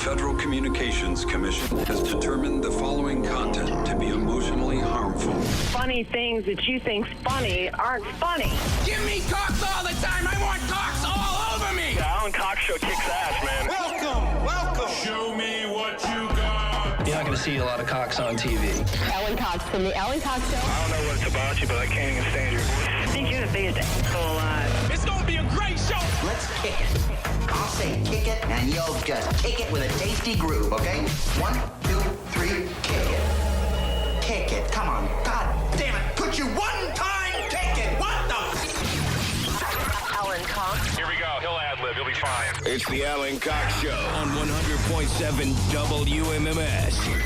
Federal Communications Commission has determined the following content to be emotionally harmful. Funny things that you think's funny aren't funny. Give me cocks all the time. I want cocks all over me. The Alan Cox Show kicks ass, man. Welcome. Show me what you got. You're not going to see a lot of cocks on TV. Alan Cox from the Alan Cox Show. I don't know what it's about you, but I can't even stand your voice. I think you're the biggest asshole alive. It's going to be a great show. Let's kick it. I'll say kick it, and you'll just kick it with a tasty groove, okay? 1, 2, 3, kick it. Kick it. Come on. God damn it. Put you one time. Kick it. What the? Alan Cox. Here we go. He'll ad-lib. He'll be fine. It's the Alan Cox Show on 100.7 WMMS.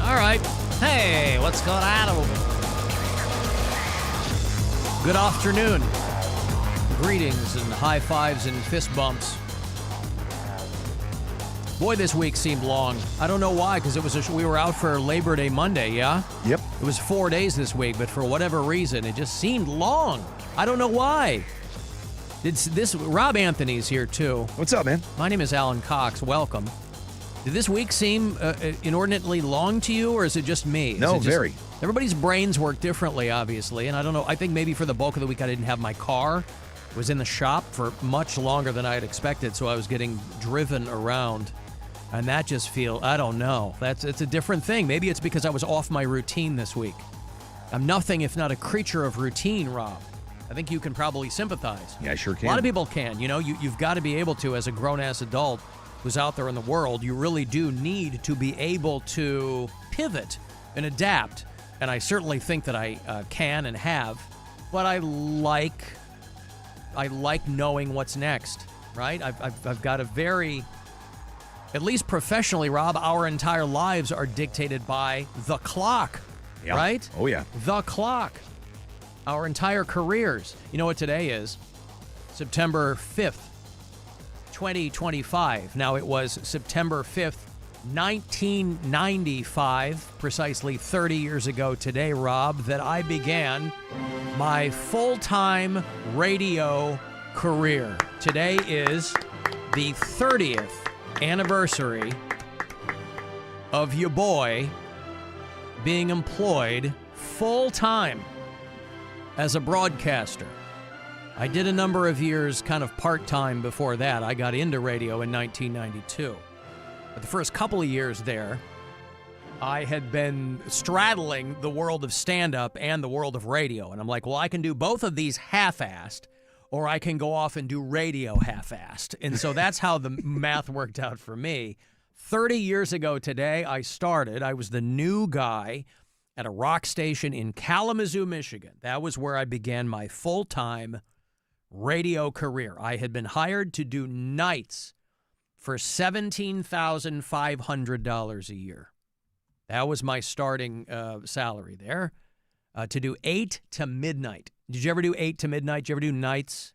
All right. Hey, what's going on? Good afternoon. Greetings and high fives and fist bumps. Boy, this week seemed long. I don't know why, because we were out for Labor Day Monday, yeah? Yep. It was 4 days this week, but for whatever reason, it just seemed long. I don't know why. Rob Anthony's here, too. What's up, man? My name is Alan Cox. Welcome. Did this week seem inordinately long to you, or is it just me? No, very. Everybody's brains work differently, obviously, and I don't know. I think maybe for the bulk of the week I didn't have my car. I was in the shop for much longer than I had expected, so I was getting driven around, and that just I don't know. It's a different thing. Maybe it's because I was off my routine this week. I'm nothing if not a creature of routine, Rob. I think you can probably sympathize. Yeah, I sure can. A lot of people can. You know, you've got to be able to, as a grown-ass adult who's out there in the world, you really do need to be able to pivot and adapt. And I certainly think that I can and have. But I like knowing what's next, right? I've got a very, at least professionally, Rob, our entire lives are dictated by the clock, yeah. Right? Oh, yeah. The clock. Our entire careers. You know what today is? September 5th. 2025. Now, it was September 5th, 1995, precisely 30 years ago today, Rob, that I began my full-time radio career. Today is the 30th anniversary of your boy being employed full-time as a broadcaster. I did a number of years kind of part-time before that. I got into radio in 1992. But the first couple of years there, I had been straddling the world of stand-up and the world of radio. And I'm like, well, I can do both of these half-assed, or I can go off and do radio half-assed. And so that's how the math worked out for me. 30 years ago today, I was the new guy at a rock station in Kalamazoo, Michigan. That was where I began my full-time radio career. I had been hired to do nights for $17,500 a year. That was my starting salary there, to do 8 to midnight. Did you ever do 8 to midnight? Did you ever do nights?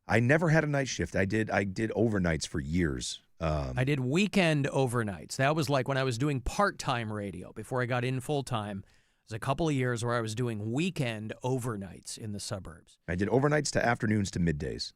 I never had a night shift. I did overnights for years. I did weekend overnights. That was like when I was doing part-time radio before I got in full-time. It was a couple of years where I was doing weekend overnights in the suburbs. I did overnights to afternoons to middays.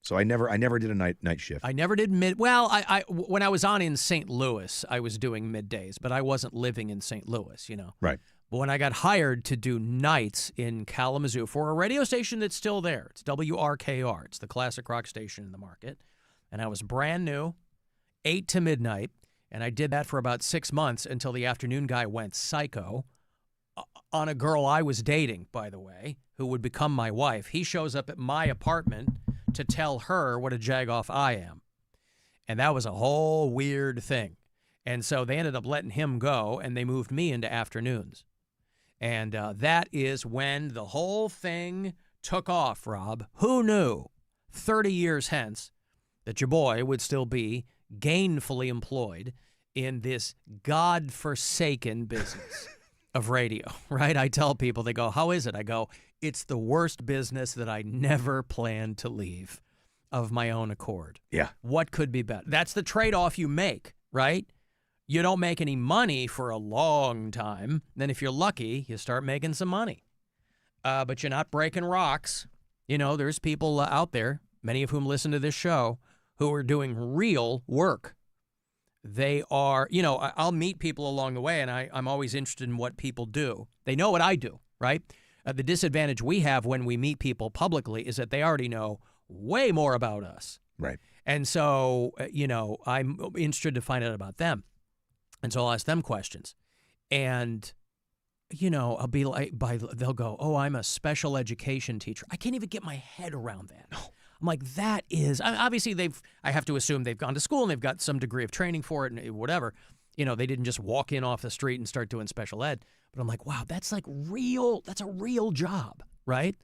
So I never did a night shift. I never did I when I was on in St. Louis, I was doing middays, but I wasn't living in St. Louis, you know. Right. But when I got hired to do nights in Kalamazoo for a radio station that's still there, it's WRKR. It's the classic rock station in the market. And I was brand new, 8 to midnight, and I did that for about 6 months until the afternoon guy went psycho on a girl I was dating, by the way, who would become my wife. He shows up at my apartment to tell her what a jagoff I am. And that was a whole weird thing. And so they ended up letting him go, and they moved me into afternoons. And that is when the whole thing took off, Rob. Who knew 30 years hence that your boy would still be gainfully employed in this godforsaken business? of radio, right? I tell people, they go, how is it? I go, it's the worst business that I never planned to leave of my own accord. Yeah. What could be better? That's the trade-off you make, right? You don't make any money for a long time. Then if you're lucky, you start making some money. But you're not breaking rocks. You know, there's people out there, many of whom listen to this show, who are doing real work. They are, you know, I'll meet people along the way, and I'm always interested in what people do. They know what I do, right? The disadvantage we have when we meet people publicly is that they already know way more about us. Right. And so, you know, I'm interested to find out about them. And so I'll ask them questions. And, you know, I'll be like, they'll go, oh, I'm a special education teacher. I can't even get my head around that. No. I'm like, that is, obviously I have to assume they've gone to school and they've got some degree of training for it and whatever. You know, they didn't just walk in off the street and start doing special ed. But I'm like, wow, that's like real, that's a real job, right?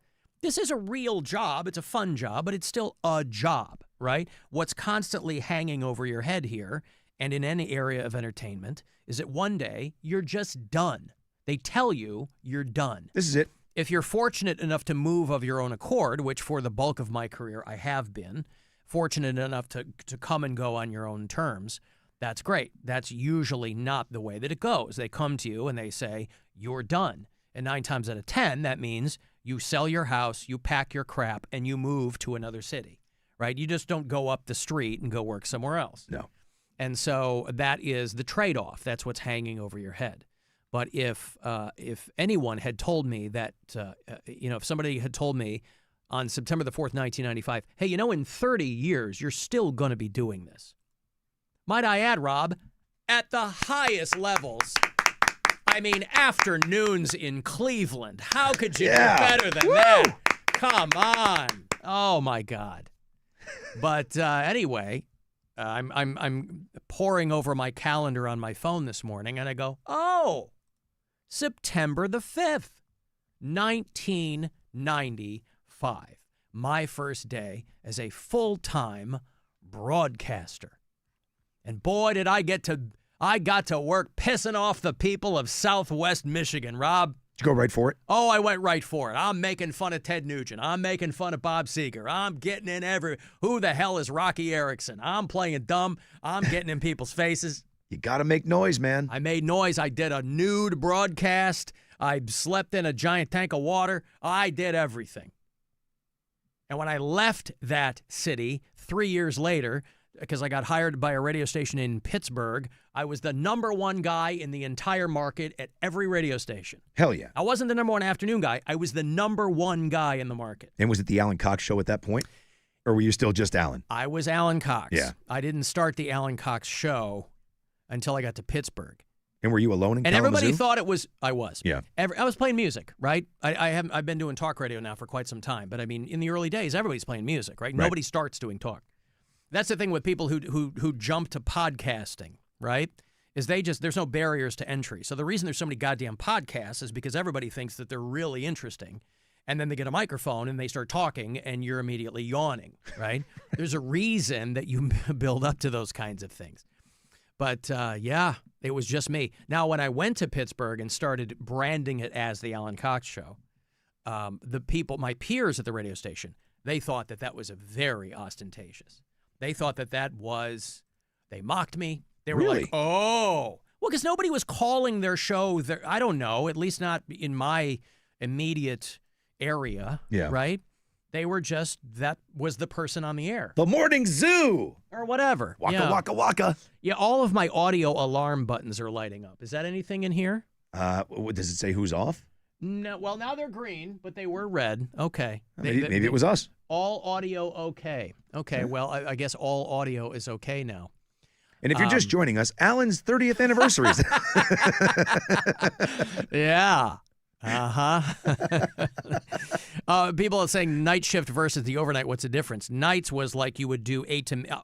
This is a real job. It's a fun job, but it's still a job, right? What's constantly hanging over your head here and in any area of entertainment is that one day you're just done. They tell you you're done. This is it. If you're fortunate enough to move of your own accord, which for the bulk of my career I have been, fortunate enough to come and go on your own terms, that's great. That's usually not the way that it goes. They come to you and they say, you're done. And 9 times out of 10, that means you sell your house, you pack your crap, and you move to another city, right? You just don't go up the street and go work somewhere else. No. And so that is the trade-off. That's what's hanging over your head. But if anyone had told me that, you know, if somebody had told me on September the 4th, 1995, hey, you know, in 30 years, you're still going to be doing this. Might I add, Rob, at the highest levels. I mean, afternoons in Cleveland. How could you do better than that? Come on. Oh, my God. But anyway, I'm poring over my calendar on my phone this morning, and I go, oh, September the 5th, 1995. My first day as a full-time broadcaster. And boy, did I got to work pissing off the people of Southwest Michigan, Rob. Did you go right for it? Oh, I went right for it. I'm making fun of Ted Nugent. I'm making fun of Bob Seger. I'm getting in who the hell is Rocky Erickson? I'm playing dumb. I'm getting in people's faces. You got to make noise, man. I made noise. I did a nude broadcast. I slept in a giant tank of water. I did everything. And when I left that city 3 years later, because I got hired by a radio station in Pittsburgh, I was the #1 guy in the entire market at every radio station. Hell yeah. I wasn't the #1 afternoon guy. I was the #1 guy in the market. And was it the Alan Cox Show at that point? Or were you still just Alan? I was Alan Cox. Yeah. I didn't start the Alan Cox Show until I got to Pittsburgh. And were you alone in And Kalamazoo? everybody thought it was, I was. Yeah. I was playing music, right? I've been doing talk radio now for quite some time. But I mean, in the early days, everybody's playing music, right? Nobody starts doing talk. That's the thing with people who jump to podcasting, right? Is there's no barriers to entry. So the reason there's so many goddamn podcasts is because everybody thinks that they're really interesting. And then they get a microphone and they start talking and you're immediately yawning, right? There's a reason that you build up to those kinds of things. But yeah, it was just me. Now, when I went to Pittsburgh and started branding it as the Alan Cox Show, the people, my peers at the radio station, they thought that was a very ostentatious. They thought that was, they mocked me. They were like, oh. Well, because nobody was calling their show, I don't know, at least not in my immediate area, right? They were just, that was the person on the air. The Morning Zoo! Or whatever. Waka, waka, waka. Yeah, all of my audio alarm buttons are lighting up. Is that anything in here? Does it say who's off? No. Well, now they're green, but they were red. Okay. Maybe it was us. All audio okay. Okay, well, I guess all audio is okay now. And if you're just joining us, Alan's 30th anniversary. Yeah. People are saying night shift versus the overnight. What's the difference? Nights was like you would do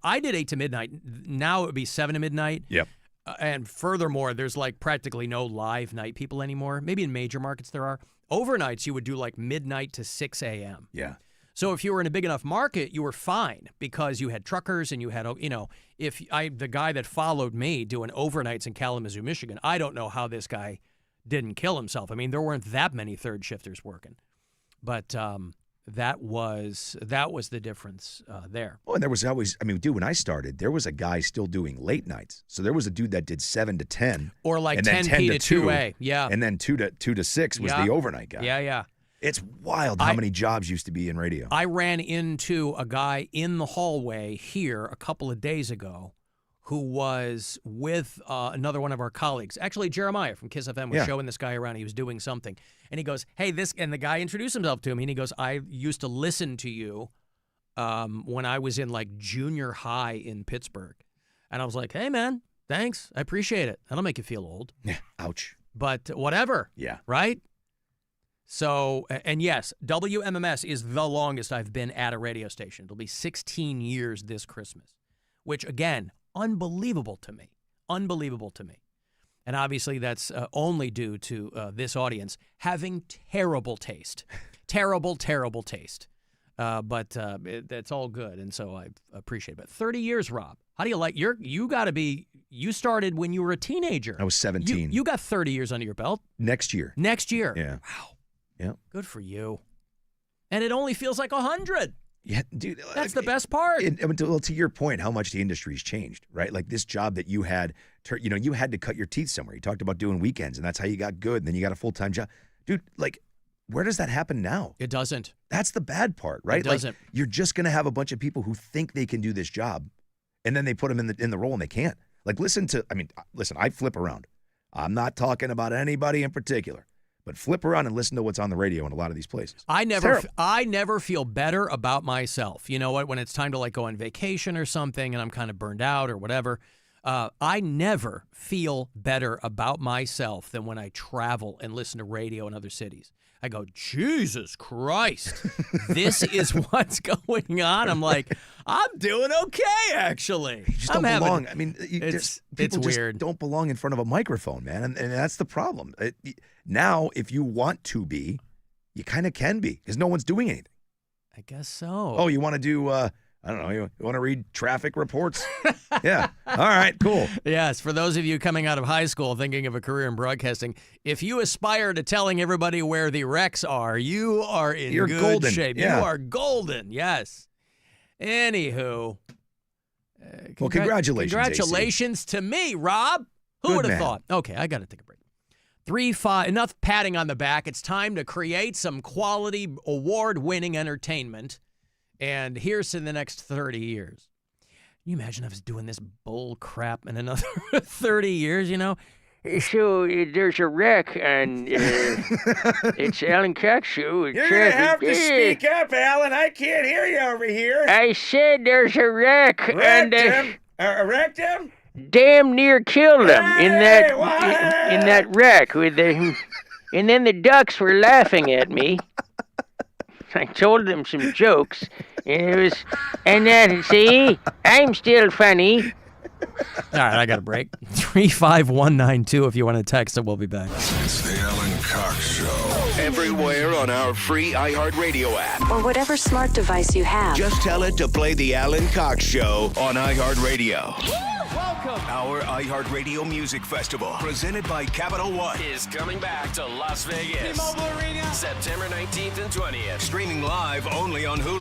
I did 8 to midnight. Now it would be 7 to midnight. Yep. And furthermore, there's like practically no live night people anymore. Maybe in major markets there are. Overnights, you would do like midnight to 6 a.m. Yeah. So if you were in a big enough market, you were fine because you had truckers and you had, the guy that followed me doing overnights in Kalamazoo, Michigan, I don't know how this guy didn't kill himself. I mean, there weren't that many third shifters working, but that was the difference there. Oh, and there was always, I mean, dude, when I started, there was a guy still doing late nights. So there was a dude that did 7 to 10. Or like and then 10P to 2A. Yeah. And then 2 to 6 was the overnight guy. Yeah. It's wild how many jobs used to be in radio. I ran into a guy in the hallway here a couple of days ago who was with another one of our colleagues. Actually, Jeremiah from Kiss FM was showing this guy around. He was doing something. And he goes, hey, and the guy introduced himself to me, and he goes, I used to listen to you when I was in, like, junior high in Pittsburgh. And I was like, hey, man, thanks. I appreciate it. That'll make you feel old. Yeah, ouch. But whatever. Yeah. Right? So, and yes, WMMS is the longest I've been at a radio station. It'll be 16 years this Christmas, which, again, unbelievable to me. Unbelievable to me. And obviously that's only due to this audience having terrible taste. Terrible taste. But that's all good, and so I appreciate it. But 30 years, Rob. How do you like you started when you were a teenager. I was 17. You got 30 years under your belt. Next year. Yeah. Wow. Yeah. Good for you. And it only feels like 100. Yeah, dude. That's the best part. To your point, how much the industry's changed, right? Like this job that you had, you had to cut your teeth somewhere. You talked about doing weekends, and that's how you got good. And then you got a full-time job. Dude, like, where does that happen now? It doesn't. That's the bad part, right? It doesn't. Like, you're just going to have a bunch of people who think they can do this job, and then they put them in the role, and they can't. Like, listen, I flip around. I'm not talking about anybody in particular. But flip around and listen to what's on the radio in a lot of these places. I never feel better about myself. You know what? When it's time to like go on vacation or something and I'm kind of burned out or whatever, I never feel better about myself than when I travel and listen to radio in other cities. I go, Jesus Christ, this is what's going on. I'm like, I'm doing okay, actually. You just don't belong. I mean, it's people weird. Just don't belong in front of a microphone, man. And that's the problem. Now, if you want to be, you kind of can be because no one's doing anything. I guess so. Oh, you want to do, I don't know, you want to read traffic reports? Yeah. All right, cool. Yes, for those of you coming out of high school thinking of a career in broadcasting, if you aspire to telling everybody where the wrecks are, you are in good golden. shape. Yeah. You are golden, yes. Anywho. Well, congratulations, Congratulations to me, Rob. Who would have thought? Okay, I got to take a break. 3-5, enough patting on the back. It's time to create some quality award-winning entertainment. And here's to the next 30 years. Can you imagine I was doing this bull crap in another 30 years, you know? So there's a wreck, and it's Alan Cox Show. You're going to have to speak up, Alan. I can't hear you over here. I said there's a wreck. Wrecked him? Damn near killed him in that wreck. And then the ducks were laughing at me. I told them some jokes, and then, see, I'm still funny. All right, I got a break. 35192 if you want to text it, we'll be back. It's the Alan Cox Show. Everywhere on our free iHeartRadio app. Or whatever smart device you have. Just tell it to play the Alan Cox Show on iHeartRadio. Welcome. Our iHeartRadio Music Festival, presented by Capital One, is coming back to Las Vegas. T-Mobile Arena. September 19th and 20th. streaming live only on Hulu.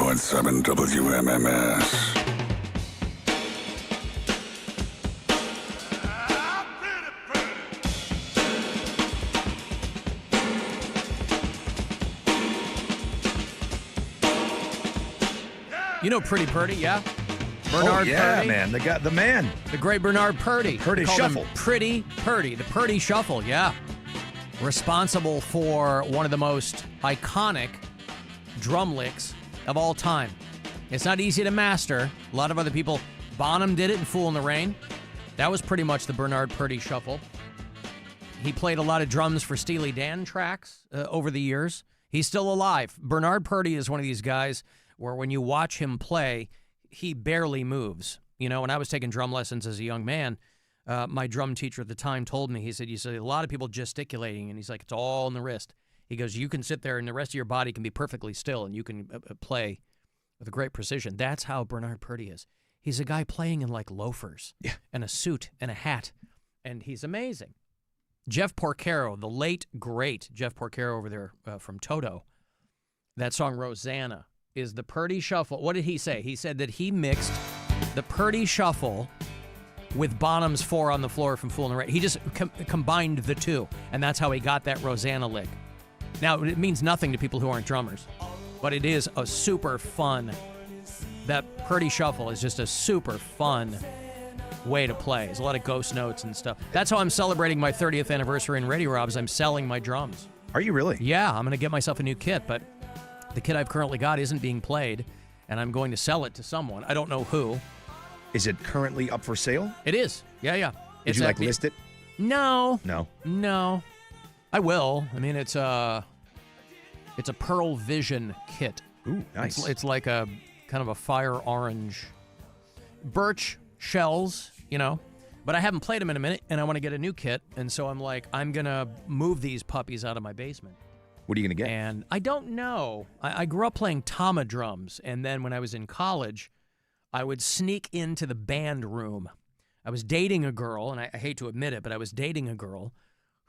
100.7 WMMS. You know Pretty Purdy, yeah? Bernard Purdy. Man. The man. The great Bernard Purdy. Purdy They called Shuffle. him Pretty Purdy. The Purdy Shuffle, yeah. Responsible for one of the most iconic drum licks of all time. It's not easy to master. A lot of other people, Bonham did it in Fool in the Rain. That was pretty much the Bernard Purdy Shuffle. He played a lot of drums for Steely Dan tracks over the years. He's still alive. Bernard Purdy is one of these guys where when you watch him play, he barely moves. You know, when I was taking drum lessons as a young man, my drum teacher at the time told me, he said, you see a lot of people gesticulating, and he's like, it's all in the wrist. He goes, you can sit there and the rest of your body can be perfectly still, and you can play with great precision. That's how Bernard Purdy is. He's a guy playing in like loafers and a suit and a hat, and he's amazing. Jeff Porcaro, the late, great Jeff Porcaro over there from Toto, that song Rosanna is the Purdy Shuffle. What did he say? He said that he mixed the Purdy Shuffle with Bonham's Four on the Floor from Fool in the Rain. He just combined the two, and that's how he got that Rosanna lick. Now, it means nothing to people who aren't drummers, but it is a super fun. That Purdy Shuffle is just a super fun way to play. There's a lot of ghost notes and stuff. That's how I'm celebrating my 30th anniversary in Radio Rob, is I'm selling my drums. Are you really? Yeah, I'm going to get myself a new kit, but the kit I've currently got isn't being played, and I'm going to sell it to someone. I don't know who. Is it currently up for sale? It is. Yeah. Did you list it? No. No. I will. I mean, it's a Pearl Vision kit. Ooh, nice. It's like a kind of a fire orange birch shells, you know. But I haven't played them in a minute, and I want to get a new kit, and so I'm like, I'm going to move these puppies out of my basement. What are you going to get? And I don't know. I grew up playing Tama drums, and then when I was in college, I would sneak into the band room. I was dating a girl, and I hate to admit it, but I was dating a girl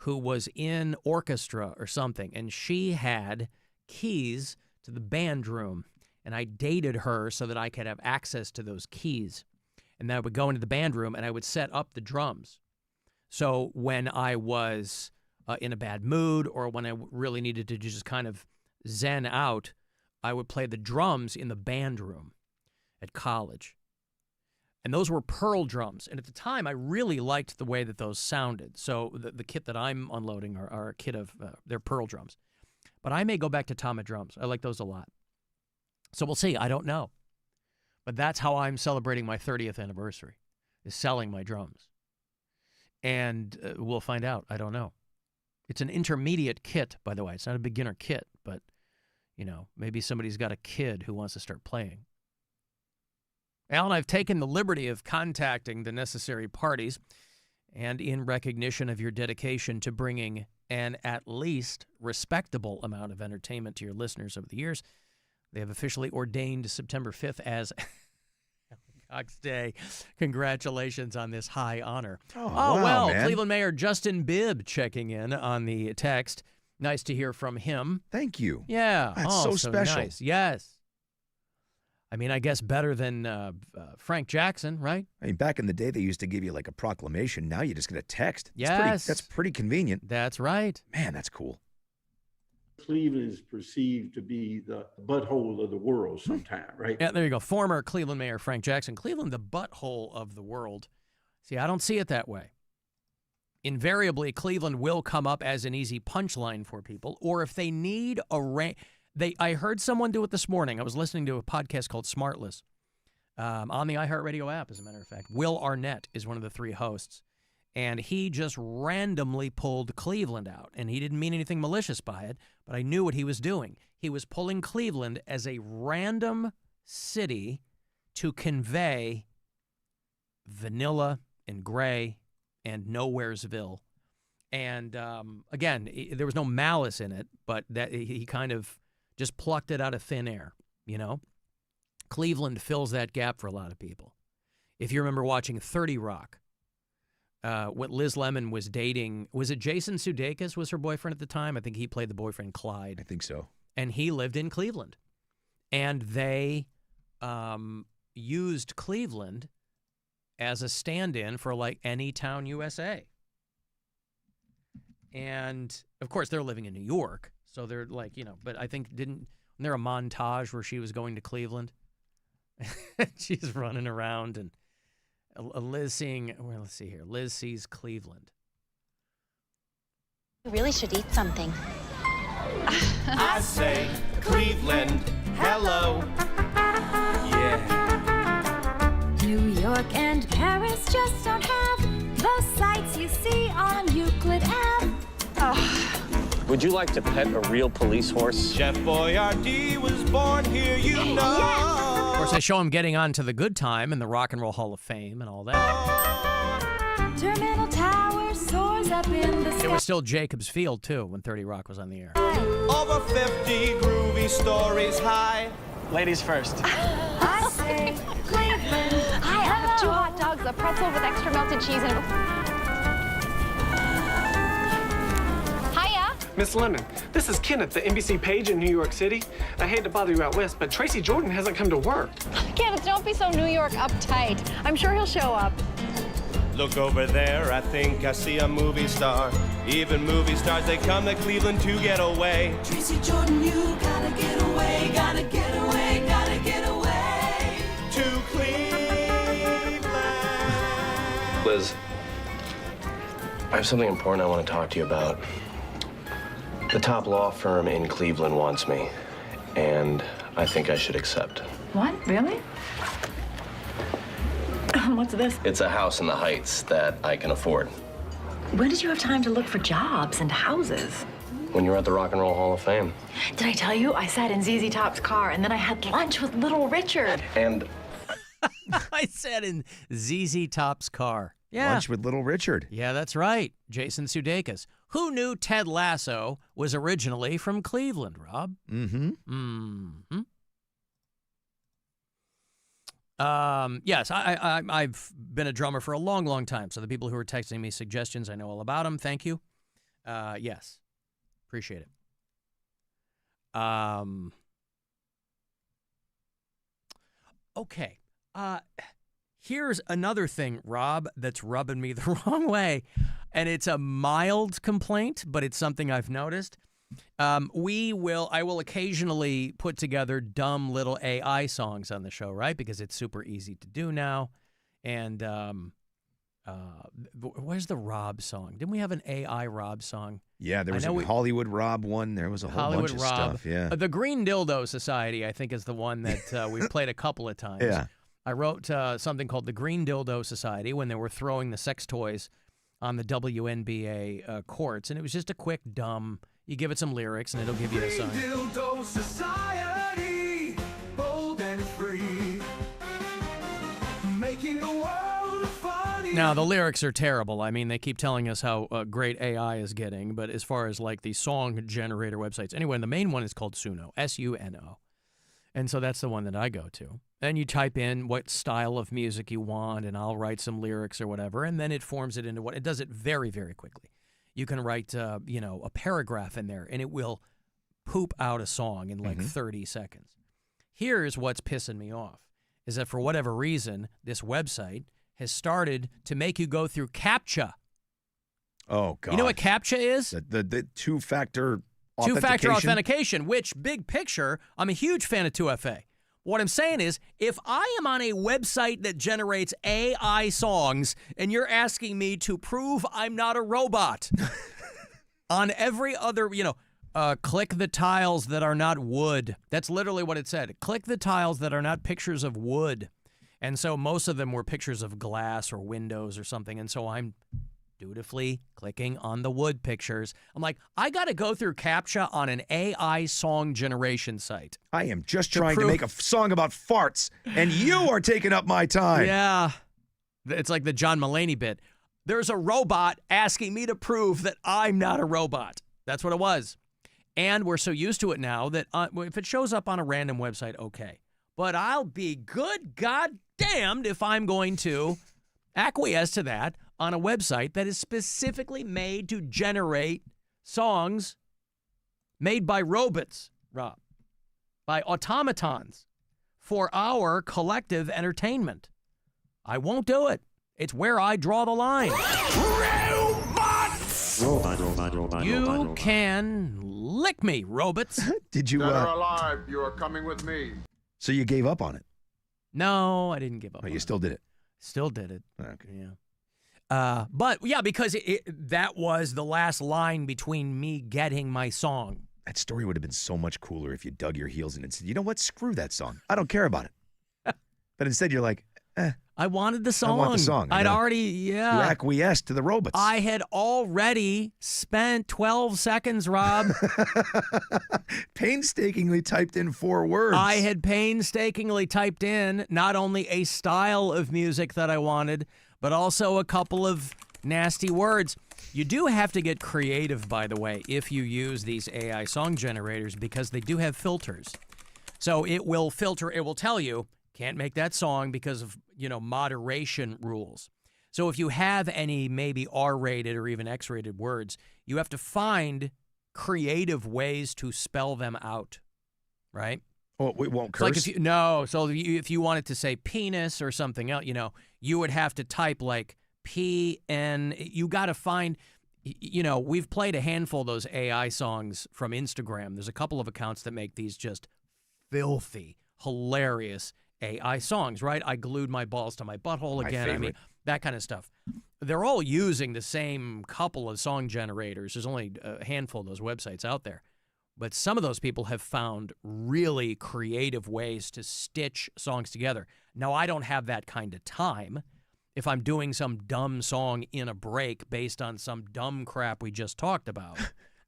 who was in orchestra or something, and she had keys to the band room, and I dated her so that I could have access to those keys. And then I would go into the band room, and I would set up the drums. So when I was in a bad mood or when I really needed to just kind of zen out, I would play the drums in the band room at college. And those were Pearl drums. And at the time, I really liked the way that those sounded. So the kit that I'm unloading are a kit of, they're Pearl drums. But I may go back to Tama drums. I like those a lot. So we'll see. I don't know. But that's how I'm celebrating my 30th anniversary, is selling my drums. And we'll find out. I don't know. It's an intermediate kit, by the way. It's not a beginner kit, but, you know, maybe somebody's got a kid who wants to start playing. Alan, I've taken the liberty of contacting the necessary parties, and in recognition of your dedication to bringing an at least respectable amount of entertainment to your listeners over the years, they have officially ordained September 5th as Alan Cox Day. Congratulations on this high honor. Oh wow, well, man. Cleveland Mayor Justin Bibb checking in on the text. Nice to hear from him. Thank you. Yeah. That's so special. Nice. Yes. I mean, I guess better than Frank Jackson, right? I mean, back in the day, they used to give you like a proclamation. Now you just get a text. Yes. That's pretty convenient. That's right. Man, that's cool. Cleveland is perceived to be the butthole of the world sometime, right? Yeah, there you go. Former Cleveland Mayor Frank Jackson. Cleveland, the butthole of the world. See, I don't see it that way. Invariably, Cleveland will come up as an easy punchline for people, or if they need a I heard someone do it this morning. I was listening to a podcast called Smartless on the iHeartRadio app, as a matter of fact. Will Arnett is one of the three hosts, and he just randomly pulled Cleveland out, and he didn't mean anything malicious by it, but I knew what he was doing. He was pulling Cleveland as a random city to convey vanilla and gray and Nowheresville. And again, there was no malice in it, but that he kind of just plucked it out of thin air, you know? Cleveland fills that gap for a lot of people. If you remember watching 30 Rock, what Liz Lemon was dating, was it Jason Sudeikis was her boyfriend at the time? I think he played the boyfriend Clyde. I think so. And he lived in Cleveland. and they used Cleveland as a stand-in for like Any Town USA. And of course they're living in New York, so they're like, but I think wasn't there a montage where she was going to Cleveland? She's running around and Liz seeing, well, let's see here. Liz sees Cleveland. You really should eat something. I say, Cleveland, hello. Yeah. New York and Paris just don't have the sights you see on Euclid Ave. Would you like to pet a real police horse? Chef Boyardee was born here, you know. Of course, they show him getting on to the good time in the Rock and Roll Hall of Fame and all that. Terminal Tower soars up in the sky. It was still Jacobs Field, too, when 30 Rock was on the air. Over 50 groovy stories high. Ladies first. I say, Cleveland. Hi, I have 2 hot dogs, a pretzel with extra melted cheese, and Hiya. Miss Lemon, this is Kenneth, the NBC page in New York City. I hate to bother you out west, but Tracy Jordan hasn't come to work. Kenneth, don't be so New York uptight. I'm sure he'll show up. Look over there, I think I see a movie star. Even movie stars, they come to Cleveland to get away. Tracy Jordan, you gotta get away, gotta get away, gotta get away. To Cleveland. Liz, I have something important I want to talk to you about. The top law firm in Cleveland wants me, and I think I should accept. What? Really? What's this? It's a house in the Heights that I can afford. When did you have time to look for jobs and houses? When you were at the Rock and Roll Hall of Fame. Did I tell you? I sat in ZZ Top's car, and then I had lunch with Little Richard. And I sat in ZZ Top's car. Yeah. Lunch with Little Richard. Yeah, that's right. Jason Sudeikis. Who knew Ted Lasso was originally from Cleveland, Rob? Mm-hmm. Mm-hmm. Yes, I've been a drummer for a long, long time. So the people who are texting me suggestions, I know all about them. Thank you. Yes, appreciate it. Okay. Here's another thing, Rob, that's rubbing me the wrong way, and it's a mild complaint, but it's something I've noticed. I will occasionally put together dumb little AI songs on the show, right? Because it's super easy to do now. And where's the Rob song? Didn't we have an AI Rob song? Yeah, there was a Hollywood Rob one. There was a whole bunch of stuff. Yeah, the Green Dildo Society, I think, is the one that we've played a couple of times. Yeah, I wrote something called the Green Dildo Society when they were throwing the sex toys on the WNBA courts, and it was just a quick dumb. You give it some lyrics, and it'll give you a song. Dildo Society, bold and free, making the world funny. Now, the lyrics are terrible. I mean, they keep telling us how great AI is getting, but as far as like the song generator websites, anyway, the main one is called Suno, S-U-N-O. And so that's the one that I go to. And you type in what style of music you want, and I'll write some lyrics or whatever, and then it forms it into what it does it very, very quickly. You can write, a paragraph in there, and it will poop out a song in like 30 seconds. Here's what's pissing me off, is that for whatever reason, this website has started to make you go through CAPTCHA. Oh, God. You know what CAPTCHA is? The two-factor authentication. Two-factor authentication, which, big picture, I'm a huge fan of 2FA. What I'm saying is, if I am on a website that generates AI songs and you're asking me to prove I'm not a robot, on every other, click the tiles that are not wood. That's literally what it said. Click the tiles that are not pictures of wood. And so most of them were pictures of glass or windows or something. And so I'm dutifully clicking on the wood pictures. I'm like, I got to go through CAPTCHA on an AI song generation site. I am just trying to make a song about farts, and you are taking up my time. Yeah. It's like the John Mulaney bit. There's a robot asking me to prove that I'm not a robot. That's what it was. And we're so used to it now that if it shows up on a random website, okay. But I'll be good goddamned if I'm going to acquiesce to that on a website that is specifically made to generate songs made by robots, Rob. by automatons for our collective entertainment. I won't do it. It's where I draw the line. Robot. You can lick me, robots. Did you? Dead or alive, you are coming with me. So you gave up on it? No, I didn't give up. Oh, you still did it? Still did it. Okay. Yeah. But yeah, because that was the last line between me getting my song. That story would have been so much cooler if you dug your heels in and said, you know what? Screw that song. I don't care about it. But instead you're like, I wanted the song. I want the song. I'd already, You acquiesced to the robots. I had already spent 12 seconds, Rob. Painstakingly typed in 4 words. I had painstakingly typed in not only a style of music that I wanted, but also a couple of nasty words. You do have to get creative, by the way, if you use these AI song generators, because they do have filters. So it will filter, it will tell you, can't make that song because of, moderation rules. So if you have any maybe R-rated or even X-rated words, you have to find creative ways to spell them out, right? Oh, it won't curse? So if you wanted to say penis or something else, you would have to type like PN. You got to find, we've played a handful of those AI songs from Instagram. There's a couple of accounts that make these just filthy, hilarious AI songs, right? I glued my balls to my butthole again. I mean, that kind of stuff. They're all using the same couple of song generators. There's only a handful of those websites out there. But some of those people have found really creative ways to stitch songs together. Now, I don't have that kind of time. If I'm doing some dumb song in a break based on some dumb crap we just talked about,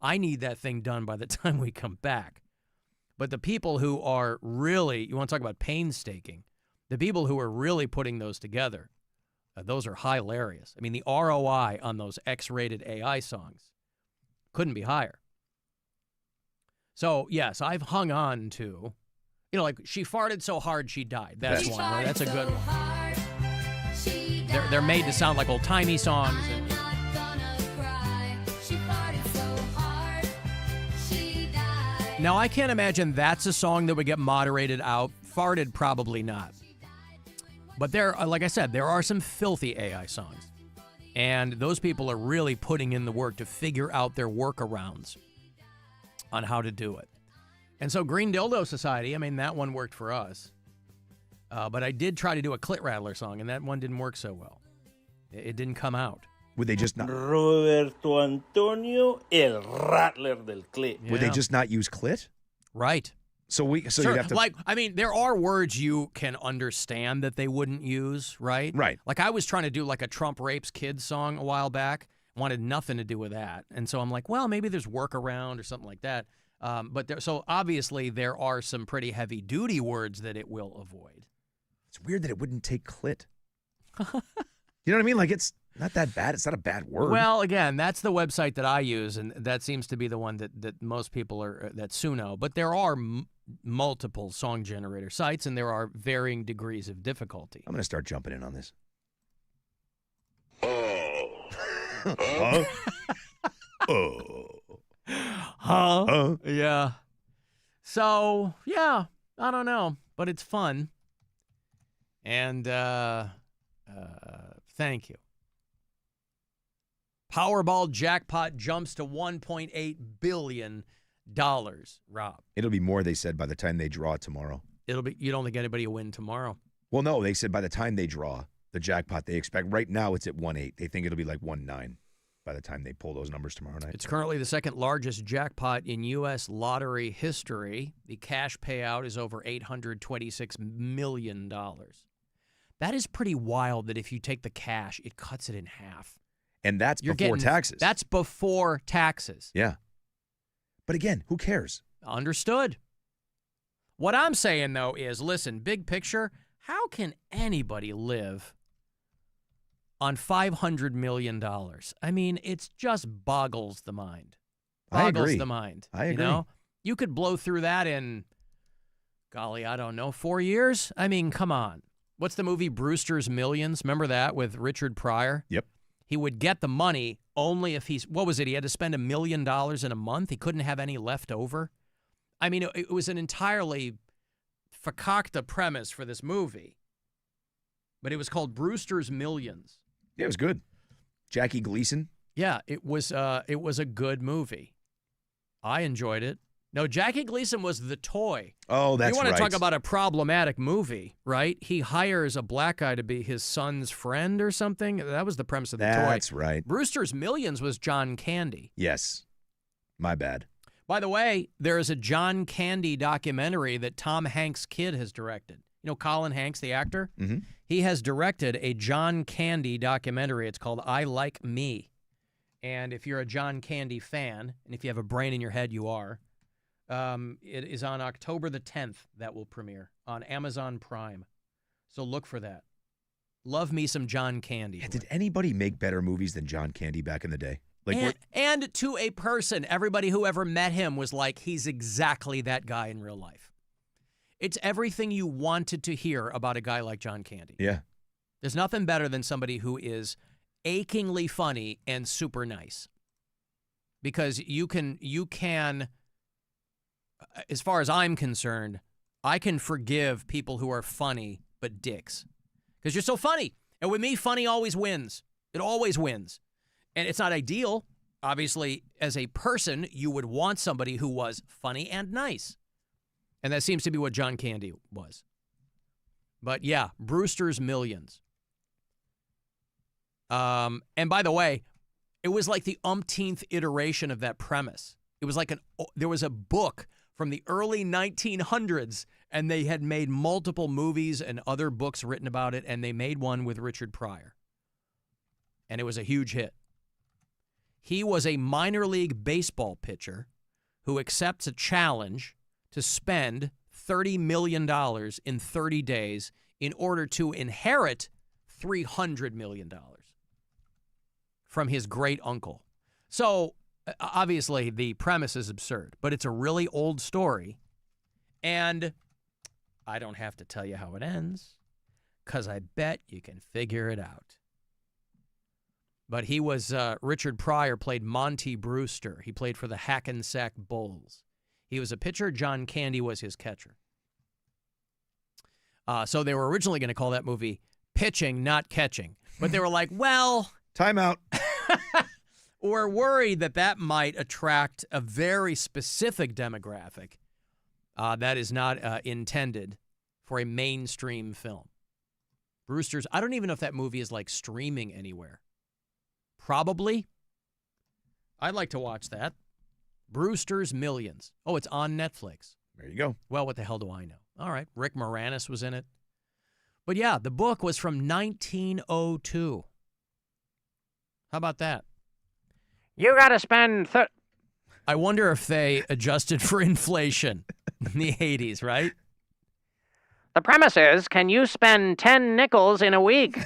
I need that thing done by the time we come back. But the people who are really, you want to talk about painstaking, the people who are really putting those together, those are hilarious. I mean, the ROI on those X-rated AI songs couldn't be higher. So, yes, I've hung on to, like, she farted so hard she died. That's one. Right? That's a good one. They're made to sound like old-timey songs. Now, I can't imagine that's a song that would get moderated out. Farted, probably not. But like I said, there are some filthy AI songs. And those people are really putting in the work to figure out their workarounds on how to do it. And so Green Dildo Society, I mean, that one worked for us. But I did try to do a Clit Rattler song, and that one didn't work so well. It didn't come out. Would they just not? Roberto Antonio, el Rattler del Clit. Yeah. Would they just not use clit? Right. So sure. You'd have to. There are words you can understand that they wouldn't use, right? Right. Like I was trying to do like a Trump rapes kids song a while back. Wanted nothing to do with that. And so I'm like, well, maybe there's workaround or something like that. So obviously there are some pretty heavy duty words that it will avoid. It's weird that it wouldn't take clit. You know what I mean? Like it's not that bad. It's not a bad word. Well, again, that's the website that I use, and that seems to be the one that most people are that Suno. But there are multiple song generator sites, and there are varying degrees of difficulty. I'm going to start jumping in on this. Yeah. So, yeah, I don't know, but it's fun. And thank you. Powerball jackpot jumps to $1.8 billion, Rob. It'll be more, they said, by the time they draw tomorrow. You don't think anybody will win tomorrow? Well, no, they said by the time they draw the jackpot, they expect, right now it's at 1.8. They think it'll be like 1.9 by the time they pull those numbers tomorrow night. It's currently the second largest jackpot in U.S. lottery history. The cash payout is over $826 million. That is pretty wild that if you take the cash, it cuts it in half. And that's before taxes. That's before taxes. Yeah. But again, who cares? Understood. What I'm saying, though, is, listen, big picture, how can anybody live on $500 million? I mean, it just boggles the mind. Boggles the mind. I agree. You could blow through that in, golly, I don't know, 4 years? I mean, come on. What's the movie Brewster's Millions? Remember that with Richard Pryor? Yep. He would get the money only if he had to spend $1 million in a month. He couldn't have any left over. I mean, it was an entirely fakakta premise for this movie, but it was called Brewster's Millions. Yeah, it was good. Jackie Gleason. Yeah, it was a good movie. I enjoyed it. No, Jackie Gleason was the toy. Oh, that's right. You want to talk about a problematic movie, right? He hires a black guy to be his son's friend or something. That was the premise of the toy. That's right. Brewster's Millions was John Candy. Yes. My bad. By the way, there is a John Candy documentary that Tom Hanks' kid has directed. You know Colin Hanks, the actor? Mm-hmm. He has directed a John Candy documentary. It's called I Like Me. And if you're a John Candy fan, and if you have a brain in your head, you are, it is on October the 10th that will premiere on Amazon Prime. So look for that. Love me some John Candy. Yeah, did anybody make better movies than John Candy back in the day? Like, and to a person, everybody who ever met him was like, he's exactly that guy in real life. It's everything you wanted to hear about a guy like John Candy. Yeah. There's nothing better than somebody who is achingly funny and super nice. Because you can, as far as I'm concerned, I can forgive people who are funny but dicks. Because you're so funny. And with me, funny always wins. It always wins. And it's not ideal. Obviously, as a person, you would want somebody who was funny and nice. And that seems to be what John Candy was. But yeah, Brewster's Millions. And by the way, it was like the umpteenth iteration of that premise. It was like there was a book from the early 1900s, and they had made multiple movies and other books written about it, and they made one with Richard Pryor. And it was a huge hit. He was a minor league baseball pitcher who accepts a challenge to spend $30 million in 30 days in order to inherit $300 million from his great uncle. So, obviously, the premise is absurd, but it's a really old story. And I don't have to tell you how it ends, because I bet you can figure it out. But he was, Richard Pryor played Monty Brewster. He played for the Hackensack Bulls. He was a pitcher. John Candy was his catcher. So they were originally going to call that movie Pitching, Not Catching. But they were like, well... Timeout. We're worried that might attract a very specific demographic that is not intended for a mainstream film. Brewster's, I don't even know if that movie is like streaming anywhere. Probably. I'd like to watch that. Brewster's Millions. Oh, it's on Netflix. There you go. Well, what the hell do I know? All right. Rick Moranis was in it. But yeah, the book was from 1902. How about that? You got to spend... I wonder if they adjusted for inflation in the 80s, right? The premise is, can you spend 10 nickels in a week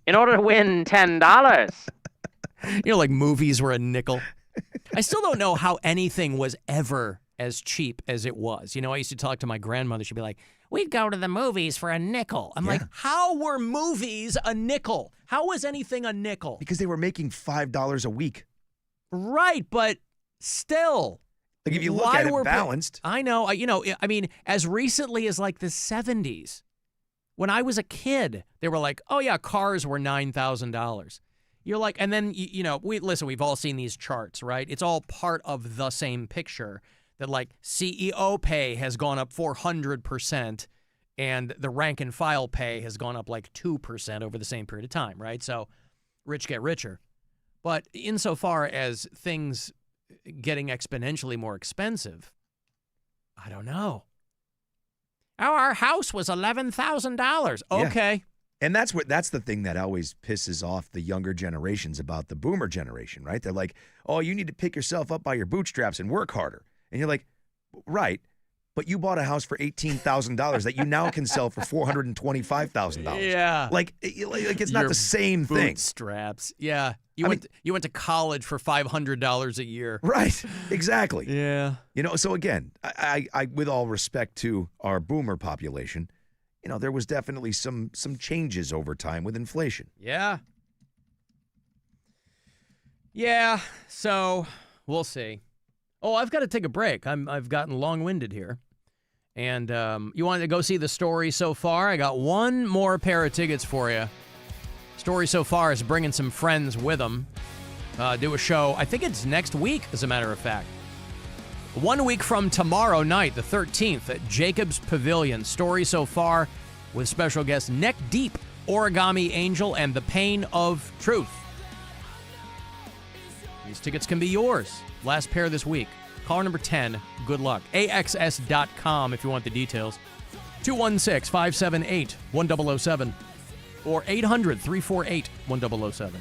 in order to win $10? You know, like movies were a nickel. I still don't know how anything was ever as cheap as it was. You know, I used to talk to my grandmother. She'd be like, we'd go to the movies for a nickel. I'm like, how were movies a nickel? How was anything a nickel? Because they were making $5 a week. Right, but still. Like if you look at it balanced. I know. I mean, as recently as like the 70s, when I was a kid, they were like, oh yeah, cars were $9,000. You're like, and then, we've all seen these charts, right? It's all part of the same picture that like CEO pay has gone up 400% and the rank and file pay has gone up like 2% over the same period of time, right? So rich get richer. But insofar as things getting exponentially more expensive, I don't know. Oh, our house was $11,000. Okay. Yeah. And that's the thing that always pisses off the younger generations about the boomer generation, right? They're like, oh, you need to pick yourself up by your bootstraps and work harder. And you're like, right, but you bought a house for $18,000 that you now can sell for $425,000. Yeah. Like it's not the same thing. Bootstraps. Yeah. You went to college for $500 a year. Right. Exactly. Yeah. So again, I with all respect to our boomer population, there was definitely some changes over time with inflation. Yeah. Yeah. So we'll see. Oh, I've got to take a break. I've gotten long-winded here. And you wanted to go see the Story So Far? I got one more pair of tickets for you. Story So Far is bringing some friends with them. Do a show. I think it's next week, as a matter of fact. 1 week from tomorrow night, the 13th, at Jacobs Pavilion. Story So Far with special guests Neck Deep, Origami Angel, and The Pain of Truth. These tickets can be yours. Last pair this week. Caller number 10. Good luck. AXS.com if you want the details. 216-578-1007 or 800-348-1007.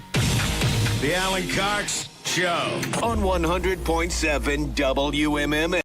The Alan Cox Show on 100.7 WMMS.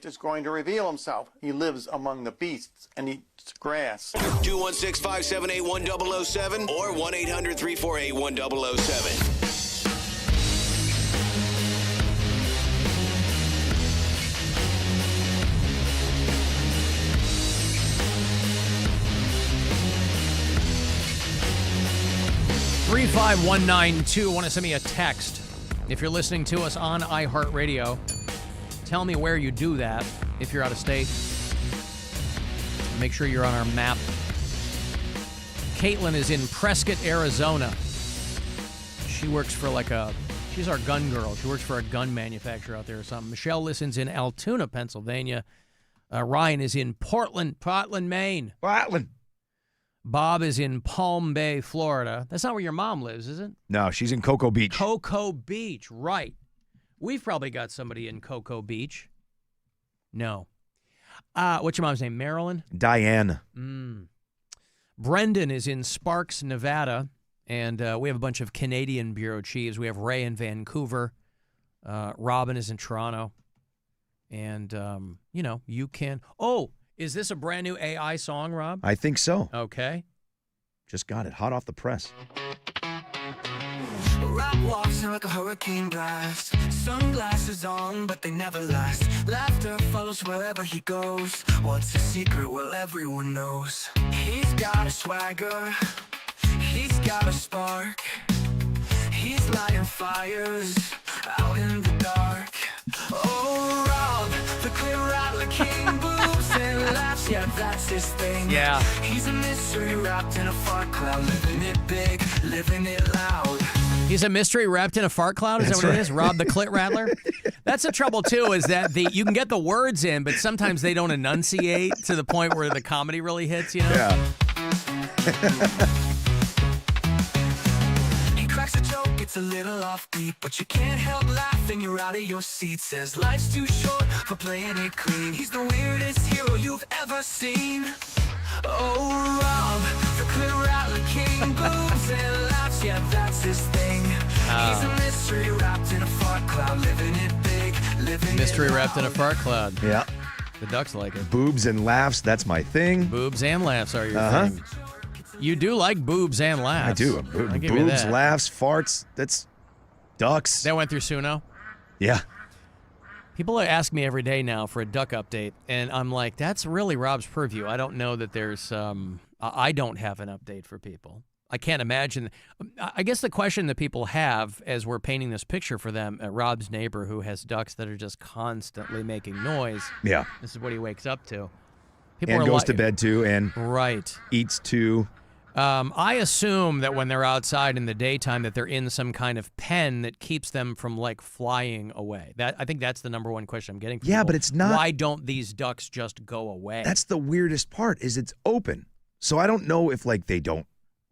is going to reveal himself. He lives among the beasts and eats grass. 216-578-1007 or 1-800-348-1007. Three 35192. Want to send me a text if you're listening to us on iHeartRadio. Tell me where you do that if you're out of state. Make sure you're on our map. Caitlin is in Prescott, Arizona. She works for she's our gun girl. She works for a gun manufacturer out there or something. Michelle listens in Altoona, Pennsylvania. Ryan is in Portland, Maine. Portland. Bob is in Palm Bay, Florida. That's not where your mom lives, is it? No, she's in Cocoa Beach. Cocoa Beach, right. We've probably got somebody in Cocoa Beach. No. What's your mom's name? Marilyn? Diane. Brendan is in Sparks, Nevada. And we have a bunch of Canadian bureau chiefs. We have Ray in Vancouver. Robin is in Toronto. And, you can... Oh, is this a brand new AI song, Rob? I think so. Okay. Just got it. Hot off the press. Rob walks in like a hurricane blast. Sunglasses on, but they never last. Laughter follows wherever he goes. What's a secret? Well, everyone knows. He's got a swagger. He's got a spark. He's lighting fires out in the dark. Oh, Rob, the clear rattler king, boobs and laughs. Yeah, that's his thing. Yeah. He's a mystery wrapped in a fart cloud. Living it big, living it loud. He's a mystery wrapped in a fart cloud? Is that what it is? Rob the Clit Rattler? That's the trouble, too, is that you can get the words in, but sometimes they don't enunciate to the point where the comedy really hits, you know? Yeah. He cracks a joke, it's a little offbeat, but you can't help laughing, you're out of your seat. Says life's too short for playing it clean. He's the weirdest hero you've ever seen. Oh, Rob, the clear rattler king, boobs and laughs, yeah, that's his thing. He's a mystery wrapped in a fart cloud, living it big, living Mystery it wrapped in a loud. fart cloud. Yeah. The ducks like it. Boobs and laughs, that's my thing. Boobs and laughs are your Uh-huh. thing. You do like boobs and laughs. I do. I'll give you Boobs, that. laughs, farts, that's ducks. That went through Suno? Yeah. People ask me every day now for a duck update, and I'm like, that's really Rob's purview. I don't know that there's, I don't have an update for people. I can't imagine. I guess the question that people have as we're painting this picture for them, Rob's neighbor who has ducks that are just constantly making noise. Yeah. This is what he wakes up to. And goes to bed too, and right. eats too. I assume that when they're outside in the daytime that they're in some kind of pen that keeps them from flying away. I think that's the number one question I'm getting from Yeah, people. but it's not. Why don't these ducks just go away? That's the weirdest part is it's open. So I don't know if they don't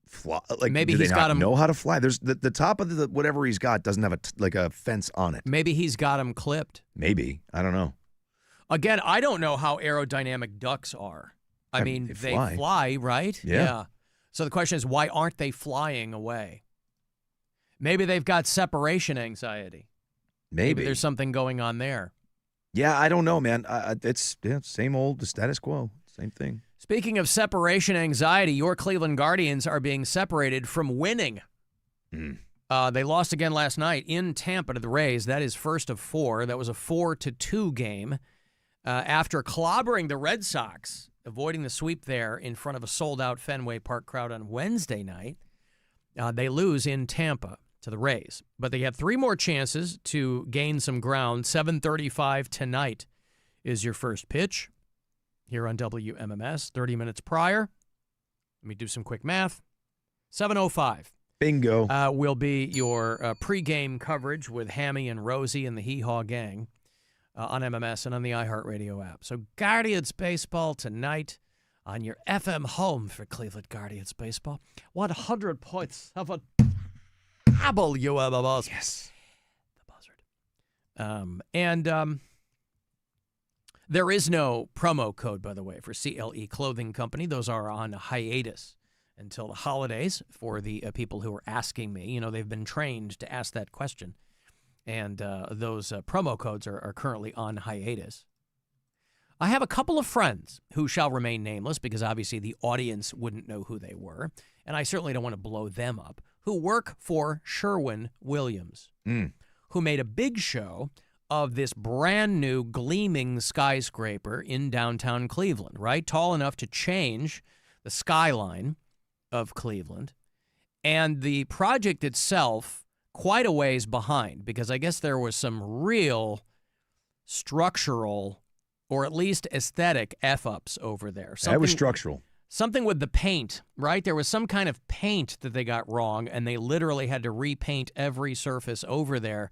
fly. Maybe do they he's not got 'em- know how to fly? There's the top of the whatever he's got doesn't have a fence on it. Maybe he's got them clipped. Maybe. I don't know. Again, I don't know how aerodynamic ducks are. I mean, they fly, right? Yeah. So the question is, why aren't they flying away? Maybe they've got separation anxiety. Maybe there's something going on there. Yeah, I don't know, man. It's same old, the status quo, same thing. Speaking of separation anxiety, your Cleveland Guardians are being separated from winning. They lost again last night in Tampa to the Rays. That is first of 4. That was a 4-2 game. After clobbering the Red Sox, avoiding the sweep there in front of a sold-out Fenway Park crowd on Wednesday night, they lose in Tampa to the Rays. But they have 3 more chances to gain some ground. 7:35 tonight is your first pitch here on WMMS. 30 minutes prior, let me do some quick math, 7:05. Bingo. Will be your pregame coverage with Hammy and Rosie and the Hee Haw Gang on MMS and on the iHeartRadio app. So Guardians baseball tonight on your FM home for Cleveland Guardians baseball. 100 points of a WMMS. Yes. The buzzard. There is no promo code, by the way, for CLE Clothing Company. Those are on hiatus until the holidays for the people who are asking me. You know, they've been trained to ask that question. And those promo codes are currently on hiatus. I have a couple of friends who shall remain nameless because obviously the audience wouldn't know who they were, and I certainly don't want to blow them up, who work for Sherwin-Williams, who made a big show of this brand new gleaming skyscraper in downtown Cleveland, right? Tall enough to change the skyline of Cleveland. And the project itself, quite a ways behind, because I guess there was some real structural or at least aesthetic F-ups over there. That was structural. Something with the paint, right? There was some kind of paint that they got wrong, and they literally had to repaint every surface over there.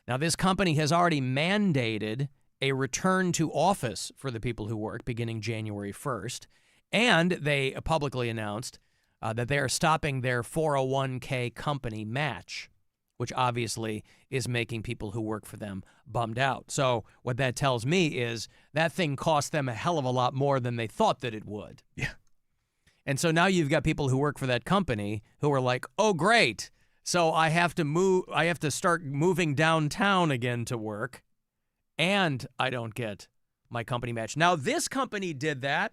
Now, this company has already mandated a return to office for the people who work beginning January 1st, and they publicly announced that they are stopping their 401k company match, which obviously is making people who work for them bummed out. So what that tells me is that thing cost them a hell of a lot more than they thought that it would. Yeah. And so now you've got people who work for that company who are like, oh, great. So I have to start moving downtown again to work, and I don't get my company match. Now, this company did that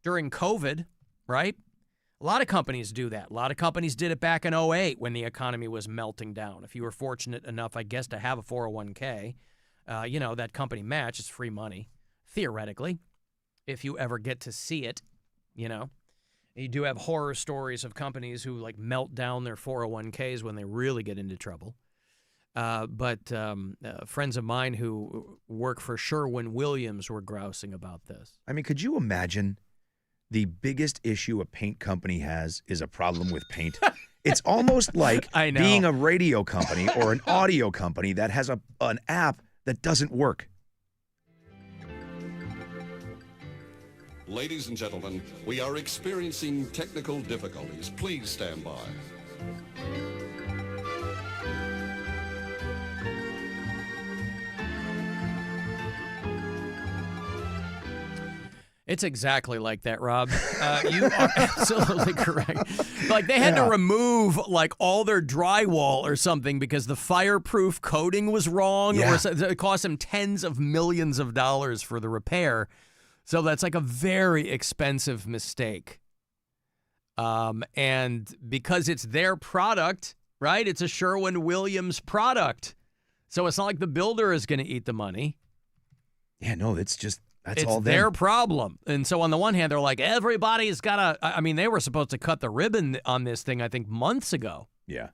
during COVID, right? A lot of companies do that. A lot of companies did it back in 2008 when the economy was melting down. If you were fortunate enough, I guess, to have a 401k, that company match is free money, theoretically, if you ever get to see it, You do have horror stories of companies who melt down their 401ks when they really get into trouble. But friends of mine who work for Sherwin-Williams were grousing about this. I mean, could you imagine the biggest issue a paint company has is a problem with paint? It's almost like being a radio company or an audio company that has an app that doesn't work. Ladies and gentlemen, we are experiencing technical difficulties. Please stand by. It's exactly like that, Rob. You are absolutely correct. They had to remove all their drywall or something because the fireproof coating was wrong, or it cost them tens of millions of dollars for the repair. So that's a very expensive mistake. And because it's their product, right? It's a Sherwin-Williams product. So it's not like the builder is going to eat the money. Yeah, no, that's it's all their problem. And so on the one hand, they're like, everybody's got to, they were supposed to cut the ribbon on this thing, I think, months ago. Yeah.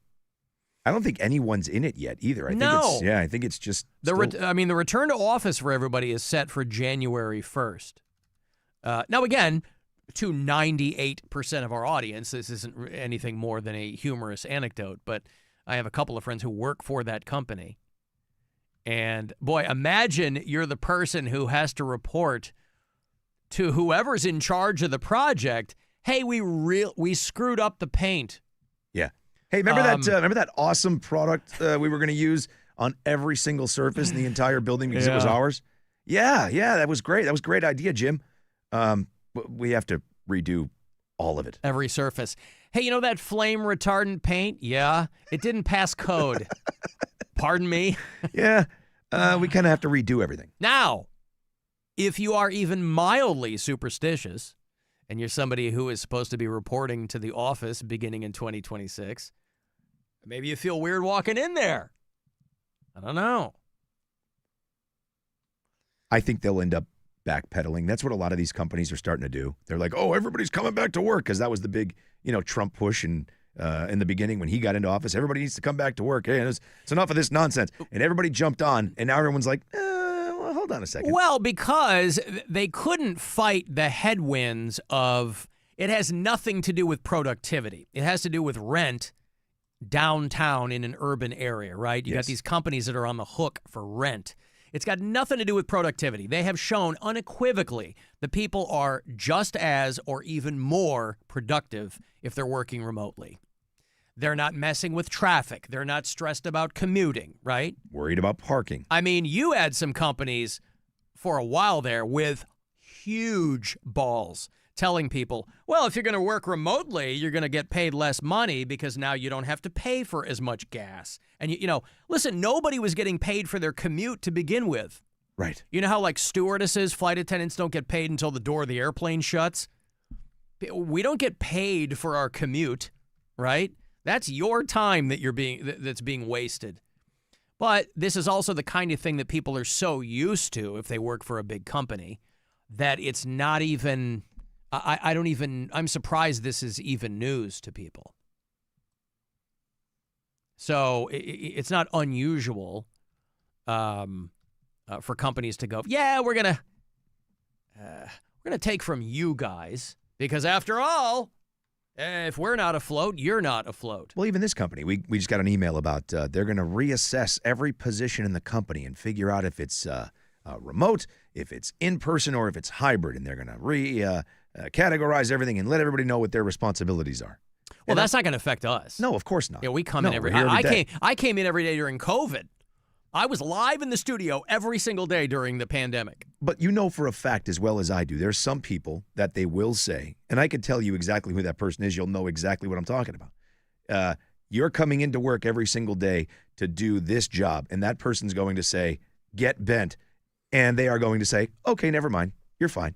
I don't think anyone's in it yet either. I think it's just the return to office for everybody is set for January 1st. Now, again, to 98% of our audience, this isn't anything more than a humorous anecdote, but I have a couple of friends who work for that company. And, boy, imagine you're the person who has to report to whoever's in charge of the project, hey, we screwed up the paint. Yeah. Hey, remember that awesome product we were going to use on every single surface in the entire building because it was ours? Yeah, that was great. That was a great idea, Jim. We have to redo all of it. Every surface. Hey, that flame retardant paint? Yeah, it didn't pass code. Pardon me? Yeah, we kind of have to redo everything. Now, if you are even mildly superstitious, and you're somebody who is supposed to be reporting to the office beginning in 2026, maybe you feel weird walking in there. I don't know. I think they'll end up backpedaling. That's what a lot of these companies are starting to do. They're like, oh, everybody's coming back to work because that was the big, Trump push in the beginning when he got into office. Everybody needs to come back to work. Hey, it's enough of this nonsense. And everybody jumped on, and now everyone's like, well, hold on a second. Well, because they couldn't fight the headwinds of it has nothing to do with productivity. It has to do with rent downtown in an urban area, right? You got these companies that are on the hook for rent. It's got nothing to do with productivity. They have shown unequivocally that people are just as or even more productive if they're working remotely. They're not messing with traffic. They're not stressed about commuting, right? Worried about parking. You had some companies for a while there with huge balls telling people, well, if you're going to work remotely, you're going to get paid less money because now you don't have to pay for as much gas. And, listen, nobody was getting paid for their commute to begin with. Right. You know how like stewardesses, flight attendants don't get paid until the door of the airplane shuts? We don't get paid for our commute, right? That's your time that's being wasted. But this is also the kind of thing that people are so used to if they work for a big company that it's not even, I'm surprised this is even news to people. So it's not unusual for companies to go, yeah, we're gonna take from you guys because after all, if we're not afloat, you're not afloat. Well, even this company, we just got an email about they're going to reassess every position in the company and figure out if it's remote, if it's in person, or if it's hybrid, and they're going to categorize everything and let everybody know what their responsibilities are. Well, and that's not going to affect us. No, of course not. Yeah, we come in every day. I came in every day during COVID. I was live in the studio every single day during the pandemic. But you know for a fact as well as I do, there's some people that they will say, and I can tell you exactly who that person is. You'll know exactly what I'm talking about. You're coming into work every single day to do this job, and that person's going to say, get bent. And they are going to say, okay, never mind. You're fine.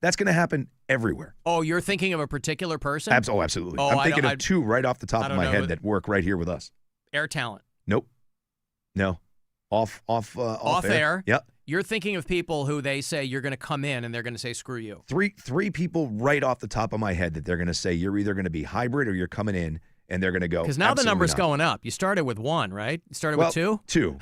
That's going to happen everywhere. Oh, you're thinking of a particular person? Absolutely. I'm thinking of two right off the top of my head that work right here with us. Air Talent. Nope. No. Off air. Yep. You're thinking of people who they say you're going to come in and they're going to say, screw you. Three people right off the top of my head that they're going to say you're either going to be hybrid or you're coming in and they're going to go. Because now the number's going up. You started with one, right? You started with two? Two.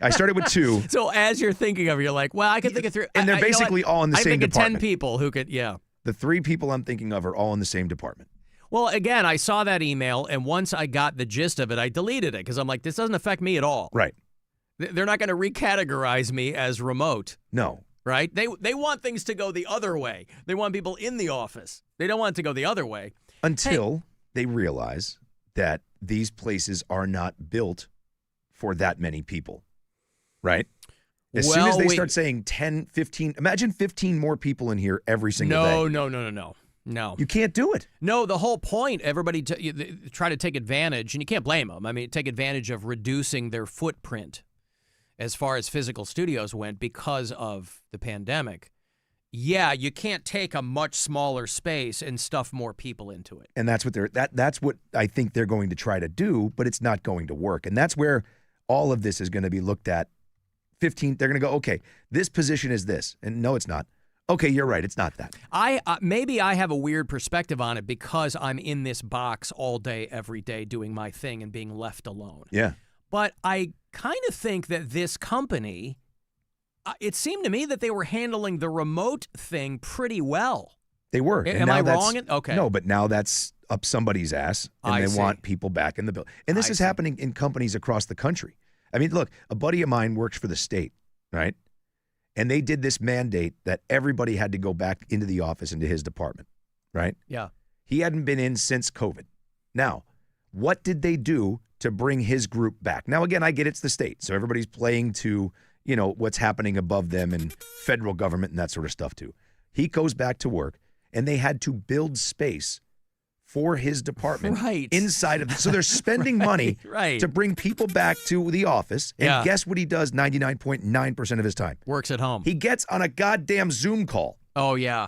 I started with two. So as you're thinking of it, you're like, well, I could think of three. And they're basically all in the same department. I think of 10 people who could, yeah. The three people I'm thinking of are all in the same department. Well, again, I saw that email, and once I got the gist of it, I deleted it because I'm like, this doesn't affect me at all. Right. They're not going to recategorize me as remote. No. Right? They want things to go the other way. They want people in the office. They don't want it to go the other way. Until they realize that these places are not built for that many people. Right? As soon as they start saying 10, 15, imagine 15 more people in here every single day. No. You can't do it. No, the whole point, everybody try to take advantage, and you can't blame them. I mean, take advantage of reducing their footprint as far as physical studios went because of the pandemic. Yeah, you can't take a much smaller space and stuff more people into it. And that's what that's what I think they're going to try to do, but it's not going to work. And that's where all of this is going to be looked at. 15, they're going to go, okay, this position is this. And no, it's not. Okay, you're right. It's not that. Maybe I have a weird perspective on it because I'm in this box all day, every day, doing my thing and being left alone. Yeah. But I kind of think that this company, it seemed to me that they were handling the remote thing pretty well. They were. Am I wrong? Okay. No, but now that's up somebody's ass, and they want people back in the building. And this is happening in companies across the country. I mean, look, a buddy of mine works for the state, right? And they did this mandate that everybody had to go back into the office, into his department, right? Yeah. He hadn't been in since COVID. Now, what did they do to bring his group back? Now, again, I get it's the state, so everybody's playing to, what's happening above them and federal government and that sort of stuff too. He goes back to work, and they had to build space for his department inside of it. So they're spending money to bring people back to the office. And guess what he does 99.9% of his time? Works at home. He gets on a goddamn Zoom call. Oh, yeah.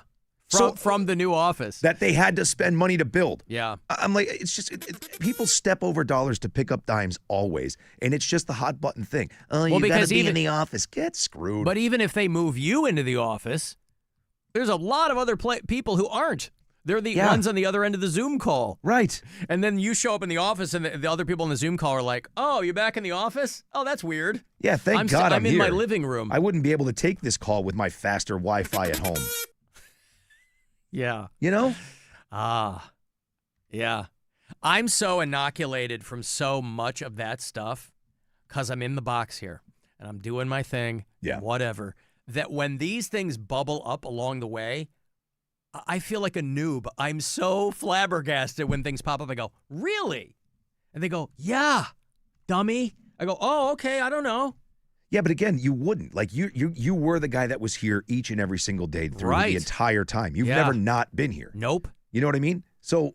From the new office. That they had to spend money to build. Yeah. I'm like, it's just, people step over dollars to pick up dimes always. And it's just the hot button thing. Oh, you got to be in the office. Get screwed. But even if they move you into the office, there's a lot of other people who aren't. They're the ones on the other end of the Zoom call. Right. And then you show up in the office and the other people in the Zoom call are like, oh, you're back in the office? Oh, that's weird. Yeah, thank God I'm in here. My living room. I wouldn't be able to take this call with my faster Wi-Fi at home. Yeah. Yeah. I'm so inoculated from so much of that stuff because I'm in the box here and I'm doing my thing, whatever, that when these things bubble up along the way, I feel like a noob. I'm so flabbergasted when things pop up. I go, really? And they go, yeah, dummy. I go, oh, okay, I don't know. Yeah, but again, you wouldn't. Like, you were the guy that was here each and every single day through the entire time. You've never not been here. Nope. You know what I mean? So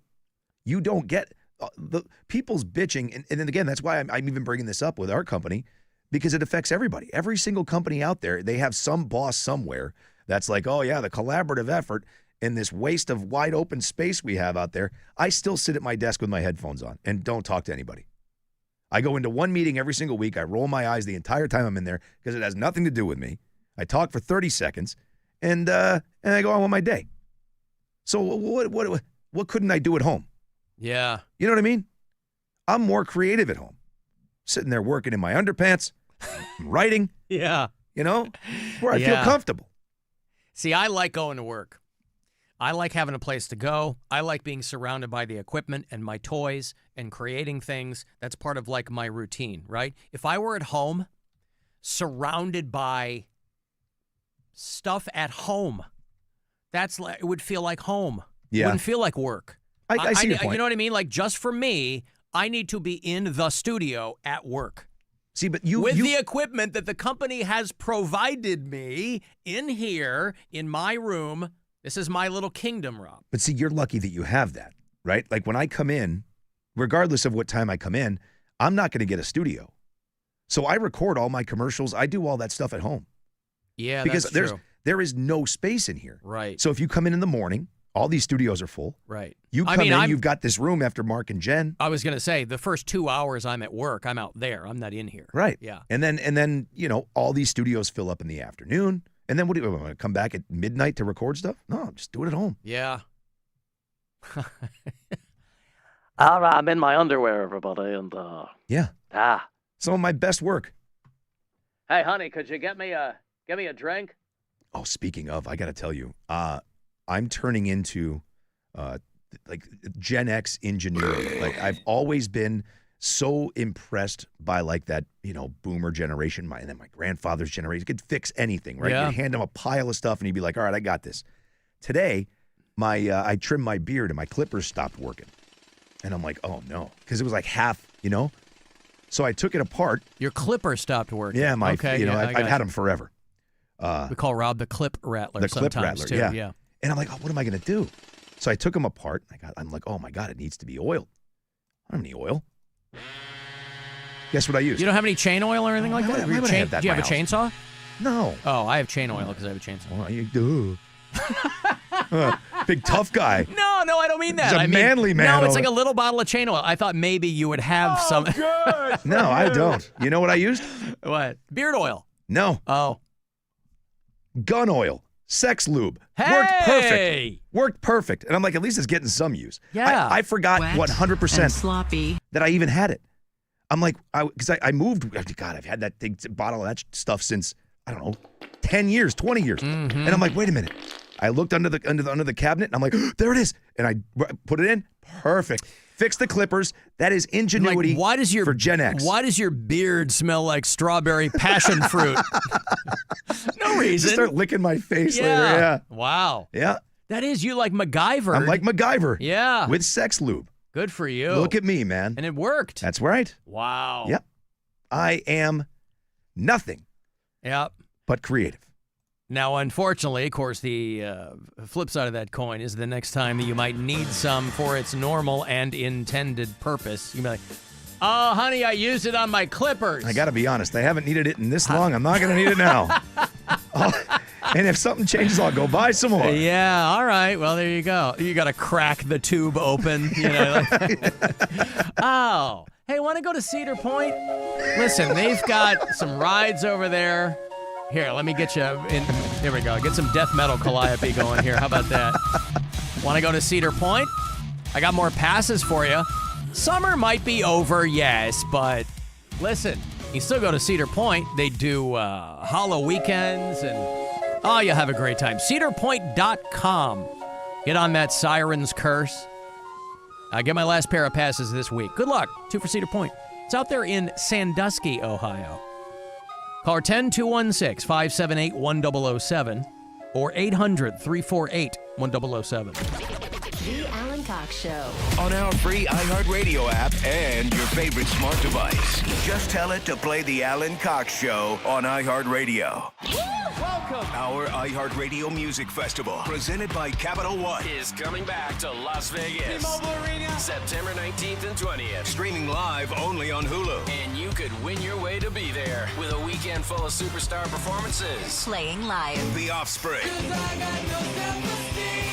you don't get the people's bitching. And then again, that's why I'm even bringing this up with our company, because it affects everybody. Every single company out there, they have some boss somewhere that's like, oh, yeah, the collaborative effort in this waste of wide open space we have out there. I still sit at my desk with my headphones on and don't talk to anybody. I go into one meeting every single week. I roll my eyes the entire time I'm in there because it has nothing to do with me. I talk for 30 seconds, and I go on with my day. So what couldn't I do at home? Yeah. You know what I mean? I'm more creative at home. Sitting there working in my underpants, writing. Yeah. You know, where I feel comfortable. See, I like going to work. I like having a place to go. I like being surrounded by the equipment and my toys and creating things. That's part of like my routine, right? If I were at home, surrounded by stuff at home, that's like, it would feel like home. Yeah. It wouldn't feel like work. I see your point. You know what I mean? Like, just for me, I need to be in the studio at work. See, but with the equipment that the company has provided me in here, in my room. This is my little kingdom, Rob. But see, you're lucky that you have that, right? Like when I come in, regardless of what time I come in, I'm not going to get a studio. So I record all my commercials. I do all that stuff at home. Yeah, because that's true. There is no space in here. Right. So if you come in the morning, all these studios are full. Right. You come in, you've got this room after Mark and Jen. I was going to say, the first 2 hours I'm at work, I'm out there. I'm not in here. Right. Yeah. And then you know, all these studios fill up in the afternoon. And then what do you want to come back at midnight to record stuff? No, just do it at home. Yeah. I'm in my underwear, everybody, and yeah. Some of my best work. Hey, honey, could you get me a drink? Oh, speaking of, I got to tell you, I'm turning into like Gen X ingenuity. Like I've always been so impressed by like that, you know, boomer generation, and then my grandfather's generation could fix anything, right? Yeah. You'd hand him a pile of stuff and he'd be like, all right, I got this. Today, I trimmed my beard and my clippers stopped working. And I'm like, oh no, because it was like half, you know? So I took it apart. Your clipper stopped working. Yeah, okay, you know, yeah, I've had them forever. We call Rob the clip rattler the clip sometimes rattler, too. yeah. And I'm like, oh, what am I going to do? So I took them apart. I'm like, oh my God, it needs to be oiled. I don't have any oil. Guess what I used? You don't have any chain oil or anything like that? Why would I have that Do you in have a my chainsaw? No. Oh, I have chain oil because I have a chainsaw. Well, you do. Big tough guy. No, I don't mean that. He's a manly man. No, it's like a little bottle of chain oil. I thought maybe you would have some. No, I don't. You know what I used? What? Beard oil. No. Oh. Gun oil. Sex lube. Hey! Worked perfect. And I'm like, at least it's getting some use. Yeah. I forgot Wet 100% and sloppy. that I even had it. I'm like, because I moved. God, I've had that thing, bottle of that stuff since, I don't know, 10 years, 20 years. Mm-hmm. And I'm like, wait a minute. I looked under the cabinet and I'm like, there it is. And I put it in. Perfect. Fix the clippers. That is ingenuity for Gen X. Why does your beard smell like strawberry passion fruit? No reason. Just start licking my face later. Yeah. Wow. Yeah. That is you like MacGyver. I'm like MacGyver. Yeah. With sex lube. Good for you. Look at me, man. And it worked. That's right. Wow. Yep. I am nothing. Yep. But creative. Now, unfortunately, of course, the flip side of that coin is the next time that you might need some for its normal and intended purpose, you'll be like, oh, honey, I used it on my clippers. I got to be honest. I haven't needed it in this long. I'm not going to need it now. And if something changes, I'll go buy some more. Yeah, all right. Well, there you go. You got to crack the tube open. You know. Oh, hey, want to go to Cedar Point? Listen, they've got some rides over there. Here, let me get you in. There we go. Get some death metal calliope going here. How about that? Want to go to Cedar Point? I got more passes for you. Summer might be over, yes, but listen, you still go to Cedar Point. They do hollow weekends, and oh, you'll have a great time. CedarPoint.com. Get on that Siren's Curse. I get my last pair of passes this week. Good luck. 2 for Cedar Point. It's out there in Sandusky, Ohio. Call 10-216-578-1007 or 800-348-1007. The Alan Cox Show. On our free iHeartRadio app and your favorite smart device. Just tell it to play the Alan Cox Show on iHeartRadio. Welcome welcome. Our iHeartRadio Music Festival, presented by Capital One, is coming back to Las Vegas. T-Mobile Arena, September 19th and 20th. streaming live only on Hulu. And you could win your way to be there with a weekend full of superstar performances. Playing live. The Offspring,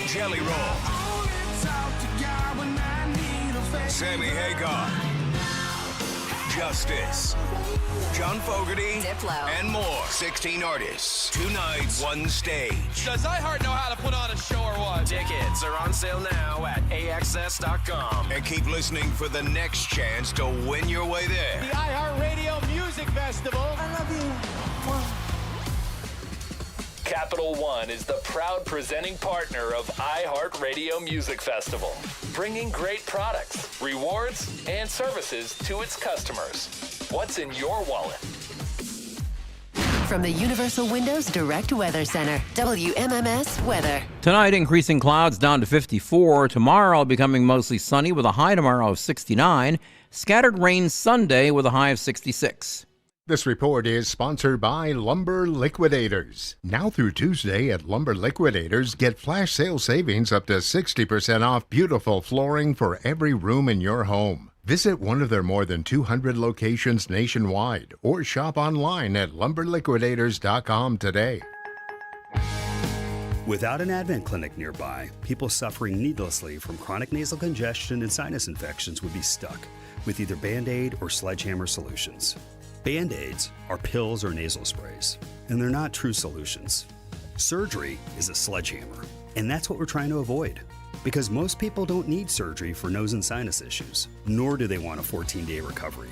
Jelly Roll, Sammy Hagar, Justice, John Fogerty, Diplo, and more. 16 artists, 2 nights, 1 stage. Does iHeart know how to put on a show or what? Tickets are on sale now at AXS.com. And keep listening for the next chance to win your way there. The iHeartRadio Music Festival. I love you. Capital One is the proud presenting partner of iHeartRadio Music Festival, bringing great products, rewards, and services to its customers. What's in your wallet? From the Universal Windows Direct Weather Center, WMMS Weather. Tonight, increasing clouds down to 54. Tomorrow, becoming mostly sunny with a high tomorrow of 69. Scattered rain Sunday with a high of 66. This report is sponsored by Lumber Liquidators. Now through Tuesday at Lumber Liquidators, get flash sale savings up to 60% off beautiful flooring for every room in your home. Visit one of their more than 200 locations nationwide or shop online at lumberliquidators.com today. Without an Advent clinic nearby, people suffering needlessly from chronic nasal congestion and sinus infections would be stuck with either Band-Aid or Sledgehammer solutions. Band-Aids are pills or nasal sprays, and they're not true solutions. Surgery is a sledgehammer, and that's what we're trying to avoid. Because most people don't need surgery for nose and sinus issues, nor do they want a 14-day recovery.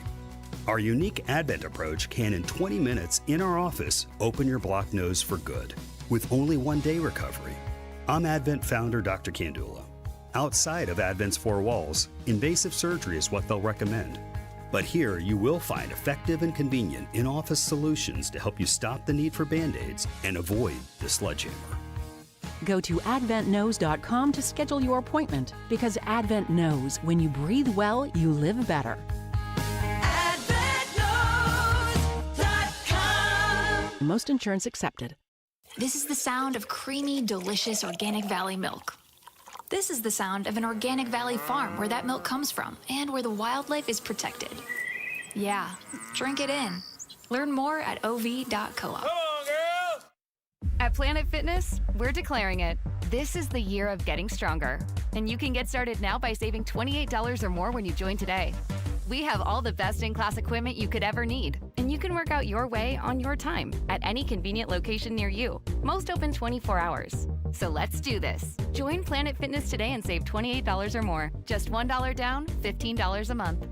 Our unique Advent approach can, in 20 minutes in our office, open your blocked nose for good, with only 1-day recovery. I'm Advent founder Dr. Kandula. Outside of Advent's 4 walls, invasive surgery is what they'll recommend. But here you will find effective and convenient in-office solutions to help you stop the need for Band-Aids and avoid the sledgehammer. Go to adventknows.com to schedule your appointment, because Advent knows when you breathe well, you live better. Most insurance accepted. This is the sound of creamy, delicious Organic Valley milk. This is the sound of an Organic Valley farm where that milk comes from and where the wildlife is protected. Yeah, drink it in. Learn more at ov.coop. Come on, girl! At Planet Fitness, we're declaring it. This is the year of getting stronger. And you can get started now by saving $28 or more when you join today. We have all the best-in-class equipment you could ever need, and you can work out your way on your time at any convenient location near you. Most open 24 hours. So let's do this. Join Planet Fitness today and save $28 or more. Just $1 down, $15 a month.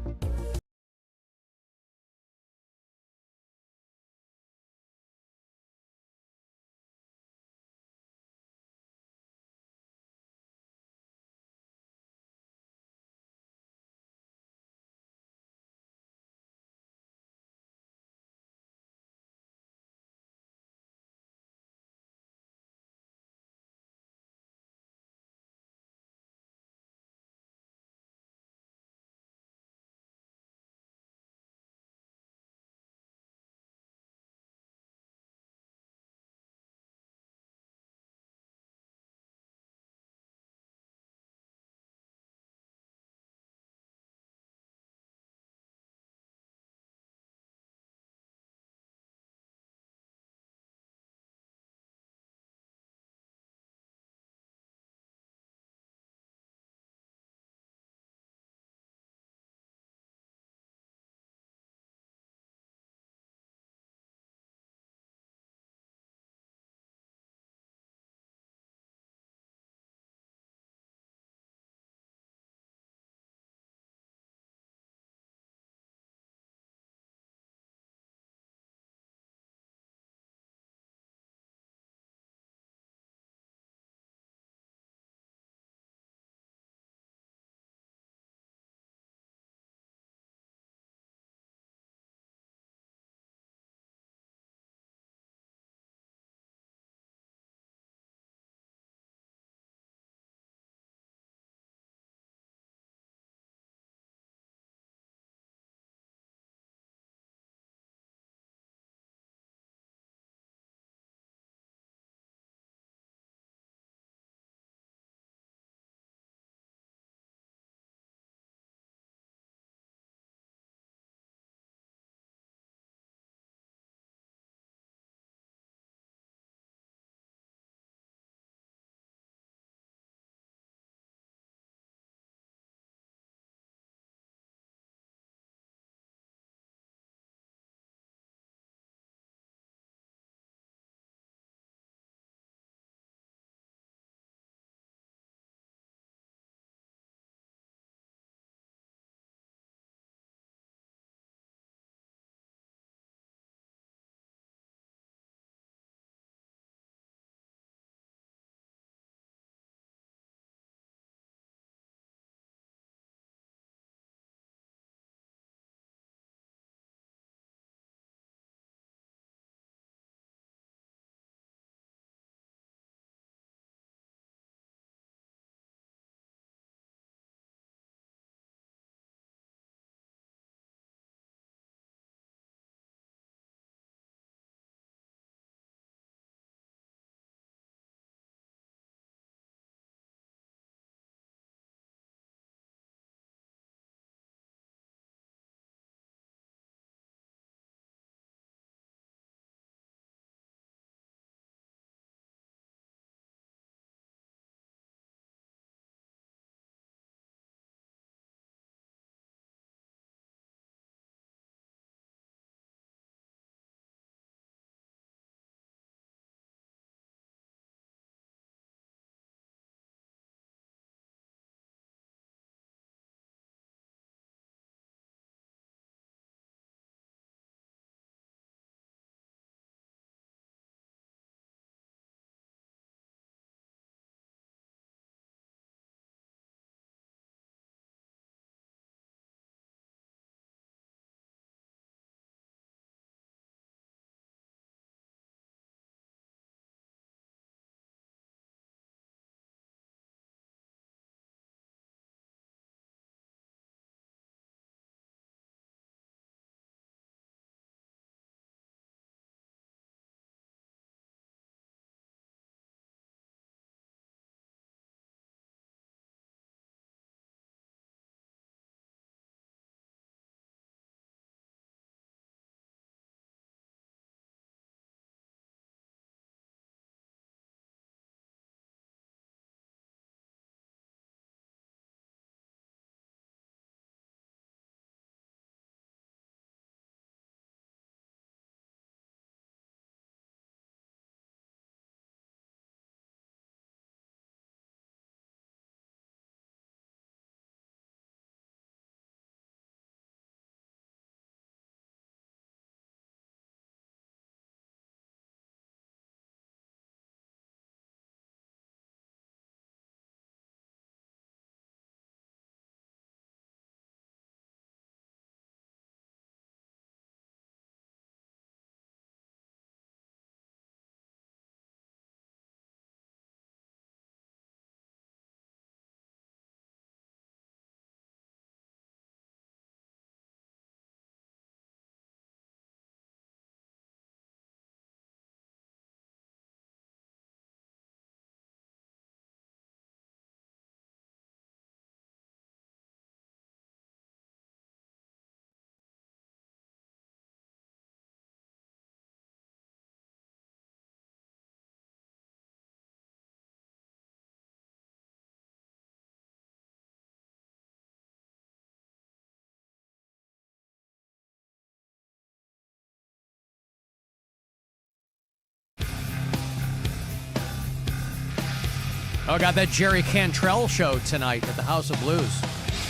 I got that Jerry Cantrell show tonight at the House of Blues.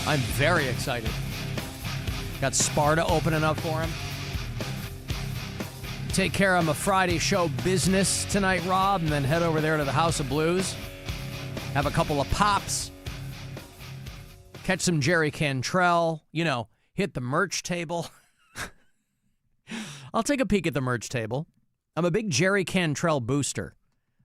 I'm very excited. Got Sparta opening up for him. Take care of my Friday show business tonight, Rob, and then head over there to the House of Blues. Have a couple of pops. Catch some Jerry Cantrell. Hit the merch table. I'll take a peek at the merch table. I'm a big Jerry Cantrell booster.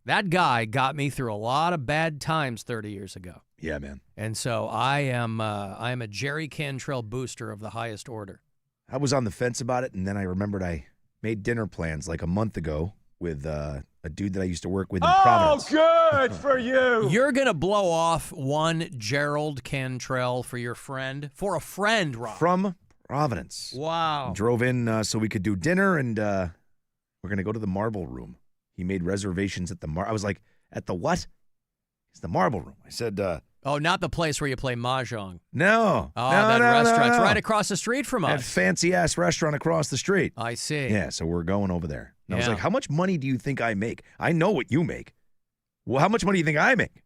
That guy got me through a lot of bad times 30 years ago. Yeah, man. And so I am a Jerry Cantrell booster of the highest order. I was on the fence about it, and then I remembered I made dinner plans like a month ago with a dude that I used to work with in Providence. Good for you. You're going to blow off one Gerald Cantrell for your friend? For a friend, Rob. From Providence. Wow. Drove in so we could do dinner, and we're going to go to the Marble Room. He made reservations at the I was like, at the what? It's the Marble Room. I said, oh, not the place where you play mahjong. No. Oh, no, that no, restaurant. no. It's right across the street from That us. fancy-ass restaurant across the street. I see. Yeah, so we're going over there. And I was Yeah. like, how much money do you think I make? I know what you make. Well, how much money do you think I make?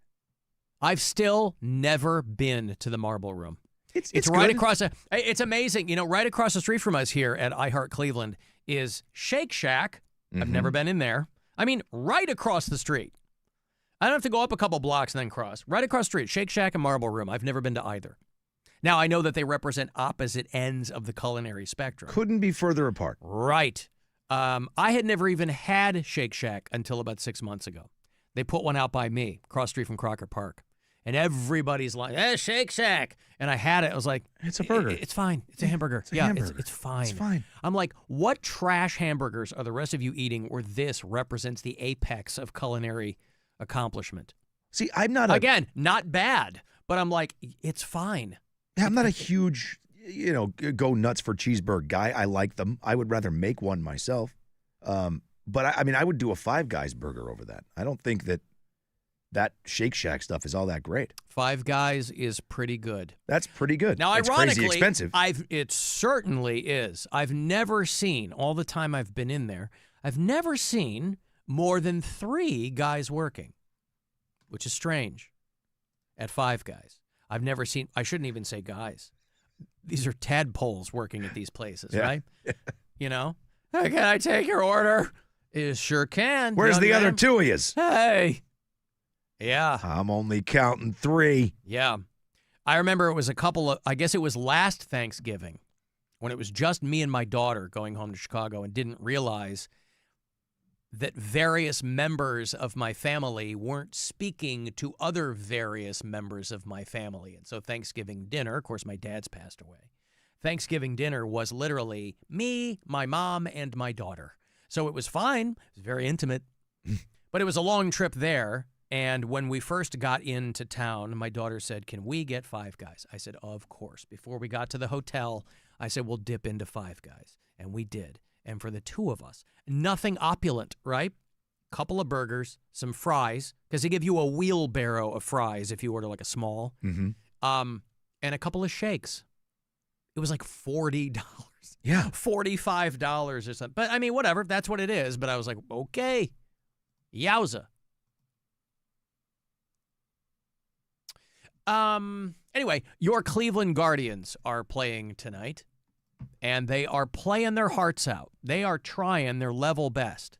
I've still never been to the Marble Room. It's right good. across. It's amazing. Right across the street from us here at iHeart Cleveland is Shake Shack. I've never been in there. I mean, right across the street. I don't have to go up a couple blocks and then cross. Right across the street, Shake Shack and Marble Room. I've never been to either. Now, I know that they represent opposite ends of the culinary spectrum. Couldn't be further apart. Right. I had never even had Shake Shack until about 6 months ago. They put one out by me, across the street from Crocker Park. And everybody's like, Shake Shack. And I had it. I was like, it's a burger. It's fine. It's a hamburger. It's a hamburger. It's fine. It's fine. I'm like, what trash hamburgers are the rest of you eating where this represents the apex of culinary accomplishment? See, I'm not Again, not bad, but I'm like, it's fine. I'm not a huge, go nuts for cheeseburger guy. I like them. I would rather make one myself. But I would do a Five Guys burger over that. I don't think that Shake Shack stuff is all that great. Five Guys is pretty good. That's pretty good. Now, it's ironically, crazy expensive. It certainly is. I've never seen, all the time I've been in there, I've never seen more than 3 guys working, which is strange, at Five Guys. I've never seen, I shouldn't even say guys. These are tadpoles working at these places, right? Hey, can I take your order? It sure can. Where's the other man. 2 of yous? Hey. Yeah. I'm only counting 3. Yeah. I remember it was I guess it was last Thanksgiving when it was just me and my daughter going home to Chicago and didn't realize that various members of my family weren't speaking to other various members of my family. And so Thanksgiving dinner, of course, my dad's passed away. Thanksgiving dinner was literally me, my mom, and my daughter. So it was fine. It was very intimate. But it was a long trip there. And when we first got into town, my daughter said, can we get Five Guys? I said, of course. Before we got to the hotel, I said, we'll dip into Five Guys. And we did. And for the 2 of us, nothing opulent, right? Couple of burgers, some fries, because they give you a wheelbarrow of fries if you order like a small, and a couple of shakes. It was like $40. Yeah. $45 or something. But I mean, whatever. That's what it is. But I was like, okay. Yowza. Anyway, your Cleveland Guardians are playing tonight, and they are playing their hearts out. They are trying their level best.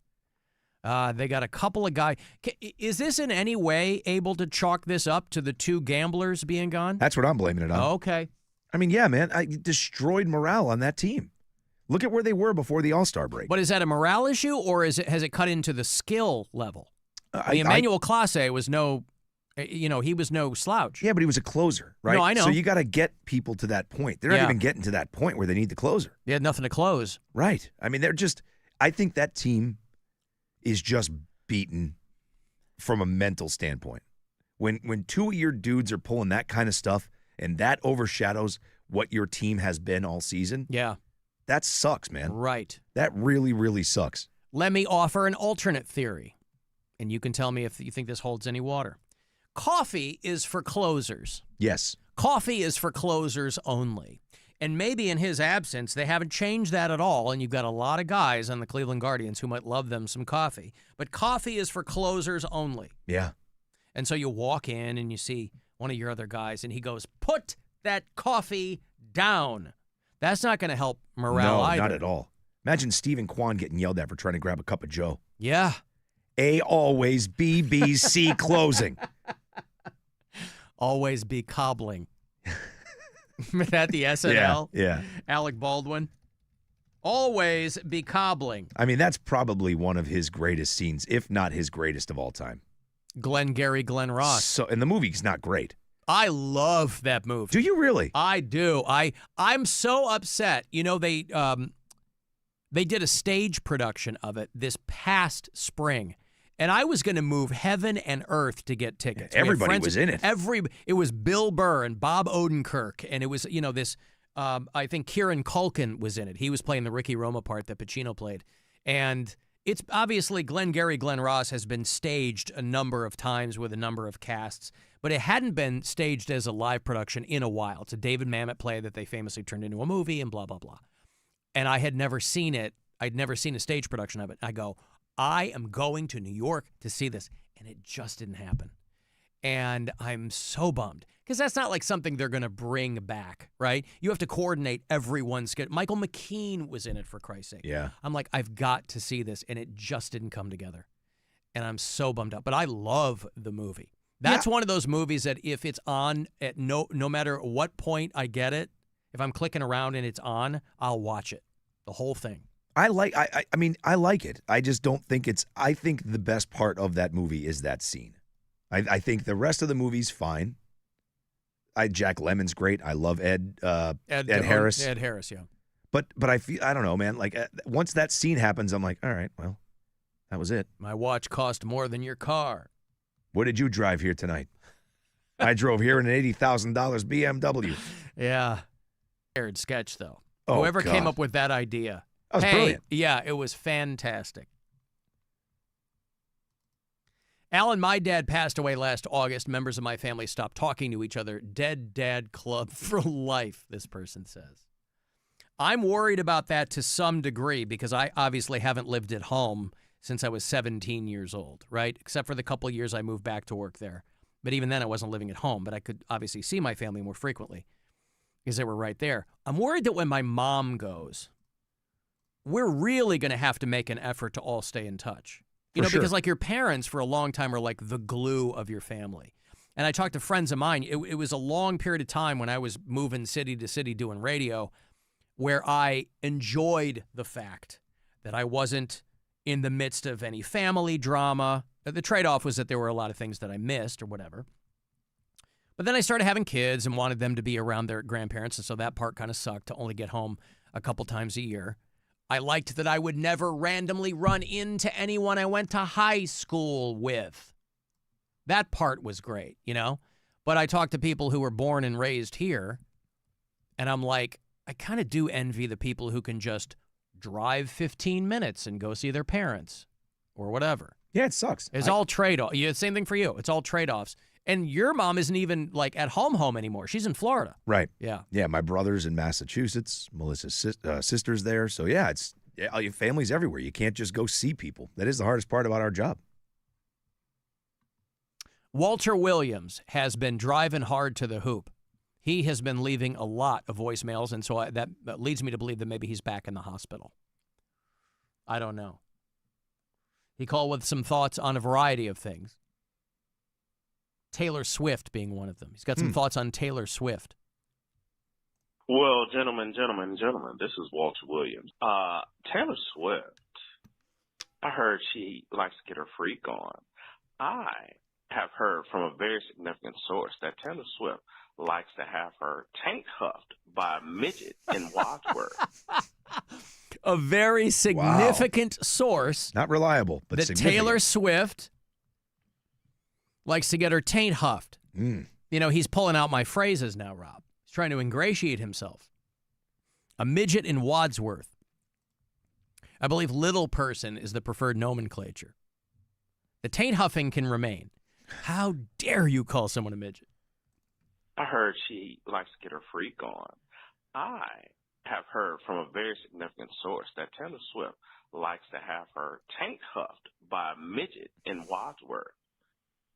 They got a couple of guys. Is this in any way able to chalk this up to the 2 gamblers being gone? That's what I'm blaming it on. Okay. I mean, yeah, man, I destroyed morale on that team. Look at where they were before the All-Star break. But is that a morale issue, or has it cut into the skill level? Emmanuel Clase was he was no slouch. Yeah, but he was a closer, right? No, I know. So you got to get people to that point. They're not even getting to that point where they need the closer. They had nothing to close. Right. I mean, I think that team is just beaten from a mental standpoint. When 2 of your dudes are pulling that kind of stuff and that overshadows what your team has been all season, yeah, that sucks, man. Right. That really, really sucks. Let me offer an alternate theory, and you can tell me if you think this holds any water. Coffee is for closers. Yes. Coffee is for closers only. And maybe in his absence, they haven't changed that at all, and you've got a lot of guys on the Cleveland Guardians who might love them some coffee. But coffee is for closers only. Yeah. And so you walk in and you see one of your other guys, and he goes, "Put that coffee down." That's not going to help morale either. No, not at all. Imagine Stephen Kwan getting yelled at for trying to grab a cup of Joe. Yeah. A always, B, B, C closing. Always be cobbling. At the SNL? Yeah. Alec Baldwin. Always be cobbling. I mean, that's probably one of his greatest scenes, if not his greatest of all time. Glenn Ross. So, and the movie's not great. I love that movie. Do you really? I do. I'm so upset. You know, they did a stage production of it this past spring, and I was going to move heaven and earth to get tickets. Everybody was in it. It was Bill Burr and Bob Odenkirk, and it was, you know, this. I think Kieran Culkin was in it. He was playing the Ricky Roma part that Pacino played, and it's obviously Glenn Ross has been staged a number of times with a number of casts, but it hadn't been staged as a live production in a while. It's a David Mamet play that they famously turned into a movie and blah, blah, blah. And I had never seen it. I'd never seen a stage production of it. I go, I am going to New York to see this. And it just didn't happen. And I'm so bummed because that's not like something they're going to bring back, right? You have to coordinate everyone's schedule. Michael McKean was in it, for Christ's sake. Yeah. I'm like, I've got to see this. And it just didn't come together. And I'm so bummed out. But I love the movie. That's one of those movies that if it's on at no matter what point I get it, if I'm clicking around and it's on, I'll watch it. The whole thing. I like it. I just don't think I think the best part of that movie is that scene. I think the rest of the movie's fine. Jack Lemmon's great. I love Ed Harris. Ed Harris, yeah. But I don't know, man. Like once that scene happens, I'm like, all right, well, that was it. My watch cost more than your car. What did you drive here tonight? I drove here in an $80,000 BMW. Yeah. Aired sketch, though. Oh, Whoever God. came up with that idea. That was brilliant. Yeah, it was fantastic. Alan, my dad passed away last August. Members of my family stopped talking to each other. Dead dad club for life, this person says. I'm worried about that to some degree because I obviously haven't lived at home since I was 17 years old, right? Except for the couple of years I moved back to work there. But even then, I wasn't living at home, but I could obviously see my family more frequently because they were right there. I'm worried that when my mom goes, we're really going to have to make an effort to all stay in touch. You know, because like your parents for a long time are like the glue of your family. And I talked to friends of mine. It was a long period of time when I was moving city to city doing radio where I enjoyed the fact that I wasn't in the midst of any family drama. The trade-off was that there were a lot of things that I missed or whatever. But then I started having kids and wanted them to be around their grandparents, and so that part kind of sucked to only get home a couple times a year. I liked that I would never randomly run into anyone I went to high school with. That part was great, you know? But I talked to people who were born and raised here, and I'm like, I kind of do envy the people who can just drive 15 minutes and go see their parents or whatever. Yeah, it sucks. It's all trade-off. Yeah, same thing for you. It's all trade-offs. And your mom isn't even like at home anymore. She's in Florida. Right. Yeah. Yeah, my brother's in Massachusetts. Melissa's sister's there. So yeah, your family's everywhere. You can't just go see people. That is the hardest part about our job. Walter Williams has been driving hard to the hoop. He has been leaving a lot of voicemails, and so that leads me to believe that maybe he's back in the hospital. I don't know. He called with some thoughts on a variety of things. Taylor Swift being one of them. He's got some thoughts on Taylor Swift. Well, gentlemen, this is Walter Williams. Taylor Swift, I heard she likes to get her freak on. I have heard from a very significant source that Taylor Swift likes to have her taint huffed by a midget in Wadsworth. A very significant source. Not reliable, but that significant. Taylor Swift likes to get her taint huffed. You know, he's pulling out my phrases now, Rob. He's trying to ingratiate himself. A midget in Wadsworth. I believe little person is the preferred nomenclature. The taint huffing can remain. How dare you call someone a midget? I heard she likes to get her freak on. I have heard from a very significant source that Taylor Swift likes to have her taint huffed by a midget in Wadsworth.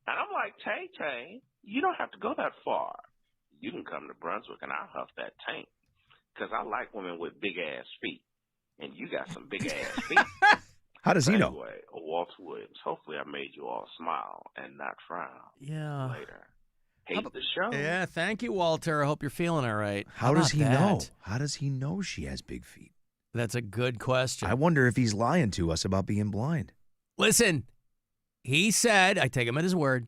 And I'm like, Tay, you don't have to go that far. You can come to Brunswick and I'll huff that taint. Because I like women with big-ass feet. And you got some big-ass feet. How does he know? Anyway, Walter Williams, hopefully I made you all smile and not frown Yeah. later. Hate the show. Yeah, thank you, Walter. I hope you're feeling all right. How does about he know? that? How does he know she has big feet? That's a good question. I wonder if he's lying to us about being blind. Listen, he said, I take him at his word,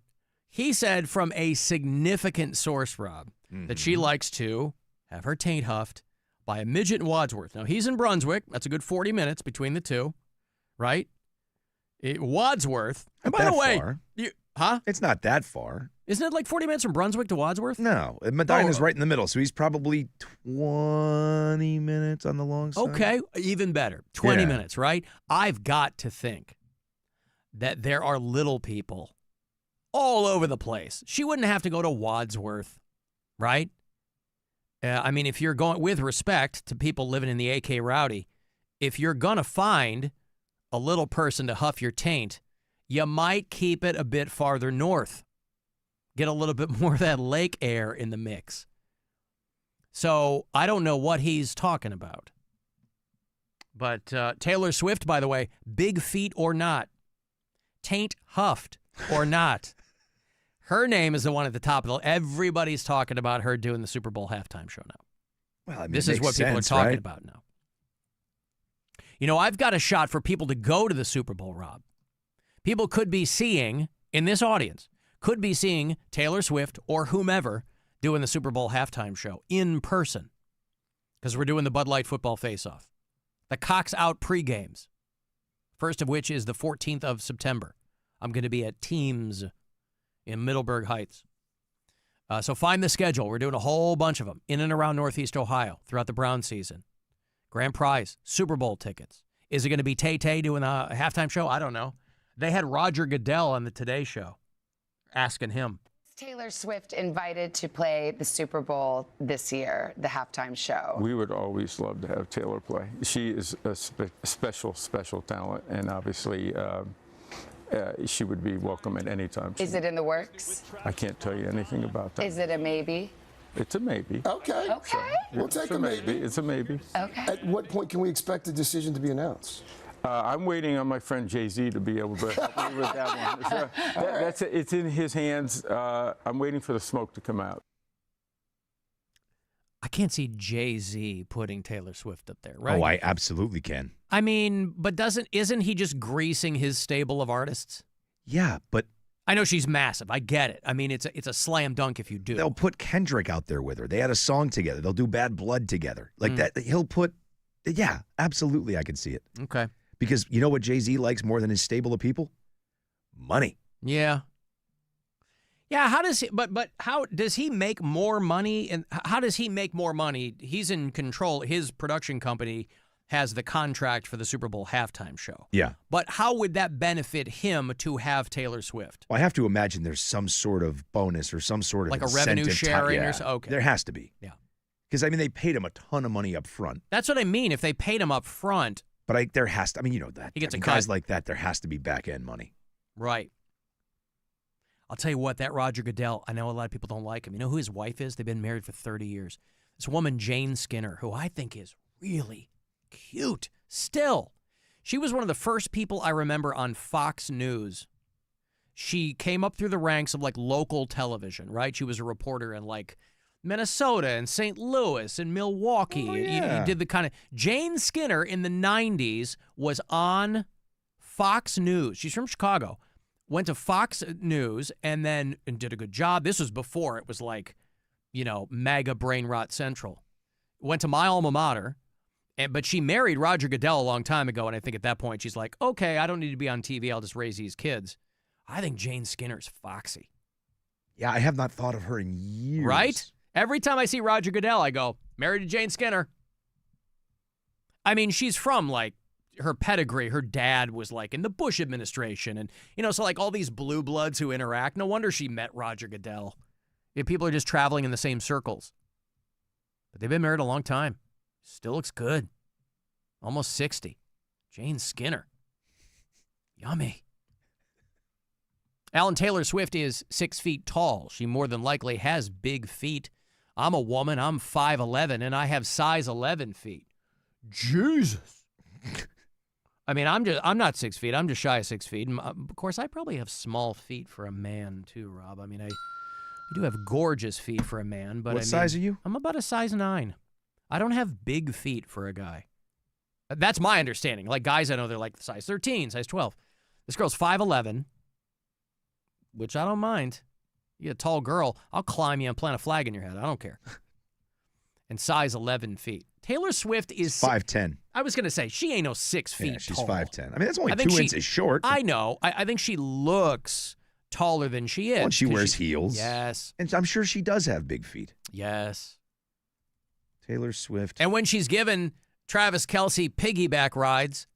he said from a significant source, Rob, that she likes to have her taint huffed by a midget in Wadsworth. Now, he's in Brunswick. That's a good 40 minutes between the two, right? Wadsworth. And by the way, It's not that far. Isn't it like 40 minutes from Brunswick to Wadsworth? No, Medina's right in the middle, so he's probably 20 minutes on the long side. Okay, even better. 20 Yeah. minutes, right? I've got to think that there are little people all over the place. She wouldn't have to go to Wadsworth, right? I mean, if you're going, with respect to people living in the AK Rowdy, if you're going to find a little person to huff your taint, you might keep it a bit farther north. Get a little bit more of that lake air in the mix. So I don't know what he's talking about. But Taylor Swift, by the way, big feet or not, taint huffed or not, her name is the one at the top of the. Everybody's talking about her doing the Super Bowl halftime show now. Well, I mean, this it is what makes people sense, are talking right? about now. You know, I've got a shot for people to go to the Super Bowl, Rob. People could be seeing, in this audience, could be seeing Taylor Swift or whomever doing the Super Bowl halftime show in person. Because we're doing the Bud Light football face-off. The Cox Out pre-games. First of which is the 14th of September. I'm going to be at Teams in Middleburg Heights. So find the schedule. We're doing a whole bunch of them in and around Northeast Ohio throughout the Brown season. Grand prize, Super Bowl tickets. Is it going to be Tay-Tay doing a halftime show? I don't know. They had Roger Goodell on the Today Show asking him. Taylor Swift invited to play the Super Bowl this year, the halftime show. We would always love to have Taylor play. She is a special talent, and obviously she would be welcome at any time. Is it in the works? I can't tell you anything about that. Is it a maybe? It's a maybe. Okay. Okay. We'll take a maybe. It's a maybe. Okay. At what point can we expect a decision to be announced? I'm waiting on my friend Jay-Z to be able to help me with that one. So it's in his hands. I'm waiting for the smoke to come out. I can't see Jay-Z putting Taylor Swift up there, right? Oh, I absolutely can. I mean, but isn't he just greasing his stable of artists? Yeah, but I know she's massive. I get it. I mean, it's a slam dunk if you do. they'll put Kendrick out there with her. They had a song together. They'll do Bad Blood together. Like that. He'll put, yeah, absolutely. I can see it. Okay. Because you know what Jay-Z likes more than his stable of people? Money. Yeah. Yeah, how does he, but how does he make more money? And how does he make more money? He's in control. His production company has the contract for the Super Bowl halftime show. Yeah. But how would that benefit him to have Taylor Swift? Well, I have to imagine there's some sort of bonus or some sort of Like a revenue incentive sharing yeah, or so? Okay. There has to be. Yeah. Because, I mean, they paid him a ton of money up front. That's what I mean. If they paid him up front. But there has to, I mean, you know that. He gets I mean, a guys cut. like that, there has to be back-end money. Right. I'll tell you what, that Roger Goodell, I know a lot of people don't like him. You know who his wife is? They've been married for 30 years. This woman, Jane Skinner, who I think is really cute still. She was one of the first people I remember on Fox News. She came up through the ranks of like local television, right? She was a reporter in like Minnesota and St. Louis and Milwaukee. Oh, yeah. You did the kind of Jane Skinner in the 90s was on Fox News. She's from Chicago. Went to Fox News and then did a good job. This was before it was like, you know, MAGA brain rot central. Went to my alma mater, but she married Roger Goodell a long time ago, and I think at that point she's like, okay, I don't need to be on TV. I'll just raise these kids. I think Jane Skinner's foxy. Yeah, I have not thought of her in years. Right? Every time I see Roger Goodell, I go, married to Jane Skinner. I mean, she's from, like, her pedigree. Her dad was, like, in the Bush administration. And, you know, so, like, all these blue bloods who interact, no wonder she met Roger Goodell. Yeah, people are just traveling in the same circles. But they've been married a long time. Still looks good. Almost 60. Jane Skinner. Yummy. Alan, Taylor Swift is 6 feet tall. She more than likely has big feet. I'm a woman. I'm 5'11", and I have size 11 feet. Jesus. I mean, I'm not 6 feet. I'm just shy of 6 feet. And of course, I probably have small feet for a man too, Rob. I mean, I do have gorgeous feet for a man, but What size are you? I'm about a size 9. I don't have big feet for a guy. That's my understanding. Like guys I know, they're like size 13, size 12. This girl's 5'11", which I don't mind. You're a tall girl. I'll climb you and plant a flag in your head. I don't care. And size 11 feet. Taylor Swift is 5'10". I was going to say, she ain't no 6 feet Yeah, she's tall. 5'10". I mean, that's only think 2 she- inches short. I know. I think she looks taller than she is. Well, she 'cause wears heels. Yes. And I'm sure she does have big feet. Yes. Taylor Swift. And when she's given Travis Kelce piggyback rides,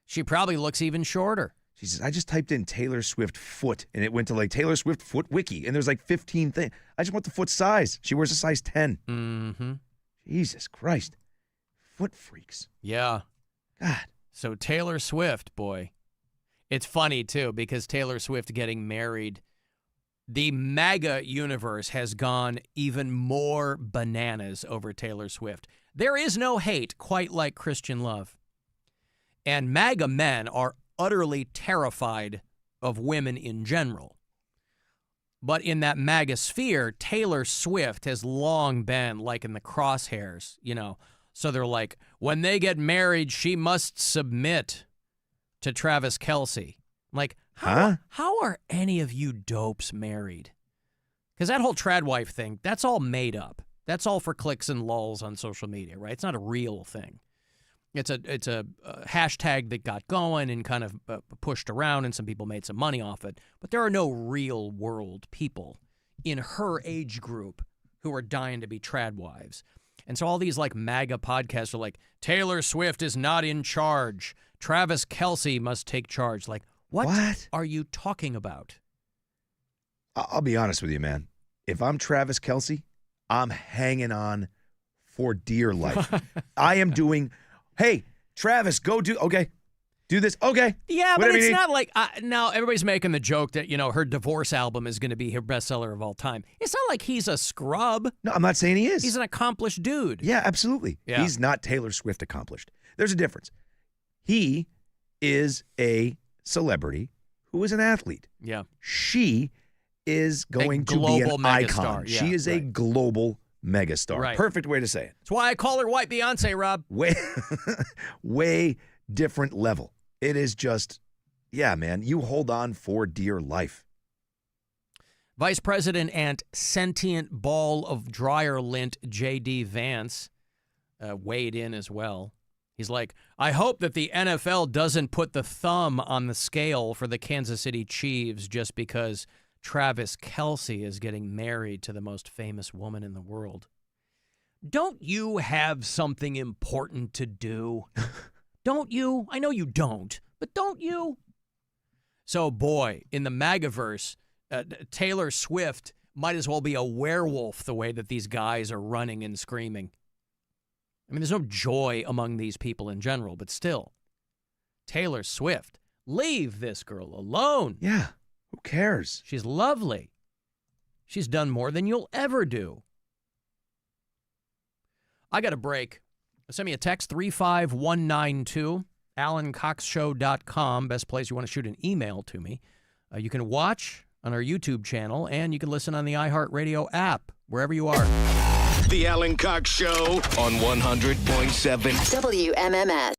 she probably looks even shorter. She says, I just typed in Taylor Swift foot, and it went to like Taylor Swift foot wiki, and there's like 15 things. I just want the foot size. She wears a size 10. Mm-hmm. Jesus Christ. Foot freaks. Yeah. God. So Taylor Swift, boy. It's funny, too, because Taylor Swift getting married, the MAGA universe has gone even more bananas over Taylor Swift. There is no hate quite like Christian love. And MAGA men are utterly terrified of women in general. But in that MAGA sphere, Taylor Swift has long been like in the crosshairs, you know. So they're like, when they get married, she must submit to Travis Kelce. Like, how are any of you dopes married? Because that whole trad wife thing, that's all made up. That's all for clicks and lulls on social media, right? It's not a real thing. It's a hashtag that got going and kind of pushed around, and some people made some money off it. But there are no real world people in her age group who are dying to be trad wives. And so all these like MAGA podcasts are like, Taylor Swift is not in charge. Travis Kelce must take charge. Like, what? Are you talking about? I'll be honest with you, man. If I'm Travis Kelce, I'm hanging on for dear life. I am doing, hey, Travis, go do this. Okay. Yeah, but Whatever it's you need. not like, now everybody's making the joke that, you know, her divorce album is going to be her bestseller of all time. It's not like he's a scrub. No, I'm not saying he is. He's an accomplished dude. Yeah, absolutely. Yeah. He's not Taylor Swift accomplished. There's a difference. He is a celebrity who is an athlete. Yeah. She is going to be global an megastar. icon. Yeah, She is a global megastar. Right. Perfect way to say it. That's why I call her White Beyonce, Rob. Way different level. It is just, yeah, man, you hold on for dear life. Vice President and sentient ball of dryer lint J.D. Vance weighed in as well. He's like, I hope that the NFL doesn't put the thumb on the scale for the Kansas City Chiefs just because Travis Kelce is getting married to the most famous woman in the world. Don't you have something important to do? Don't you? I know you don't, but don't you? So, boy, in the MAGAverse, Taylor Swift might as well be a werewolf the way that these guys are running and screaming. I mean, there's no joy among these people in general, but still, Taylor Swift, leave this girl alone. Yeah, who cares? She's lovely. She's done more than you'll ever do. I got a break. Send me a text, 35192, AlanCoxShow.com, best place you want to shoot an email to me. You can watch on our YouTube channel, and you can listen on the iHeartRadio app, wherever you are. The Alan Cox Show on 100.7 WMMS.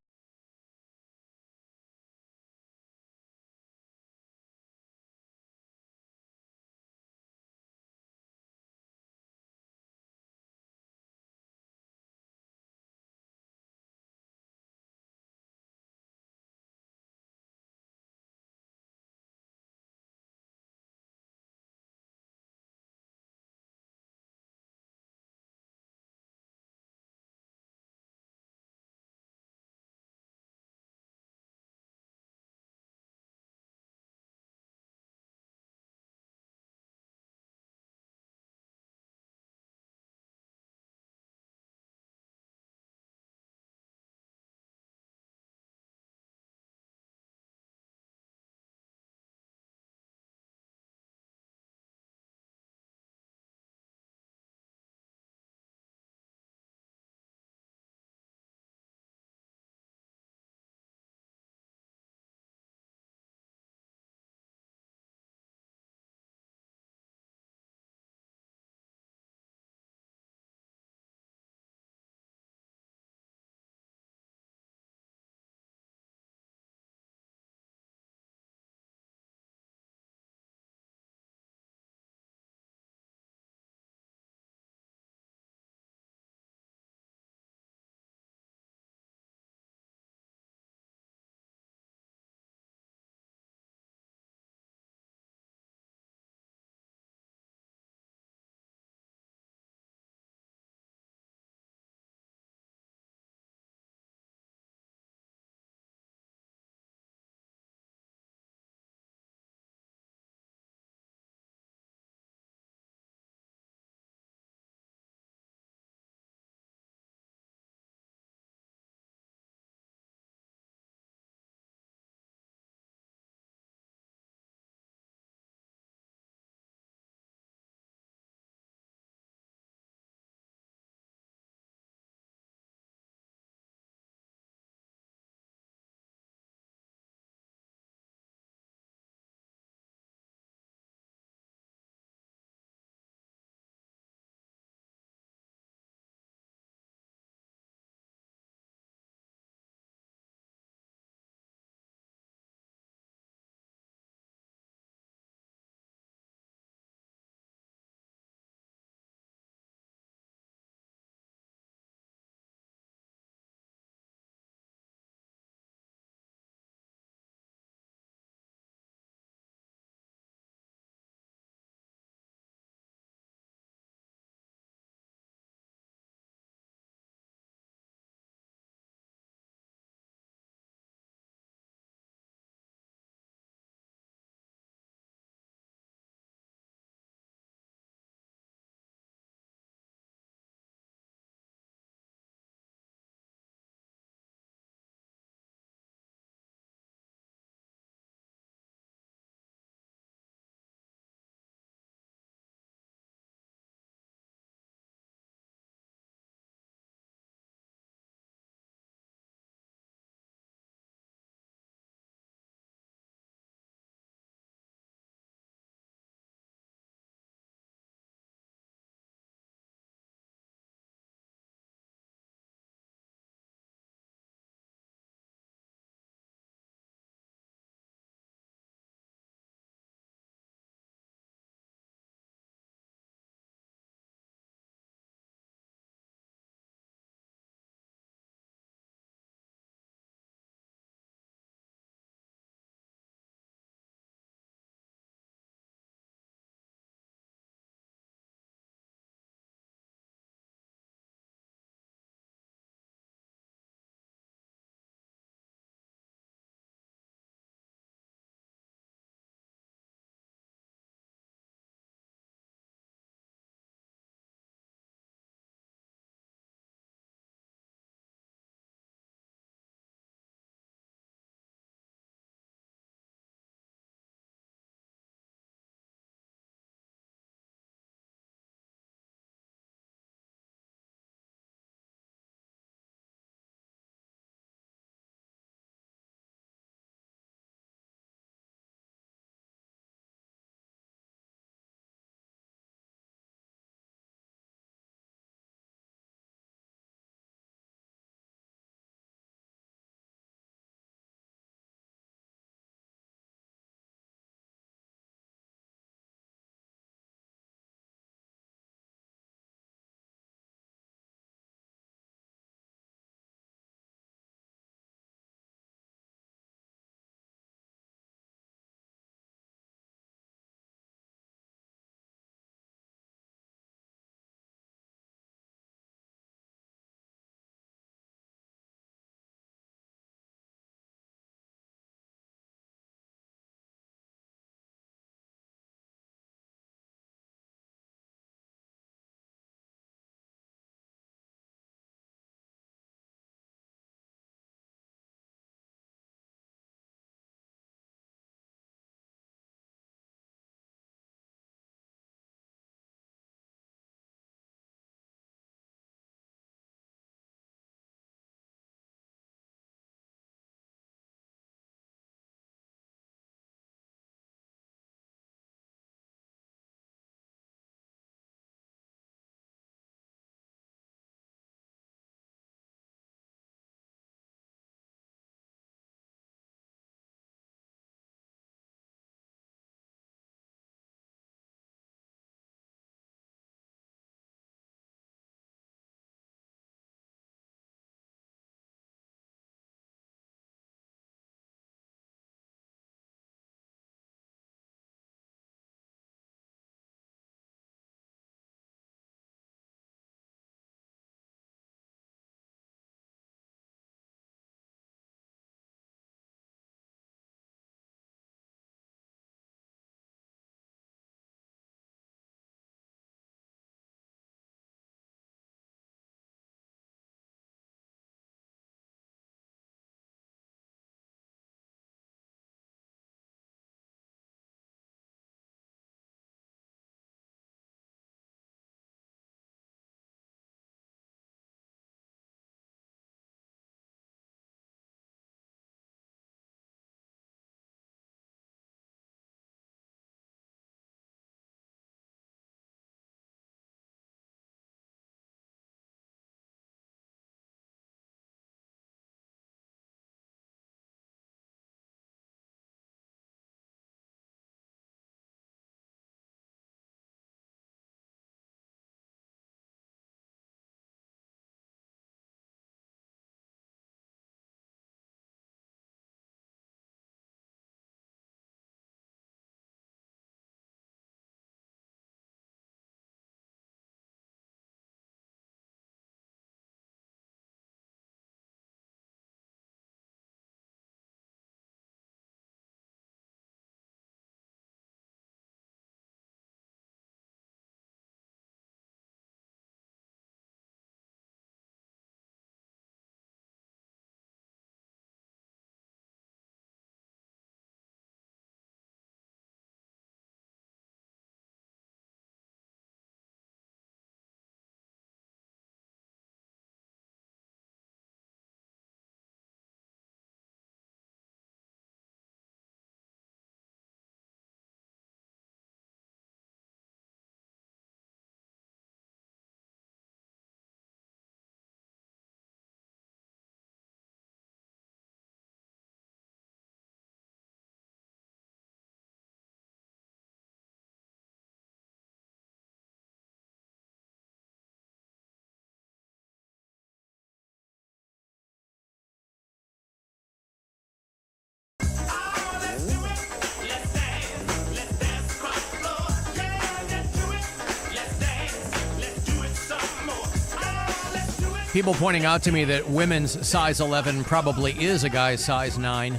People pointing out to me that women's size 11 probably is a guy's size 9.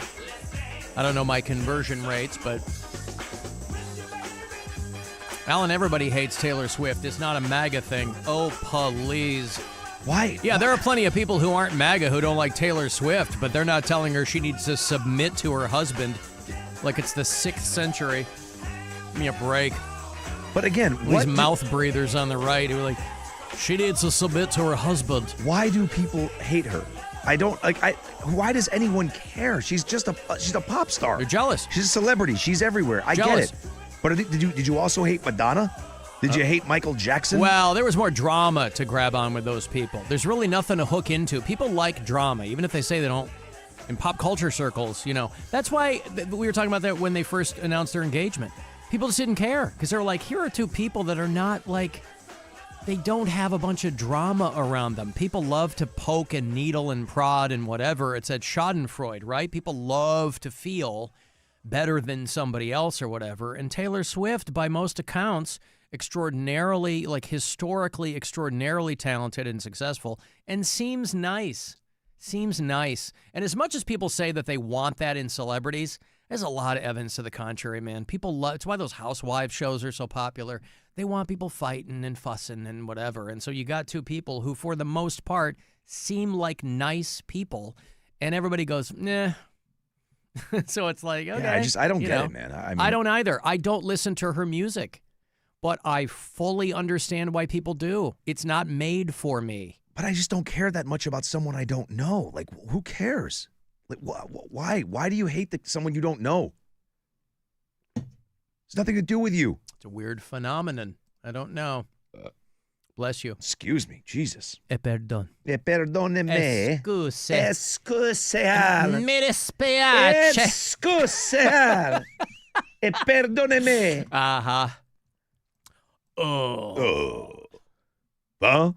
I don't know my conversion rates, but Alan, everybody hates Taylor Swift. It's not a MAGA thing. Oh, please. Why? Yeah, there are plenty of people who aren't MAGA who don't like Taylor Swift, but they're not telling her she needs to submit to her husband like it's the 6th century. Give me a break. But again, these mouth breathers on the right who are like, she needs to submit to her husband. Why do people hate her? I don't like. Why does anyone care? She's just she's a pop star. You're jealous. She's a celebrity. She's everywhere. I Jealous. get it. But did you also hate Madonna? Did you hate Michael Jackson? Well, there was more drama to grab on with those people. There's really nothing to hook into. People like drama, even if they say they don't. In pop culture circles, that's why we were talking about that when they first announced their engagement. People just didn't care because they're like, here are two people that are not like, they don't have a bunch of drama around them. People love to poke and needle and prod and whatever. It's at Schadenfreude, right? People love to feel better than somebody else or whatever. And Taylor Swift, by most accounts, extraordinarily, historically extraordinarily talented and successful, and seems nice. And as much as people say that they want that in celebrities, there's a lot of evidence to the contrary, man. People love, it's why those housewife shows are so popular. They want people fighting and fussing and whatever. And so you got two people who, for the most part, seem like nice people, and everybody goes, nah. So it's like, okay. Yeah, I don't get it, man. I don't either. I don't listen to her music, but I fully understand why people do. It's not made for me. But I just don't care that much about someone I don't know. Like, who cares? Like, why? Why do you hate someone you don't know? It's nothing to do with you. It's a weird phenomenon. I don't know. Bless you. Excuse me. Jesus. Perdon. Perdoneme. Excuse. Excuse. Mi dispiace. Excuse. Perdoneme. Uh-huh. Oh. Huh?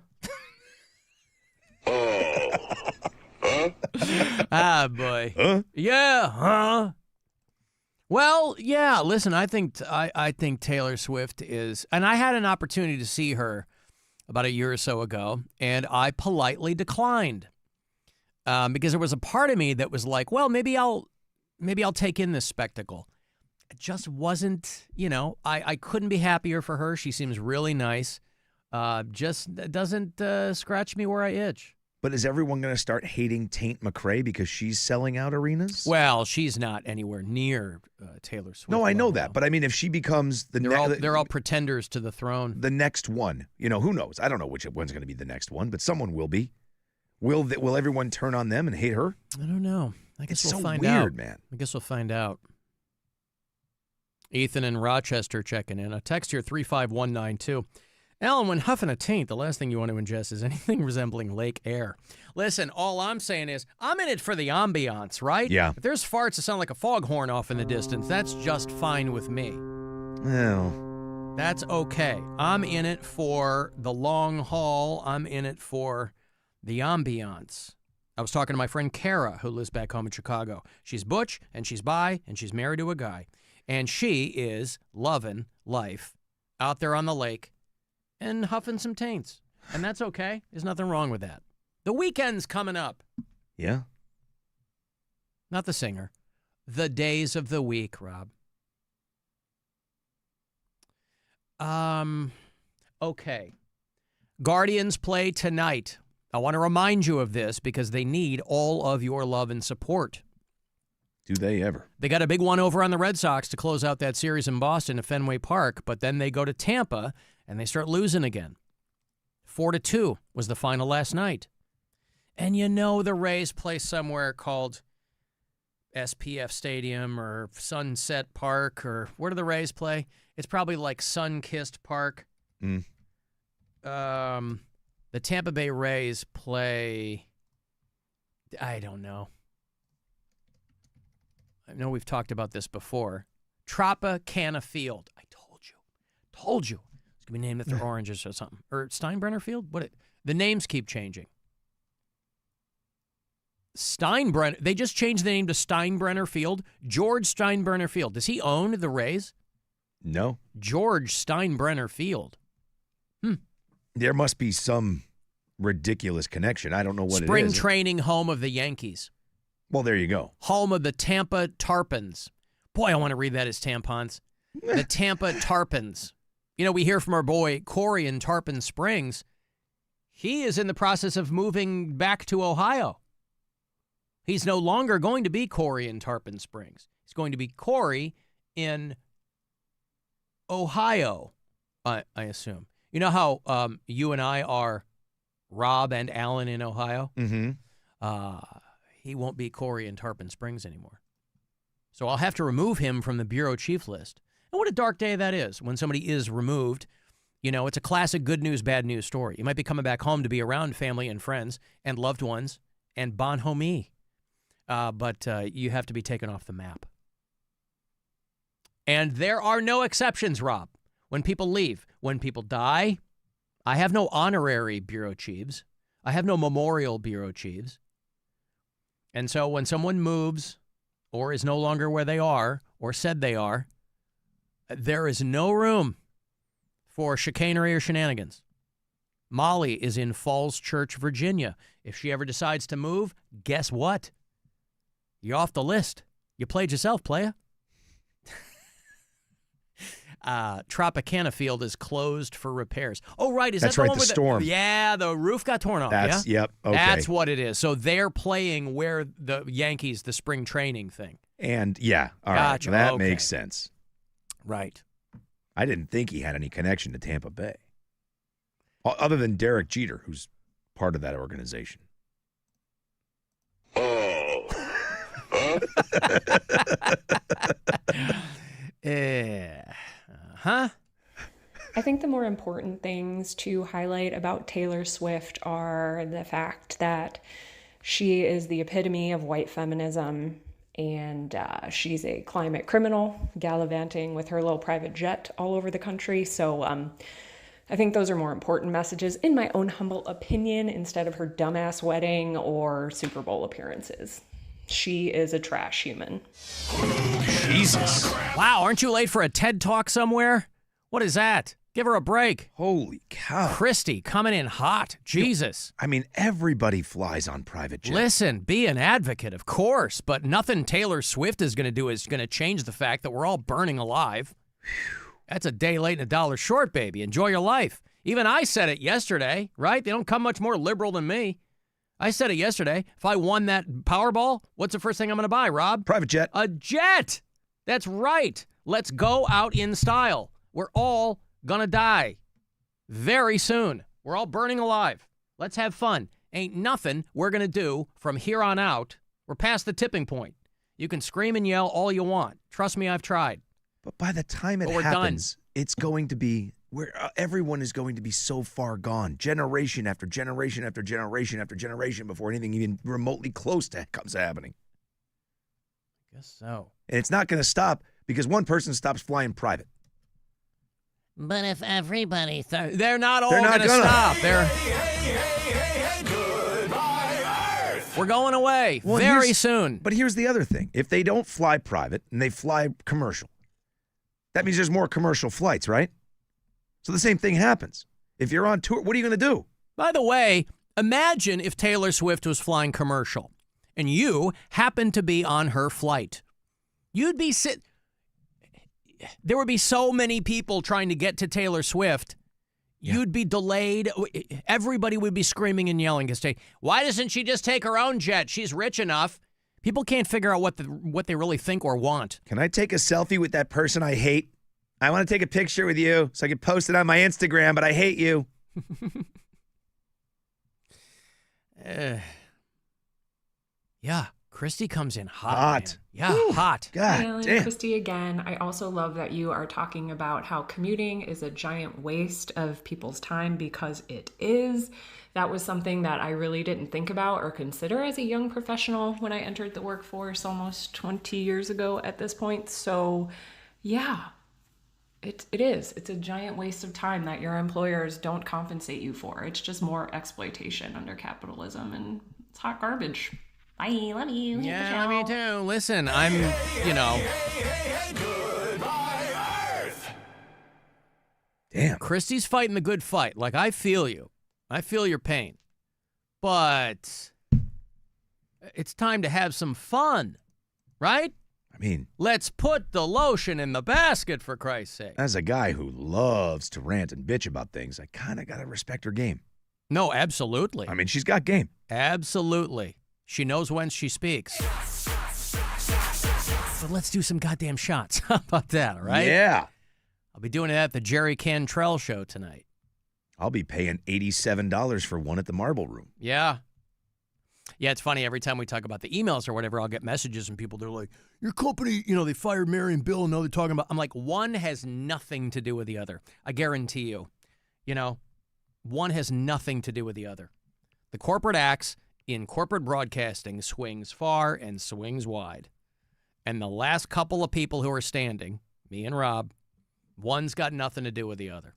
Ah, boy. Huh? Yeah, huh? Well, yeah, listen, I think Taylor Swift is, and I had an opportunity to see her about a year or so ago, and I politely declined because there was a part of me that was like, well, maybe I'll take in this spectacle. It just wasn't, I couldn't be happier for her. She seems really nice. Just doesn't scratch me where I itch. But is everyone going to start hating Taint McRae because she's selling out arenas? Well, she's not anywhere near Taylor Swift. No, I know level. that. But I mean, if she becomes they're all pretenders to the throne. The next one, who knows? I don't know which one's going to be the next one, but someone will be. Will everyone turn on them and hate her? I don't know. I guess it's we'll so find weird, out. Man. I guess we'll find out. Ethan in Rochester checking in. A text here 35192. Alan, when huffing a taint, the last thing you want to ingest is anything resembling lake air. Listen, all I'm saying is I'm in it for the ambiance, right? Yeah. If there's farts that sound like a foghorn off in the distance, that's just fine with me. Well, that's okay. I'm in it for the long haul. I'm in it for the ambiance. I was talking to my friend Kara, who lives back home in Chicago. She's butch, and she's bi, and she's married to a guy. And she is loving life out there on the lake and huffing some taints. And that's okay. There's nothing wrong with that. The weekend's coming up. Yeah. Not the singer. The days of the week, Rob. Okay. Guardians play tonight. I want to remind you of this because they need all of your love and support. Do they ever? They got a big one over on the Red Sox to close out that series in Boston at Fenway Park, but then they go to Tampa and they start losing again. 4-2 was the final last night. And the Rays play somewhere called SPF Stadium or Sunset Park, or where do the Rays play? It's probably like Sun-Kissed Park. Mm. The Tampa Bay Rays play, I don't know. I know we've talked about this before. Tropicana Field. I told you. It's going to be named after oranges or something. Or Steinbrenner Field? The names keep changing. Steinbrenner. They just changed the name to Steinbrenner Field. George Steinbrenner Field. Does he own the Rays? No. George Steinbrenner Field. There must be some ridiculous connection. I don't know what Spring it is. training home of the Yankees. Well, there you go. Home of the Tampa Tarpons. Boy, I want to read that as tampons. The Tampa Tarpons. You know, we hear from our boy Corey in Tarpon Springs. He is in the process of moving back to Ohio. He's no longer going to be Corey in Tarpon Springs. He's going to be Corey in Ohio, I assume. You know how you and I are Rob and Alan in Ohio? Mm-hmm. He won't be Corey in Tarpon Springs anymore. So I'll have to remove him from the bureau chief list. And what a dark day that is when somebody is removed. You know, it's a classic good news, bad news story. You might be coming back home to be around family and friends and loved ones and bonhomie. But you have to be taken off the map. And there are no exceptions, Rob. When people leave, when people die, I have no honorary bureau chiefs. I have no memorial bureau chiefs. And so when someone moves or is no longer where they are or said they are, there is no room for chicanery or shenanigans. Molly is in Falls Church, Virginia. If she ever decides to move, guess what? You're off the list. You played yourself, playa. Tropicana Field is closed for repairs. Oh, right. That's that right, one the with storm. Yeah, the roof got torn off. Yep, okay. That's what it is. So they're playing where the Yankees, the spring training thing. And, yeah, all Gotcha. right. That Okay. makes sense. Right. I didn't think he had any connection to Tampa Bay. Other than Derek Jeter, who's part of that organization. Huh? I think the more important things to highlight about Taylor Swift are the fact that she is the epitome of white feminism, and she's a climate criminal gallivanting with her little private jet all over the country. So I think those are more important messages, in my own humble opinion, instead of her dumbass wedding or Super Bowl appearances. She is a trash human. Jesus. Wow, aren't you late for a TED Talk somewhere? What is that? Give her a break. Holy cow. Christy coming in hot. Jesus. I mean, everybody flies on private jets. Listen, be an advocate, of course, but nothing Taylor Swift is going to do is going to change the fact that we're all burning alive. That's a day late and a dollar short, baby. Enjoy your life. Even I said it yesterday, right? They don't come much more liberal than me. I said it yesterday. If I won that Powerball, what's the first thing I'm going to buy, Rob? Private jet. A jet. That's right. Let's go out in style. We're all going to die very soon. We're all burning alive. Let's have fun. Ain't nothing we're going to do from here on out. We're past the tipping point. You can scream and yell all you want. Trust me, I've tried. But by the time it happens, it's going to be where everyone is going to be so far gone. Generation after generation after generation after generation before anything even remotely close to comes happening. I guess so. And it's not going to stop because one person stops flying private. But if everybody starts... They're not all going to stop. We're going away very soon. But here's the other thing. If they don't fly private and they fly commercial, that means there's more commercial flights, right? So the same thing happens. If you're on tour, what are you going to do? By the way, imagine if Taylor Swift was flying commercial and you happened to be on her flight. You'd be there would be so many people trying to get to Taylor Swift. Yeah. You'd be delayed. Everybody would be screaming and yelling. Why doesn't she just take her own jet? She's rich enough. People can't figure out what they really think or want. Can I take a selfie with that person I hate? I want to take a picture with you so I can post it on my Instagram, but I hate you. Yeah, Christy comes in hot. Yeah, Woo. hot. God Hi, Alan, damn. Christy again. I also love that you are talking about how commuting is a giant waste of people's time, because it is. That was something that I really didn't think about or consider as a young professional when I entered the workforce almost 20 years ago at this point. So, yeah, it is. It's a giant waste of time that your employers don't compensate you for. It's just more exploitation under capitalism, and it's hot garbage. Bye, love you. Yeah, love you too. Listen, I'm, Damn. Christy's fighting the good fight. Like, I feel you. I feel your pain. But it's time to have some fun, right? I mean, let's put the lotion in the basket, for Christ's sake. As a guy who loves to rant and bitch about things, I kind of got to respect her game. No, absolutely. I mean, she's got game. Absolutely. She knows when she speaks. But let's do some goddamn shots. How about that, all right? Yeah. I'll be doing it at the Jerry Cantrell show tonight. I'll be paying $87 for one at the Marble Room. Yeah. Yeah, it's funny. Every time we talk about the emails or whatever, I'll get messages and people, they're like, your company, they fired Mary and Bill and now they're talking about. I'm like, one has nothing to do with the other. I guarantee you. One has nothing to do with the other. The corporate axe in corporate broadcasting swings far and swings wide. And the last couple of people who are standing, me and Rob, one's got nothing to do with the other.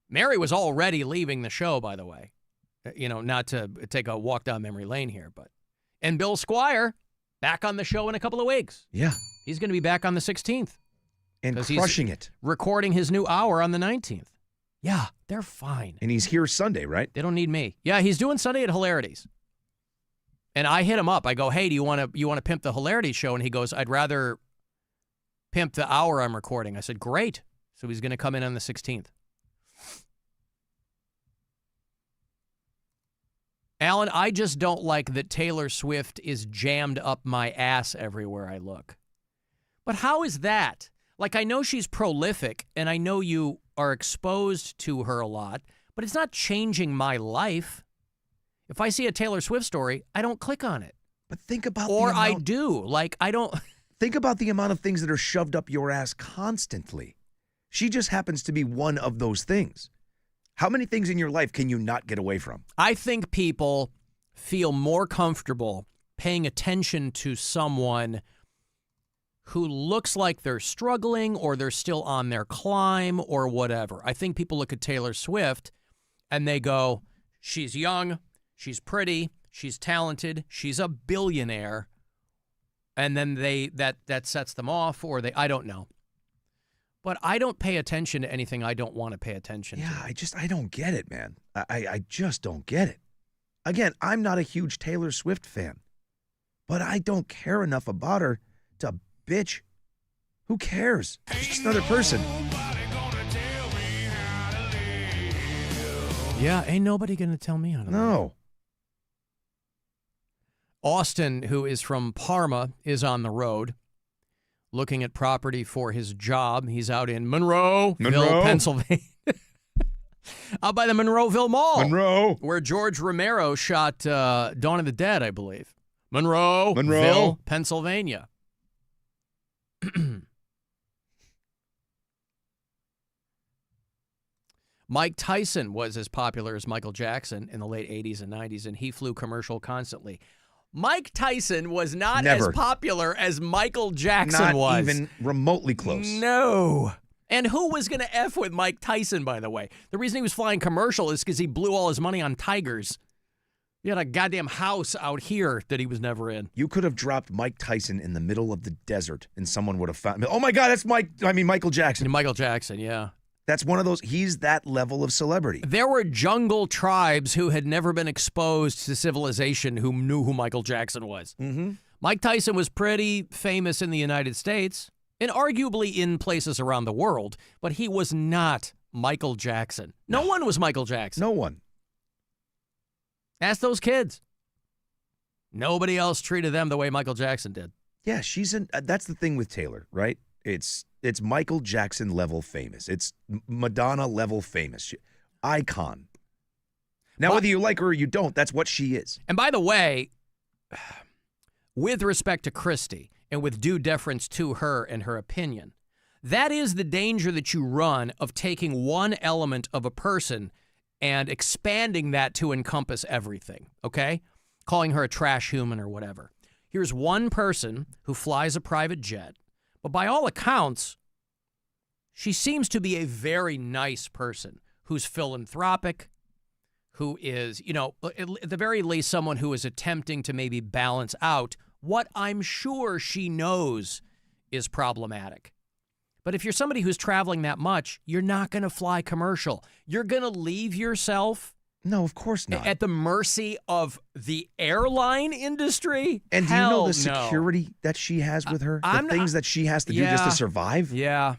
Mary was already leaving the show, by the way. Not to take a walk down memory lane here, and Bill Squire back on the show in a couple of weeks. Yeah. He's going to be back on the 16th. And crushing it. Recording his new hour on the 19th. Yeah, they're fine. And he's here Sunday, right? They don't need me. Yeah, he's doing Sunday at Hilarities. And I hit him up. I go, hey, do you want to pimp the Hilarities show? And he goes, I'd rather pimp the hour I'm recording. I said, great. So he's going to come in on the 16th. Alan, I just don't like that Taylor Swift is jammed up my ass everywhere I look. But how is that? Like, I know she's prolific, and I know you are exposed to her a lot, but it's not changing my life. If I see a Taylor Swift story, I don't click on it. But think about Or I do. Like, I don't... Think about the amount of things that are shoved up your ass constantly. She just happens to be one of those things. How many things in your life can you not get away from? I think people feel more comfortable paying attention to someone who looks like they're struggling or they're still on their climb or whatever. I think people look at Taylor Swift and they go, she's young, she's pretty, she's talented, she's a billionaire. And then that sets them off, or I don't know. But I don't pay attention to anything I don't want to pay attention to. Yeah, I don't get it, man. I just don't get it. Again, I'm not a huge Taylor Swift fan, but I don't care enough about her to bitch. Who cares? She's just another person. Yeah, ain't nobody going to tell me how to live. No. Austin, who is from Parma, is on the road looking at property for his job. He's out in Monroeville, Pennsylvania. Out by the Monroeville Mall. Where George Romero shot Dawn of the Dead, I believe. Monroeville, Pennsylvania. Mike Tyson was as popular as Michael Jackson in the late 80s and 90s, and he flew commercial constantly. Mike Tyson was not as popular as Michael Jackson was. Not even remotely close. No. And who was going to F with Mike Tyson, by the way? The reason he was flying commercial is because he blew all his money on tigers. He had a goddamn house out here that he was never in. You could have dropped Mike Tyson in the middle of the desert and someone would have found, oh my God, that's Michael Jackson. Michael Jackson, yeah. That's one of those, he's that level of celebrity. There were jungle tribes who had never been exposed to civilization who knew who Michael Jackson was. Mm-hmm. Mike Tyson was pretty famous in the United States and arguably in places around the world, but he was not Michael Jackson. No one was Michael Jackson. No one. Ask those kids. Nobody else treated them the way Michael Jackson did. Yeah, that's the thing with Taylor, right? It's Michael Jackson level famous. It's Madonna level famous. Icon. Now, whether you like her or you don't, that's what she is. And by the way, with respect to Christy and with due deference to her and her opinion, that is the danger that you run of taking one element of a person and expanding that to encompass everything, okay? Calling her a trash human or whatever. Here's one person who flies a private jet, but by all accounts, she seems to be a very nice person who's philanthropic, who is, at the very least, someone who is attempting to maybe balance out what I'm sure she knows is problematic. But if you're somebody who's traveling that much, you're not going to fly commercial. You're going to leave yourself No, of course not. At the mercy of the airline industry? And do you know Hell the no. security that she has with her? I'm The things that she has to do just to survive? Yeah.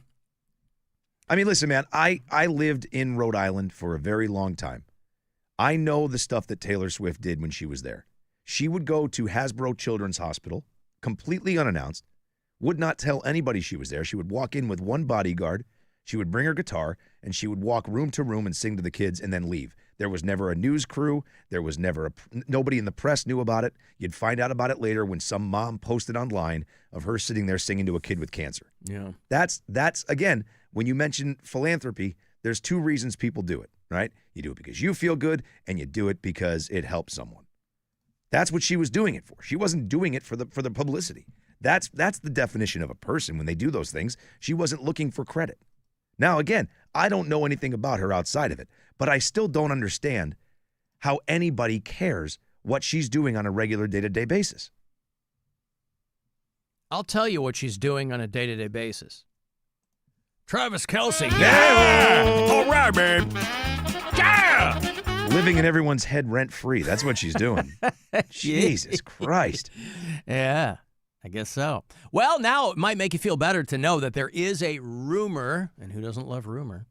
I mean, listen, man, I lived in Rhode Island for a very long time. I know the stuff that Taylor Swift did when she was there. She would go to Hasbro Children's Hospital, completely unannounced, would not tell anybody she was there. She would walk in with one bodyguard. She would bring her guitar, and she would walk room to room and sing to the kids and then leave. There was never a news crew. There was never nobody in the press knew about it. You'd find out about it later when some mom posted online of her sitting there singing to a kid with cancer. Yeah. That's again, when you mention philanthropy, there's two reasons people do it, right? You do it because you feel good, and you do it because it helps someone. That's what she was doing it for. She wasn't doing it for the publicity. That's the definition of a person when they do those things. She wasn't looking for credit. Now, again, I don't know anything about her outside of it, but I still don't understand how anybody cares what she's doing on a regular day-to-day basis. I'll tell you what she's doing on a day-to-day basis. Travis Kelce. Yeah! All right, man. Yeah! Living in everyone's head rent-free. That's what she's doing. Jesus Christ. Yeah, I guess so. Well, now it might make you feel better to know that there is a rumor, and who doesn't love rumor,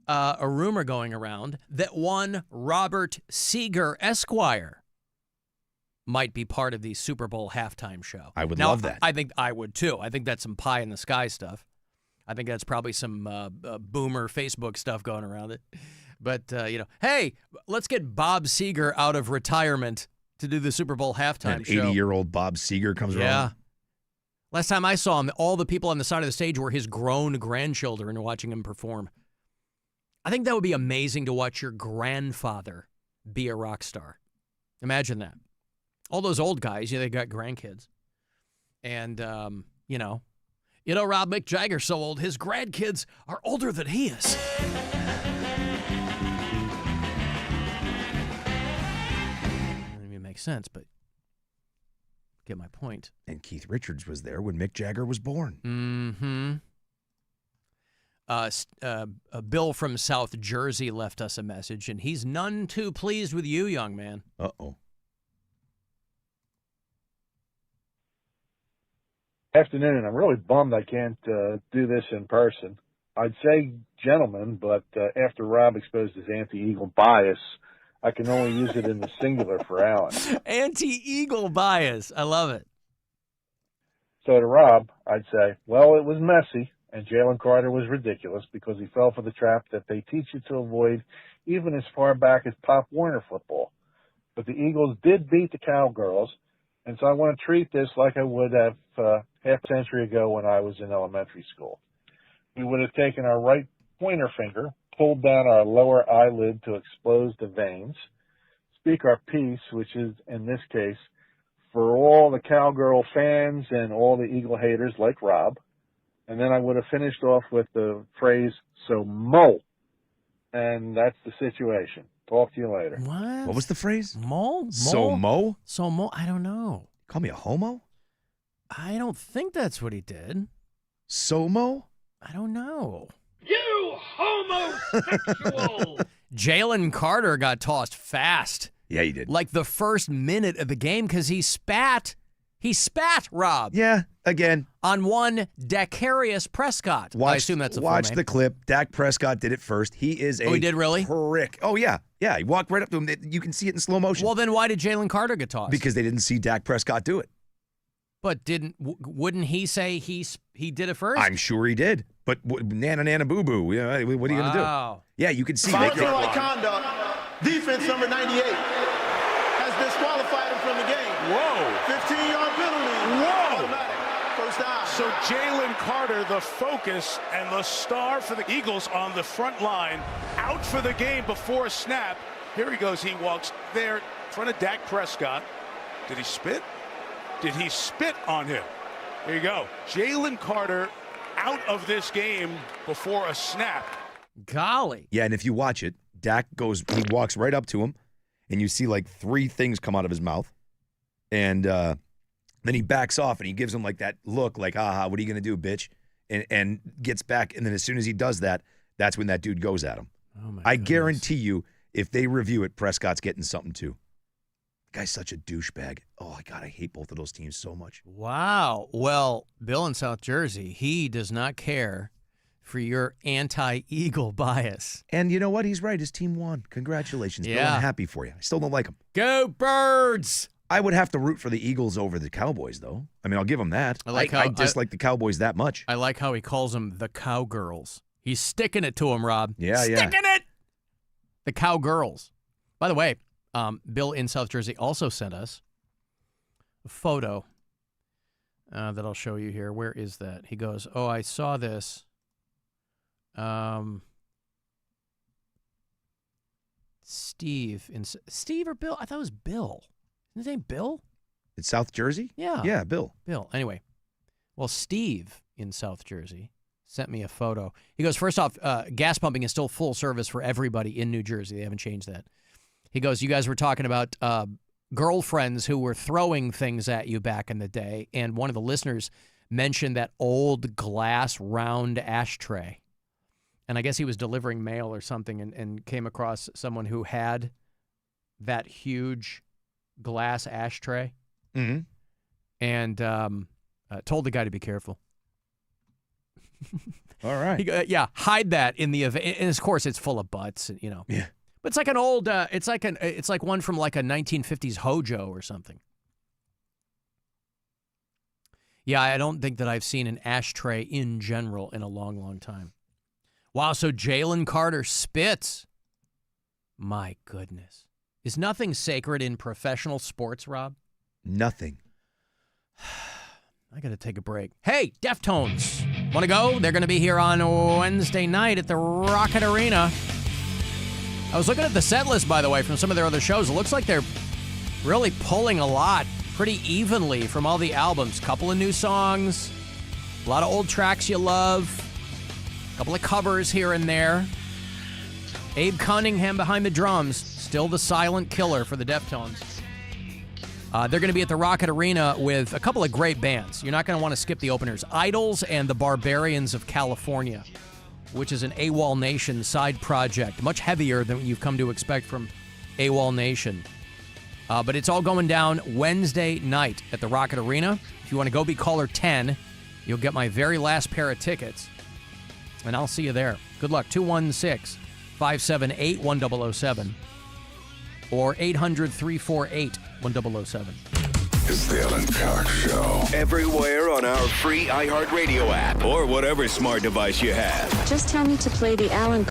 a rumor going around that one Robert Seeger Esquire might be part of the Super Bowl halftime show. I would love that. I think I would too. I think that's some pie in the sky stuff. I think that's probably some boomer Facebook stuff going around it. But, hey, let's get Bob Seger out of retirement to do the Super Bowl halftime show. 80-year-old Bob Seger comes around. Yeah. Last time I saw him, all the people on the side of the stage were his grown grandchildren watching him perform. I think that would be amazing to watch your grandfather be a rock star. Imagine that. All those old guys, they got grandkids. And, Rob, Mick Jagger's so old, his grandkids are older than he is. Doesn't even make sense, but get my point. And Keith Richards was there when Mick Jagger was born. Mm-hmm. Bill from South Jersey left us a message, and he's none too pleased with you, young man. Uh-oh. Afternoon. I'm really bummed I can't do this in person. I'd say gentlemen, but after Rob exposed his anti-Eagle bias, I can only use it in the singular for Alan. Anti-Eagle bias. I love it. So to Rob, I'd say, well, it was messy, and Jalen Carter was ridiculous because he fell for the trap that they teach you to avoid even as far back as Pop Warner football. But the Eagles did beat the Cowgirls, and so I want to treat this like I would have half a century ago when I was in elementary school. We would have taken our right pointer finger, pulled down our lower eyelid to expose the veins, speak our piece, which is, in this case, for all the Cowgirl fans and all the Eagle haters like Rob. And then I would have finished off with the phrase, so Mo. And that's the situation. Talk to you later. What was the phrase? Mo? So Mo? So Mo? I don't know. Call me a homo? I don't think that's what he did. So Mo? I don't know. You homosexual! Jalen Carter got tossed fast. Yeah, he did. Like the first minute of the game because he spat. He spat, Rob. Yeah, again. On one Dakarius Prescott. I assume that's a full Watch name. the clip. Dak Prescott did it first. He is a he did really? prick. Oh, yeah. Yeah, he walked right up to him. You can see it in slow motion. Well, then why did Jalen Carter get tossed? Because they didn't see Dak Prescott do it. But wouldn't he say he did it first? I'm sure he did. But nana boo boo. What are you going to do? Yeah, you can see. Voluntary conduct. Defense number 98 has disqualified him from the game. Whoa. 15-yard penalty. Whoa. Automatic. First down. So Jalen Carter, the focus and the star for the Eagles on the front line, out for the game before a snap. Here he goes. He walks there in front of Dak Prescott. Did he spit? Did he spit on him? There you go. Jalen Carter out of this game before a snap. Golly. Yeah, and if you watch it, Dak he walks right up to him, and you see like three things come out of his mouth. And then he backs off, and he gives him like that look, like, haha, what are you going to do, bitch? And gets back, and then as soon as he does that, that's when that dude goes at him. Oh my I goodness. guarantee you, if they review it, Prescott's getting something too. The guy's such a douchebag. Oh, God, I hate both of those teams so much. Wow. Well, Bill in South Jersey, he does not care for your anti-Eagle bias. And you know what? He's right. His team won. Congratulations, Bill. Yeah. I'm happy for you. I still don't like him. Go Birds! I would have to root for the Eagles over the Cowboys, though. I mean, I'll give him that. I dislike the Cowboys that much. I like how he calls them the Cowgirls. He's sticking it to him, Rob. Yeah, Sticking it! The Cowgirls. By the way, Bill in South Jersey also sent us a photo that I'll show you here. Where is that? He goes, oh, I saw this. Steve or Bill? I thought it was Bill. Isn't his name Bill? In South Jersey? Yeah. Yeah, Bill. Bill. Anyway, well, Steve in South Jersey sent me a photo. He goes, first off, gas pumping is still full service for everybody in New Jersey. They haven't changed that. He goes, you guys were talking about girlfriends who were throwing things at you back in the day, and one of the listeners mentioned that old glass round ashtray. And I guess he was delivering mail or something and came across someone who had that huge glass ashtray. Mm-hmm. And told the guy to be careful. All right. Yeah, hide that in the event. And of course, it's full of butts, you know. Yeah. But it's like an old. It's like one from like a 1950s Hojo or something. Yeah, I don't think that I've seen an ashtray in general in a long, long time. Wow, so Jalen Carter spits. My goodness. Is nothing sacred in professional sports, Rob? Nothing. I got to take a break. Hey, Deftones. Want to go? They're going to be here on Wednesday night at the Rocket Arena. I was looking at the set list, by the way, from some of their other shows. It looks like they're really pulling a lot pretty evenly from all the albums. Couple of new songs, a lot of old tracks you love, a couple of covers here and there. Abe Cunningham behind the drums, still the silent killer for the Deftones. They're going to be at the Rocket Arena with a couple of great bands. You're not going to want to skip the openers. Idols and the Barbarians of California, which is an AWOL Nation side project, much heavier than you've come to expect from AWOL Nation. But it's all going down Wednesday night at the Rocket Arena. If you want to go be caller 10, you'll get my very last pair of tickets, and I'll see you there. Good luck. 216-578-1007 or 800-348-1007. It's the Alan Cox Show. Everywhere on our free iHeartRadio app or whatever smart device you have. Just tell me to play the Alan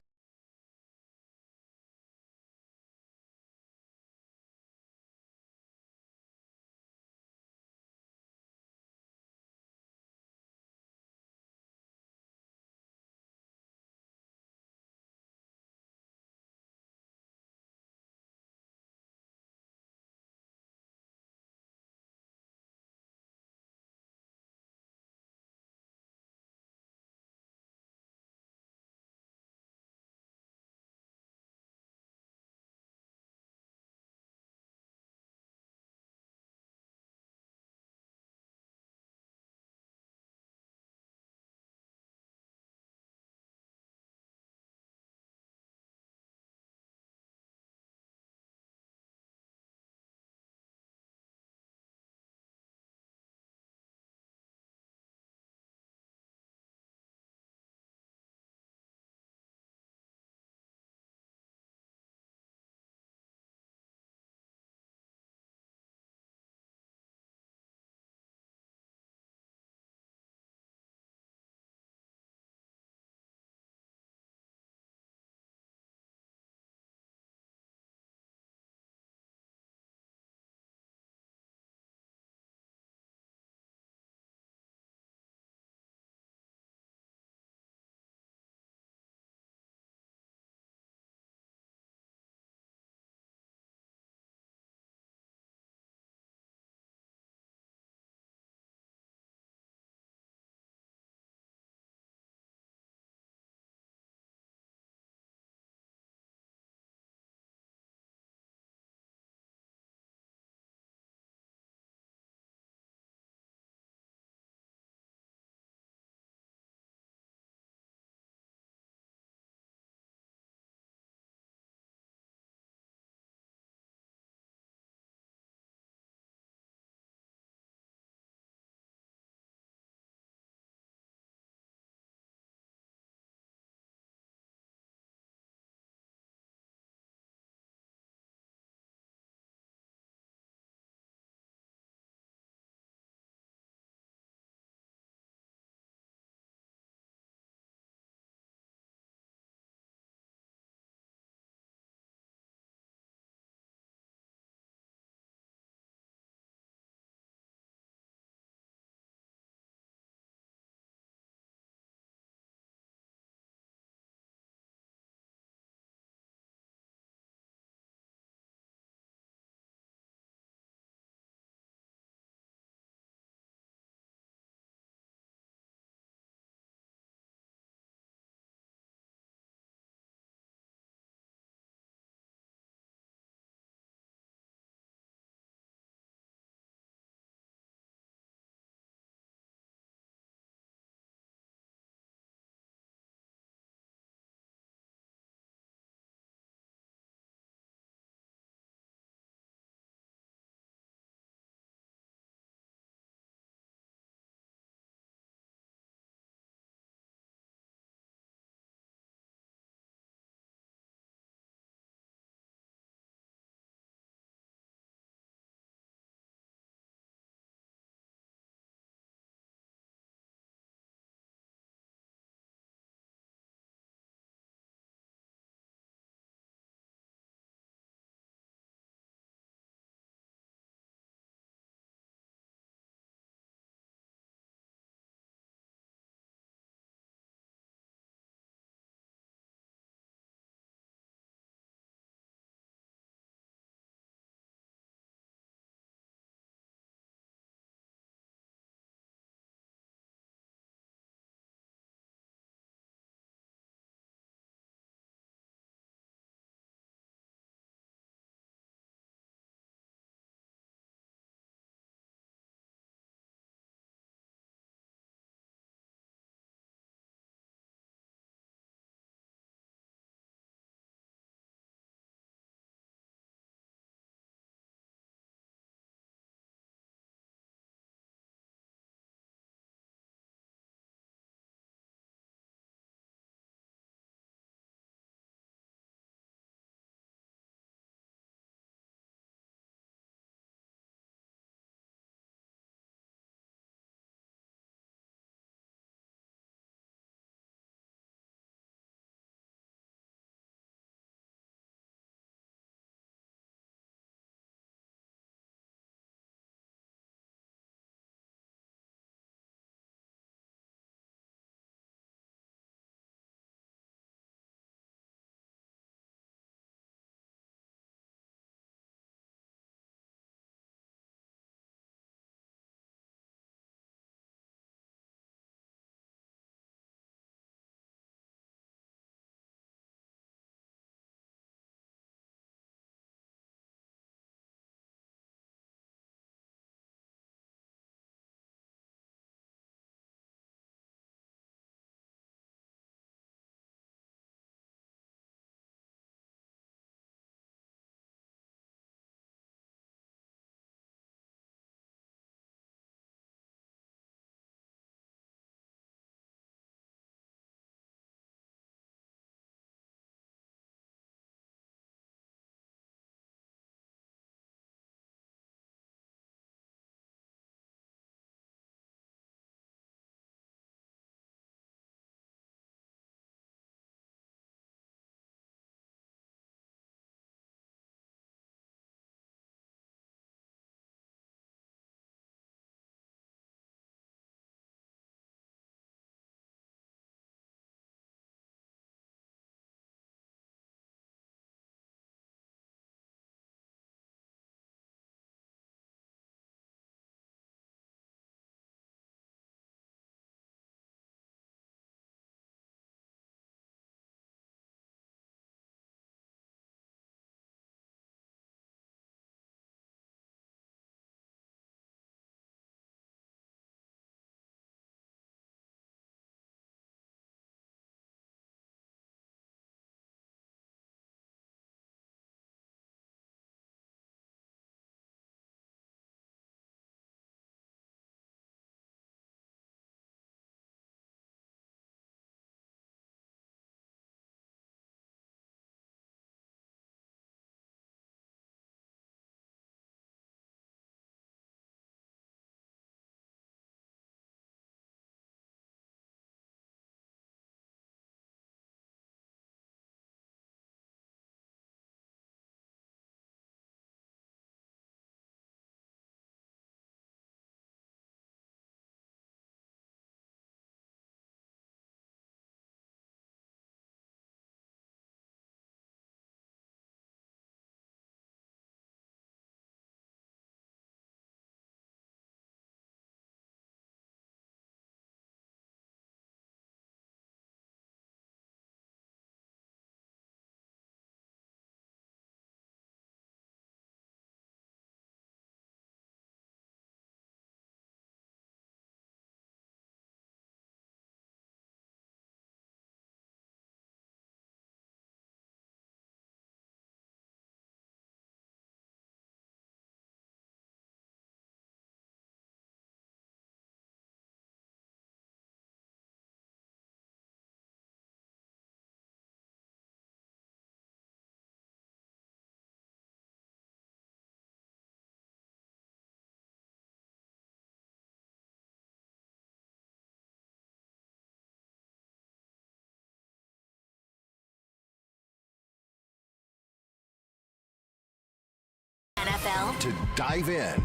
dive in.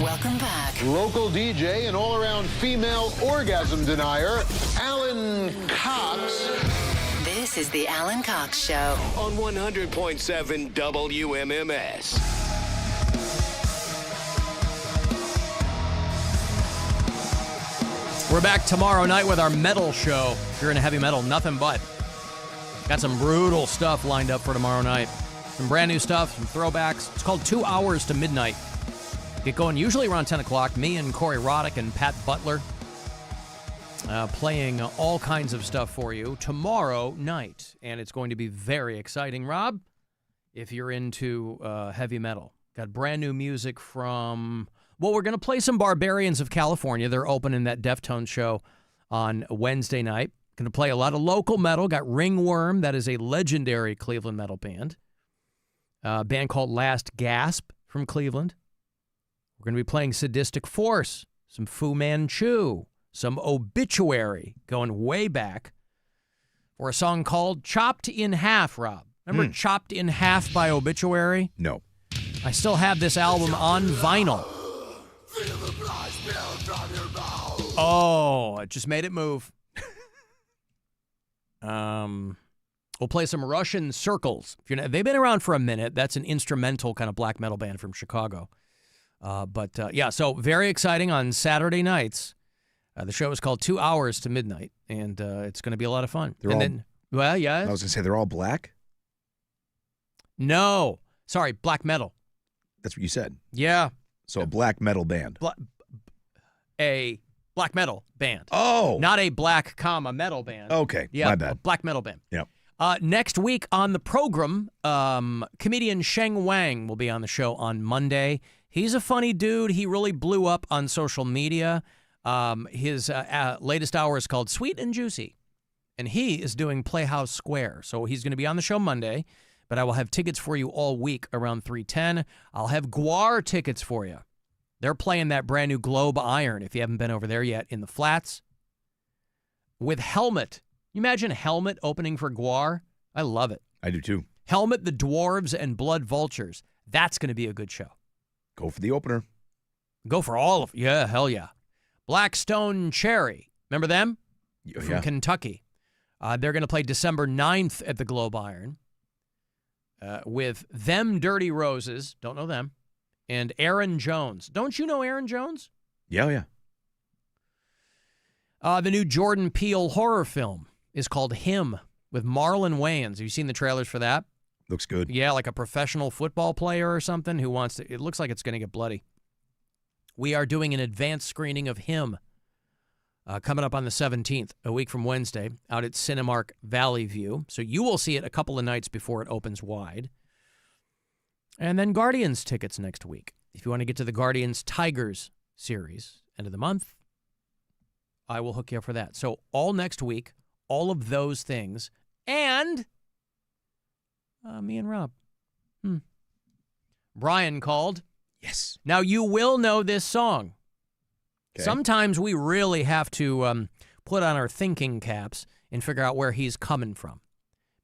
Welcome back. Local DJ and all-around female orgasm denier, Alan Cox. This is the Alan Cox Show. On 100.7 WMMS. We're back tomorrow night with our metal show. If you're into heavy metal, nothing but. Got some brutal stuff lined up for tomorrow night. Some brand new stuff, some throwbacks. It's called 2 Hours to Midnight. Get going usually around 10 o'clock. Me and Corey Roddick and Pat Butler playing all kinds of stuff for you tomorrow night. And it's going to be very exciting, Rob, if you're into heavy metal. Got brand new music from... Well, we're going to play some Barbarians of California. They're opening that Deftones show on Wednesday night. Going to play a lot of local metal. Got Ringworm. That is a legendary Cleveland metal band. A band called Last Gasp from Cleveland. We're going to be playing Sadistic Force, some Fu Manchu, some Obituary, going way back, for a song called Chopped in Half, Rob. Remember Chopped in Half by Obituary? No. I still have this album on vinyl. Oh, I just made it move. We'll play some Russian Circles. If you're not, they've been around for a minute. That's an instrumental kind of black metal band from Chicago. So very exciting on Saturday nights. The show is called 2 Hours to Midnight, and it's going to be a lot of fun. I was going to say they're all black? No. Sorry, black metal. That's what you said. Yeah. So a black metal band. A black metal band. Oh. Not a black, metal band. Okay, yeah, my bad. A black metal band. Yep. Next week on the program, comedian Sheng Wang will be on the show on Monday. He's a funny dude. He really blew up on social media. His latest hour is called Sweet and Juicy, and he is doing Playhouse Square. So he's going to be on the show Monday, but I will have tickets for you all week around 3:10. I'll have Guar tickets for you. They're playing that brand new Globe Iron, if you haven't been over there yet, in the Flats. With Helmet. You imagine Helmet opening for Guar? I love it. I do too. Helmet, the Dwarves, and Blood Vultures. That's going to be a good show. Go for the opener. Go for all of it. Yeah, hell yeah. Blackstone Cherry. Remember them? From Kentucky. They're going to play December 9th at the Globe Iron with Them Dirty Roses. Don't know them. And Aaron Jones. Don't you know Aaron Jones? Yeah. The new Jordan Peele horror film is called Him with Marlon Wayans. Have you seen the trailers for that? Looks good. Yeah, like a professional football player or something who wants to. It looks like it's going to get bloody. We are doing an advanced screening of Him coming up on the 17th, a week from Wednesday, out at Cinemark Valley View. So you will see it a couple of nights before it opens wide. And then Guardians tickets next week. If you want to get to the Guardians Tigers series, end of the month, I will hook you up for that. So all next week, all of those things, and me and Rob. Brian called. Yes. Now, you will know this song. Okay. Sometimes we really have to put on our thinking caps and figure out where he's coming from.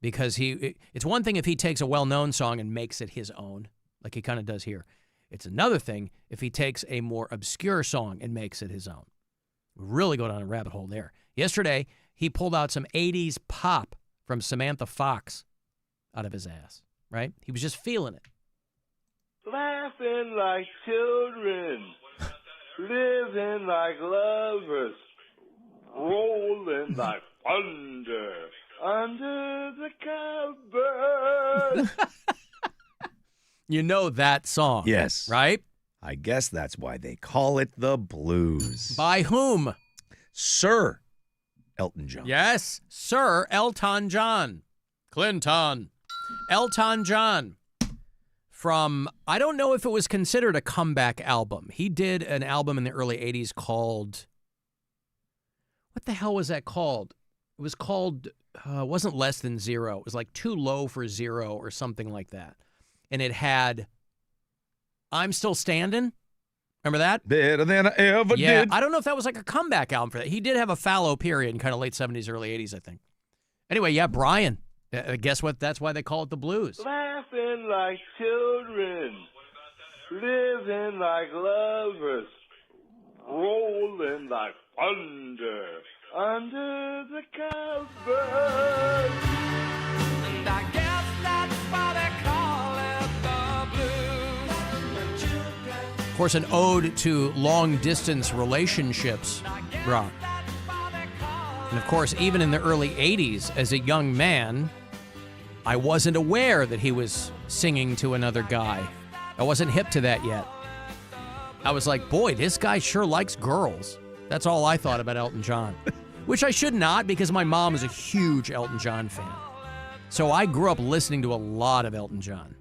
Because it's one thing if he takes a well-known song and makes it his own, like he kind of does here. It's another thing if he takes a more obscure song and makes it his own. We really go down a rabbit hole there. Yesterday, he pulled out some 80s pop from Samantha Fox out of his ass, right? He was just feeling it. Laughing like children, living like lovers, rolling like thunder under the covers. You know that song. Yes. Right? I guess that's why they call it the blues. By whom? Sir Elton John. Yes, Sir Elton John. Clinton. Elton John. From, I don't know if it was considered a comeback album. He did an album in the early 80s called, what the hell was that called? It was called, it wasn't Less Than Zero. It was like Too Low for Zero or something like that. And it had I'm Still Standing. Remember that? Better than I ever did. Yeah, I don't know if that was like a comeback album for that. He did have a fallow period in kind of late 70s, early 80s, I think. Anyway, yeah, Brian. Guess what? That's why they call it the blues. Laughing like children, living like lovers, rolling like thunder under the covers. And I guess that's why they call it the blues. Of course, an ode to long-distance relationships, Rob. And of course, even in the early 80s, as a young man, I wasn't aware that he was singing to another guy. I wasn't hip to that yet. I was like, boy, this guy sure likes girls. That's all I thought about Elton John. Which I should not, because my mom is a huge Elton John fan. So I grew up listening to a lot of Elton John.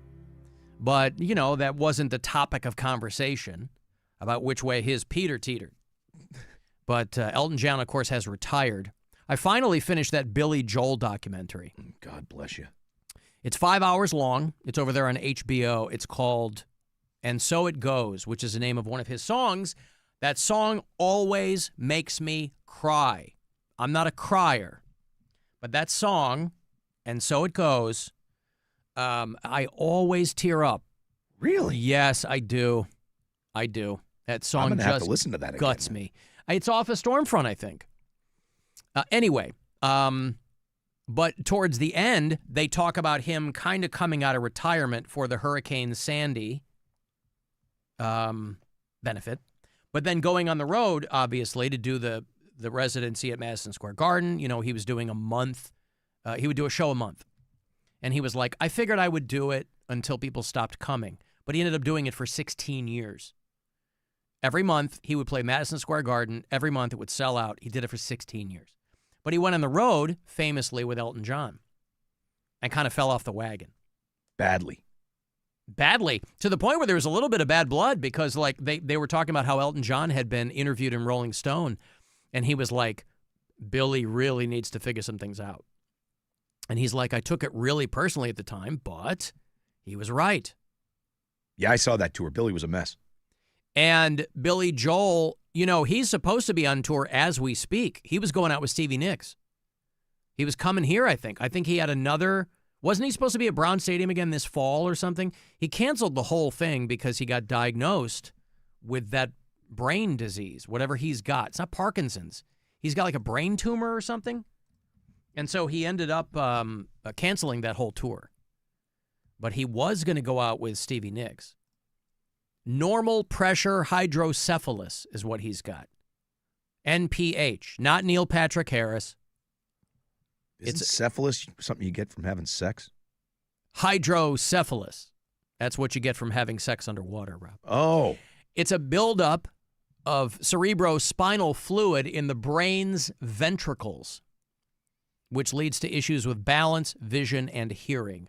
But, you know, that wasn't the topic of conversation about which way his Peter teetered. But Elton John, of course, has retired. I finally finished that Billy Joel documentary. God bless you. It's 5 hours long. It's over there on HBO. It's called And So It Goes, which is the name of one of his songs. That song always makes me cry. I'm not a crier. But that song, And So It Goes, I always tear up. Really? Yes, I do. I do. That song I'm gonna just have to listen to that again, guts me. It's off of Stormfront, I think. Anyway, but towards the end, they talk about him kind of coming out of retirement for the Hurricane Sandy benefit, but then going on the road, obviously, to do the residency at Madison Square Garden. You know, he was doing a month. He would do a show a month. And he was like, I figured I would do it until people stopped coming. But he ended up doing it for 16 years. Every month, he would play Madison Square Garden. Every month, it would sell out. He did it for 16 years. But he went on the road, famously, with Elton John and kind of fell off the wagon. Badly, to the point where there was a little bit of bad blood because, like, they were talking about how Elton John had been interviewed in Rolling Stone, and he was like, Billy really needs to figure some things out. And he's like, I took it really personally at the time, but he was right. Yeah, I saw that tour. Billy was a mess. And Billy Joel, you know, he's supposed to be on tour as we speak. He was going out with Stevie Nicks. He was coming here, I think. I think he had another. Wasn't he supposed to be at Brown Stadium again this fall or something? He canceled the whole thing because he got diagnosed with that brain disease, whatever he's got. It's not Parkinson's. He's got like a brain tumor or something. And so he ended up canceling that whole tour. But he was going to go out with Stevie Nicks. Normal pressure hydrocephalus is what he's got. NPH, not Neil Patrick Harris. Isn't cephalus something you get from having sex? Hydrocephalus. That's what you get from having sex underwater, Rob. Oh. It's a buildup of cerebrospinal fluid in the brain's ventricles, which leads to issues with balance, vision, and hearing.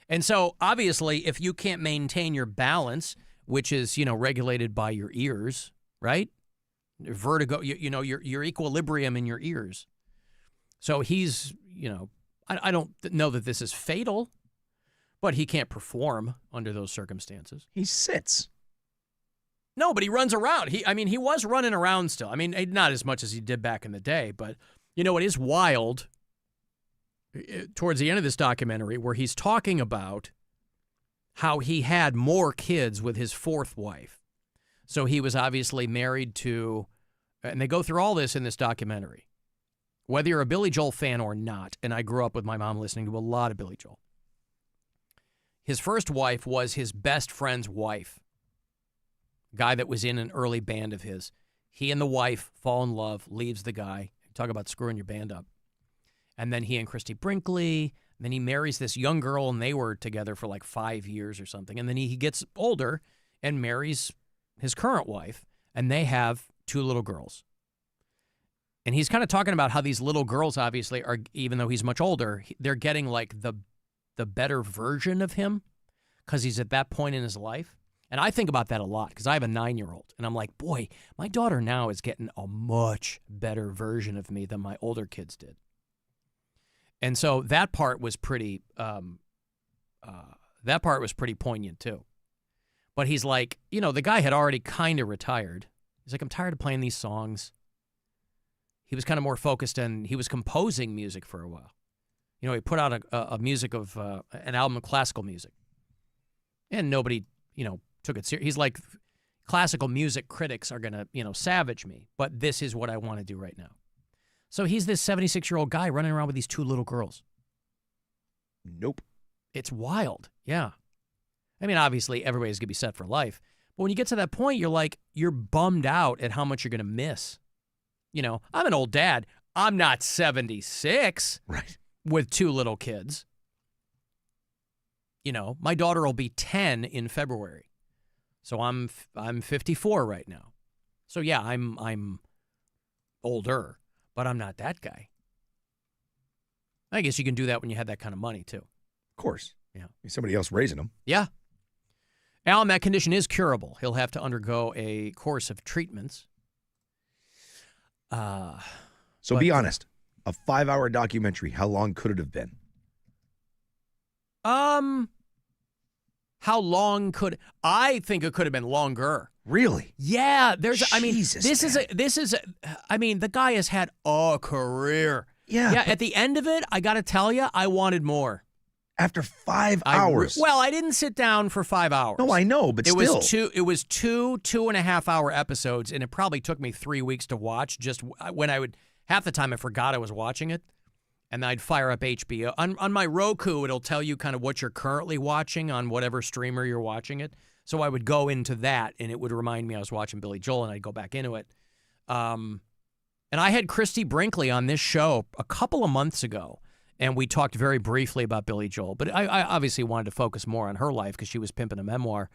And so, obviously, if you can't maintain your balance, which is, you know, regulated by your ears, right? Vertigo, you know, your equilibrium in your ears. So he's, you know, I don't know that this is fatal, but he can't perform under those circumstances. He sits. No, but he runs around. He was running around still. I mean, not as much as he did back in the day, but, you know, it is wild towards the end of this documentary where he's talking about how he had more kids with his fourth wife. So he was obviously married to, and they go through all this in this documentary, whether you're a Billy Joel fan or not, and I grew up with my mom listening to a lot of Billy Joel. His first wife was his best friend's wife, guy that was in an early band of his. He and the wife fall in love, leaves the guy. Talk about screwing your band up. And then he and Christy Brinkley, then he marries this young girl, and they were together for like 5 years or something. And then he gets older and marries his current wife, and they have 2 little girls. And he's kind of talking about how these little girls obviously are, even though he's much older, they're getting like the better version of him because he's at that point in his life. And I think about that a lot because I have a 9-year-old, and I'm like, boy, my daughter now is getting a much better version of me than my older kids did. And so that part was pretty poignant too. But he's like, you know, the guy had already kind of retired. He's like, I'm tired of playing these songs. He was kind of more focused on, he was composing music for a while. You know, he put out an album of classical music. And nobody, you know, took it serious. He's like, classical music critics are going to, savage me, but this is what I want to do right now. So he's this 76-year-old guy running around with these 2 little girls. Nope. It's wild. Yeah. I mean, obviously, everybody's going to be set for life. But when you get to that point, you're bummed out at how much you're going to miss. I'm an old dad. I'm not 76. Right. With 2 little kids. My daughter will be 10 in February. So I'm 54 right now. So yeah, I'm older, but I'm not that guy. I guess you can do that when you have that kind of money too. Of course. Yeah. Somebody else raising them. Yeah. Alan, that condition is curable. He'll have to undergo a course of treatments. So be honest. A 5-hour documentary, how long could it have been? How long could I think it could have been longer? Really? Yeah, the guy has had a career. Yeah. At the end of it, I got to tell you, I wanted more. After 5 hours. I didn't sit down for 5 hours. No, I know, but still. It was 2.5 hour episodes, and it probably took me 3 weeks to watch. Just when half the time I forgot I was watching it, and I'd fire up HBO. On my Roku, it'll tell you kind of what you're currently watching on whatever streamer you're watching it. So I would go into that, and it would remind me I was watching Billy Joel, and I'd go back into it. And I had Christy Brinkley on this show a couple of months ago, and we talked very briefly about Billy Joel. But I obviously wanted to focus more on her life because she was pimping a memoir.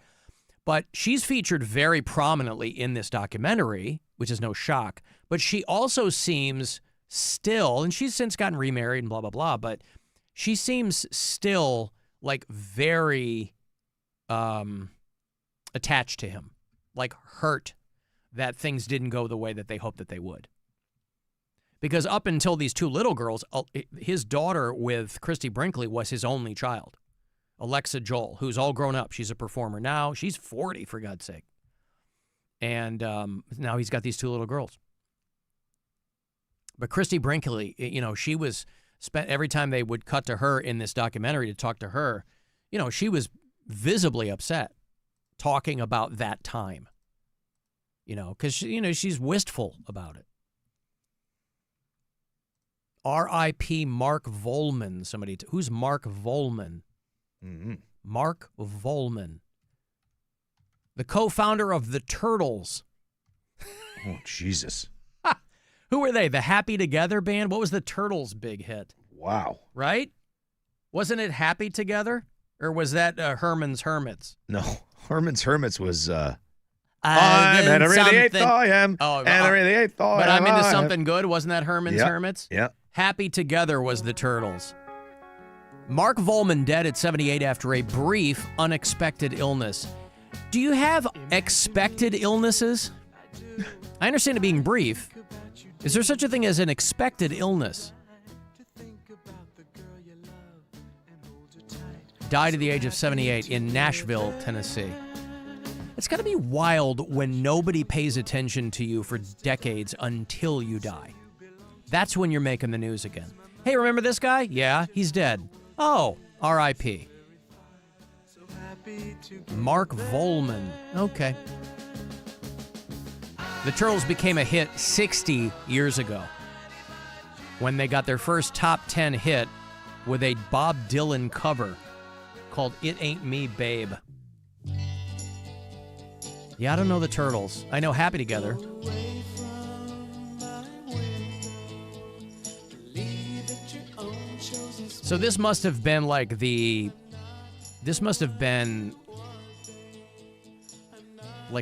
But she's featured very prominently in this documentary, which is no shock. But she also seems still, and she's since gotten remarried and blah, blah, blah, but she seems still like very attached to him, like hurt that things didn't go the way that they hoped that they would. Because up until these 2 little girls, his daughter with Christy Brinkley was his only child, Alexa Joel, who's all grown up. She's a performer now. She's 40, for God's sake. And now he's got these 2 little girls. But Christy Brinkley, she was spent every time they would cut to her in this documentary to talk to her, she was visibly upset talking about that time, because, she's wistful about it. R.I.P. Mark Volman. Who's Mark Volman? Mm-hmm. Mark Volman. The co-founder of the Turtles. Oh, Jesus. Who were they? The Happy Together band? What was the Turtles' big hit? Wow. Right? Wasn't it Happy Together? Or was that Herman's Hermits? No. Herman's Hermits was... I'm in Henry something- VIII, I am. Oh, Henry VIII, I am. But I'm into something good. Wasn't that Herman's Hermits? Yeah. Happy Together was the Turtles. Mark Volman dead at 78 after a brief, unexpected illness. Do you have expected illnesses? I understand it being brief. Is there such a thing as an expected illness? Died at the age of 78 in Nashville, Tennessee. It's got to be wild when nobody pays attention to you for decades until you die. That's when you're making the news again. Hey, remember this guy? Yeah, he's dead. Oh, R.I.P. Mark Volman. Okay. The Turtles became a hit 60 years ago when they got their first top 10 hit with a Bob Dylan cover called It Ain't Me, Babe. Yeah, I don't know the Turtles. I know Happy Together. So this must have been like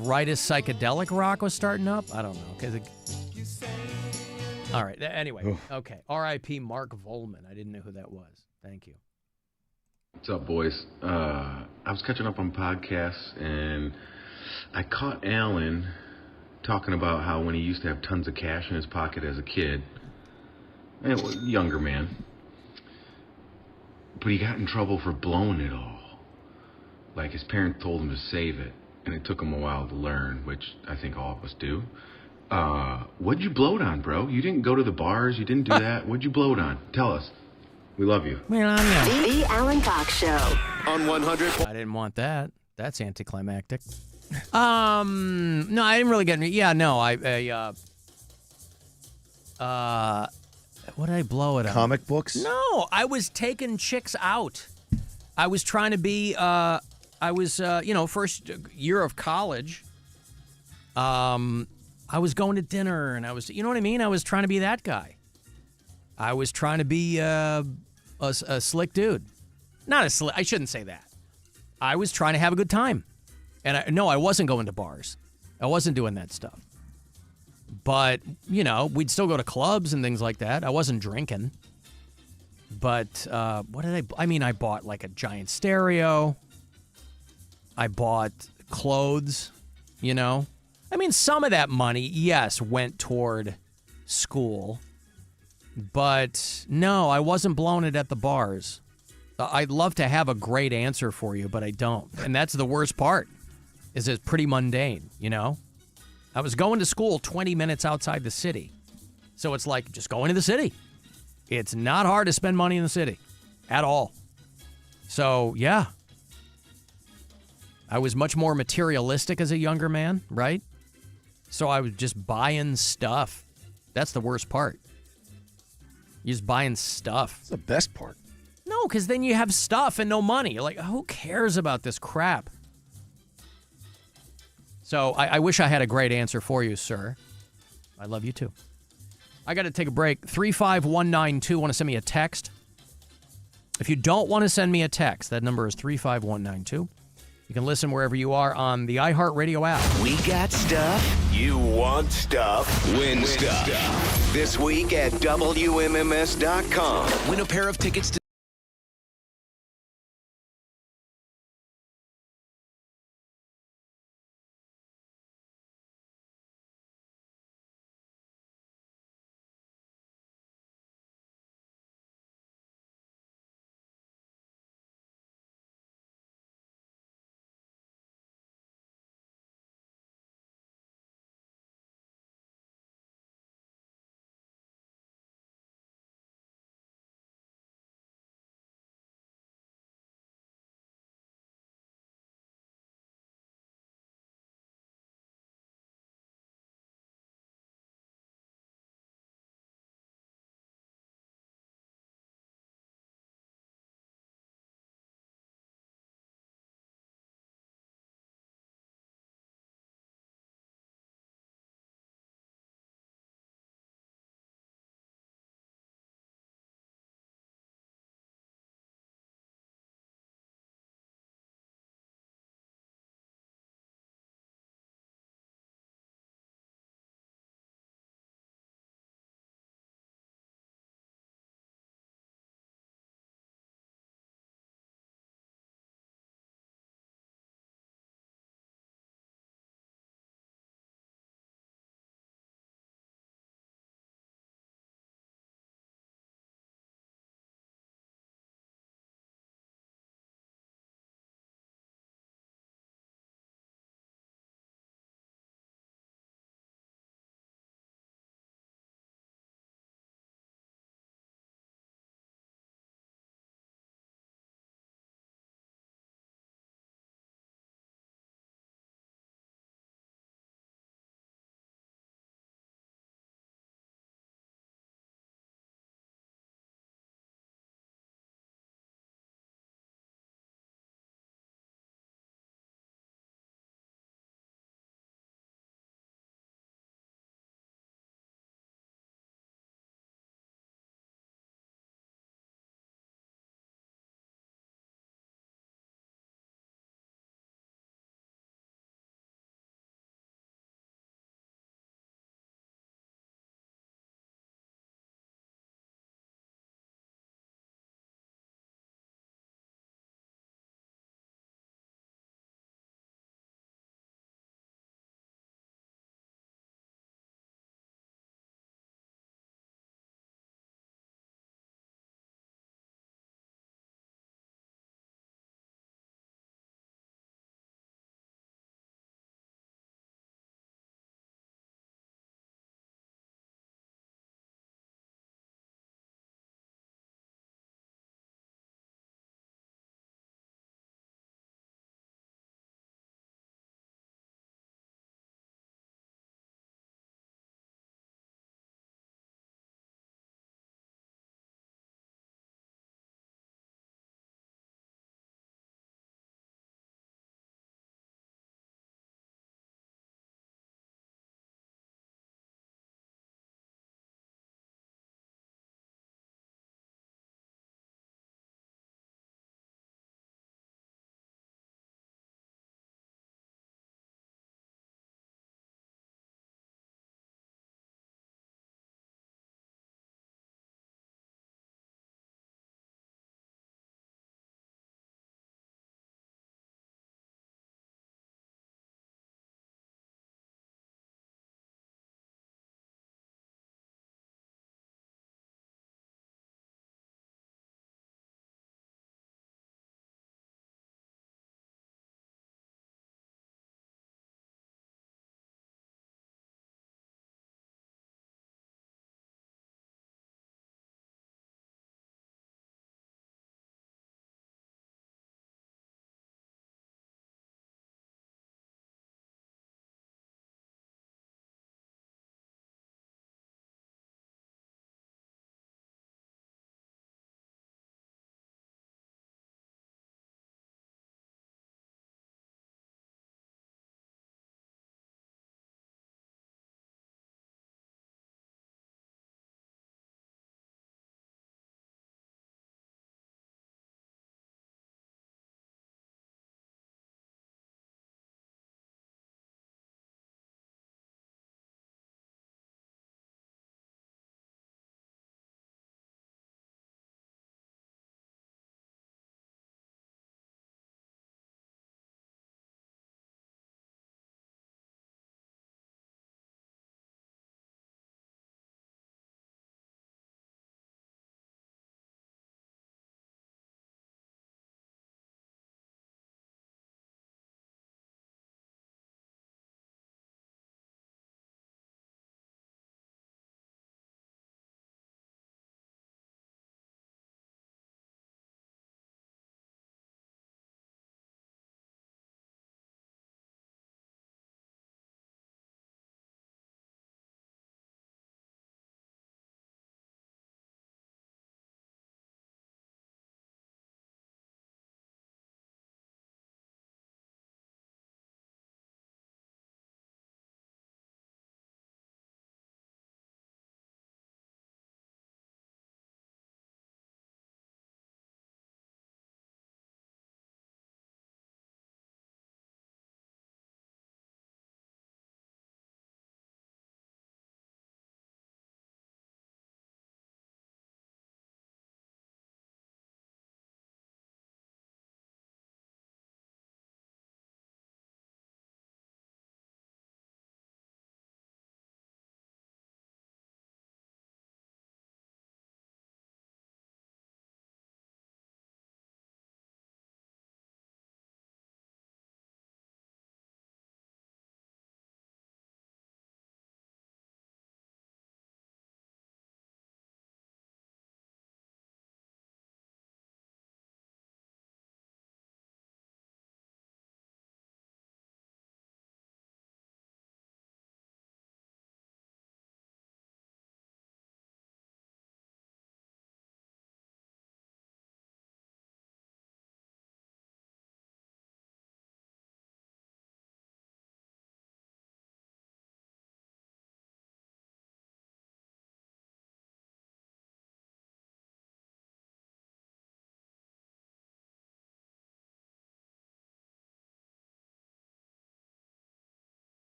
right as psychedelic rock was starting up? I don't know. All right. Anyway. Okay. R.I.P. Mark Volman. I didn't know who that was. Thank you. What's up, boys? I was catching up on podcasts, and I caught Alan talking about how when he used to have tons of cash in his pocket as a kid, and a younger man, but he got in trouble for blowing it all. Like his parents told him to save it, and it took him a while to learn, which I think all of us do. What'd you blow it on, bro? You didn't go to the bars, you didn't do that. What'd you blow it on? Tell us. We love you. The Alan Cox Show. On 100. I didn't want that. That's anticlimactic. No, I didn't really get. Yeah, no, what did I blow it on? Comic books? No, I was taking chicks out. I was trying to be. First year of college. I was going to dinner, and I was, you know what I mean? I was trying to be that guy. I was trying to be a slick dude. Not a slick. I shouldn't say that. I was trying to have a good time. And I wasn't going to bars. I wasn't doing that stuff. But, we'd still go to clubs and things like that. I wasn't drinking. But what did I bought like a giant stereo. I bought clothes, some of that money, yes, went toward school. But no, I wasn't blowing it at the bars. I'd love to have a great answer for you, but I don't. And that's the worst part, is it's pretty mundane, I was going to school 20 minutes outside the city. So it's like just going to the city. It's not hard to spend money in the city at all. So, yeah. I was much more materialistic as a younger man, right? So I was just buying stuff. That's the worst part. You're just buying stuff. That's the best part. No, because then you have stuff and no money. You're like, who cares about this crap? So I wish I had a great answer for you, sir. I love you too. I got to take a break. 35192. Want to send me a text? If you don't want to send me a text, that number is 35192. You can listen wherever you are on the iHeartRadio app. We got stuff. You want stuff. Win stuff. This week at WMMS.com. Win a pair of tickets to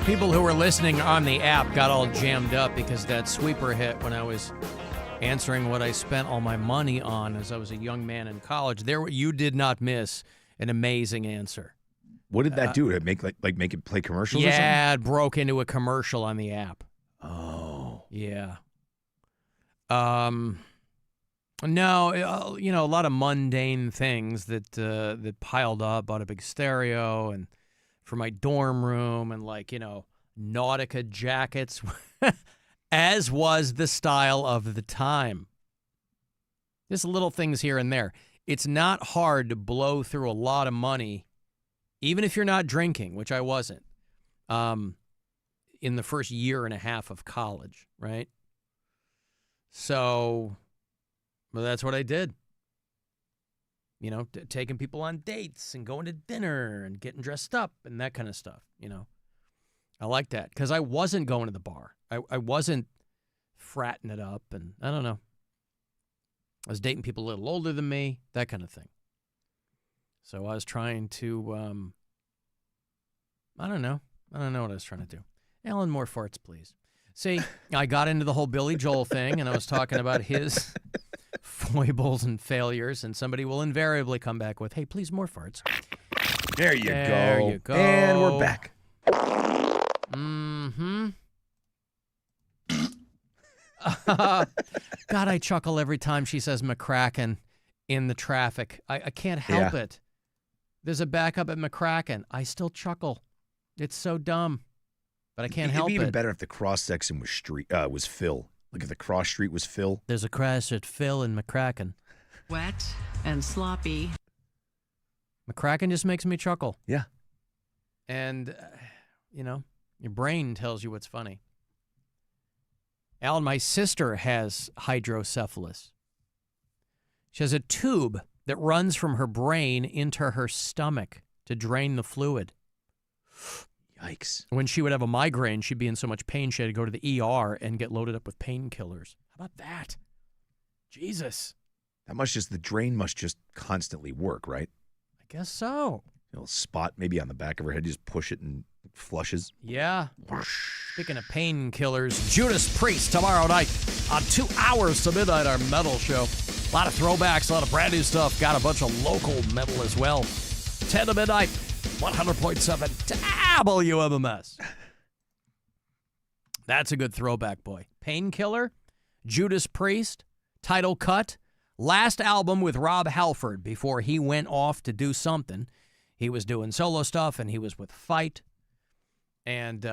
People who were listening on the app got all jammed up because that sweeper hit when I was answering what I spent all my money on as I was a young man in college. You did not miss an amazing answer. What did that do? Did it make it play commercials or something? Yeah, it broke into a commercial on the app. Oh. Yeah. No, a lot of mundane things that piled up. Bought a big stereo and for my dorm room and Nautica jackets, as was the style of the time. Just little things here and there. It's not hard to blow through a lot of money, even if you're not drinking, which I wasn't, in the first year and a half of college, right? So, well, that's what I did. Taking people on dates and going to dinner and getting dressed up and that kind of stuff, I like that because I wasn't going to the bar. I wasn't fratting it up and I don't know. I was dating people a little older than me, that kind of thing. So I was trying to, I don't know what I was trying to do. Alan, more farts, please. See, I got into the whole Billy Joel thing and I was talking about his foibles and failures, and somebody will invariably come back with, hey, please, more farts. There you go. go. And we're back. Mm-hmm. God, I chuckle every time she says McCracken in the traffic. I can't help it. There's a backup at McCracken. I still chuckle. It's so dumb, but I can't help it. It'd be even better if the cross section was Phil. Like if the cross street was Phil. There's a crash at Phil and McCracken. Wet and sloppy. McCracken just makes me chuckle. Yeah. And, your brain tells you what's funny. Alan, my sister has hydrocephalus. She has a tube that runs from her brain into her stomach to drain the fluid. Yikes. When she would have a migraine, she'd be in so much pain she had to go to the ER and get loaded up with painkillers. How about that? Jesus. The drain must just constantly work, right? I guess so. A little spot maybe on the back of her head, you just push it and it flushes. Yeah. Speaking of painkillers, Judas Priest tomorrow night on 2 hours to midnight, our metal show. A lot of throwbacks, a lot of brand new stuff. Got a bunch of local metal as well. 10 to midnight, 100.7 WMMS. That's a good throwback, boy. Painkiller, Judas Priest, Title Cut, last album with Rob Halford before he went off to do something. He was doing solo stuff, and he was with Fight. And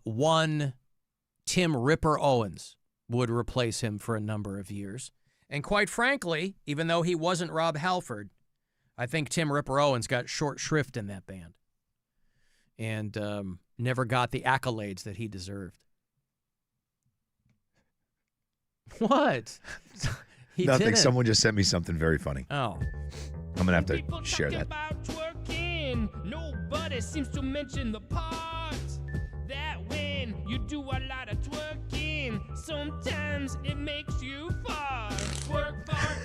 one Tim Ripper Owens would replace him for a number of years. And quite frankly, even though he wasn't Rob Halford, I think Tim Ripper Owens got short shrift in that band and never got the accolades that he deserved. What? Nothing. Didn't. Someone just sent me something very funny. Oh. I'm going to have to share that. Nobody seems to mention the part that when you do a lot of twerking, sometimes it makes you fart. Twerk, fart,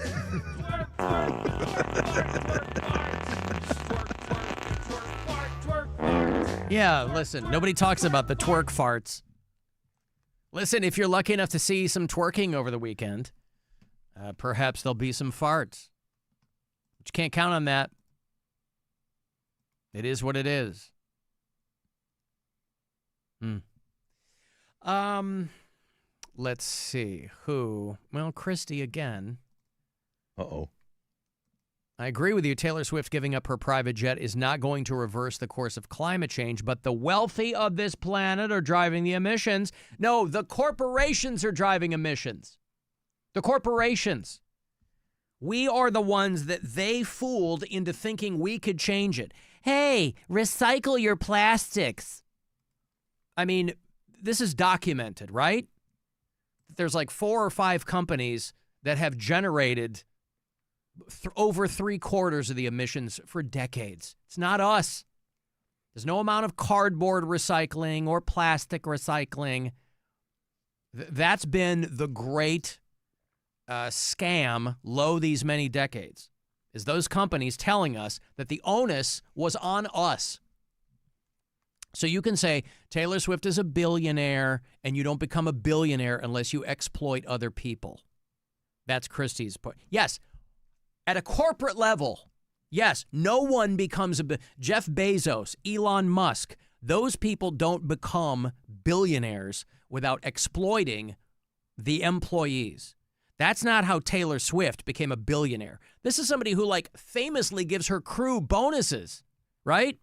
twerk, fart, twerk, fart. Yeah, listen, nobody talks about the twerk farts. Listen, if you're lucky enough to see some twerking over the weekend, perhaps there'll be some farts. But you can't count on that. It is what it is. Let's see. Who? Well, Christy again. Uh-oh. I agree with you. Taylor Swift giving up her private jet is not going to reverse the course of climate change, but the wealthy of this planet are driving the emissions. No, the corporations are driving emissions. The corporations. We are the ones that they fooled into thinking we could change it. Hey, recycle your plastics. I mean, this is documented, right? There's like 4 or 5 companies that have generated over 3/4 of the emissions for decades. It's not us. There's no amount of cardboard recycling or plastic recycling. That's been the great scam low these many decades, is those companies telling us that the onus was on us. So you can say Taylor Swift is a billionaire, and you don't become a billionaire unless you exploit other people. That's Christie's point. Yes, at a corporate level, yes, no one becomes Jeff Bezos, Elon Musk. Those people don't become billionaires without exploiting the employees. That's not how Taylor Swift became a billionaire. This is somebody who, like, famously gives her crew bonuses, right?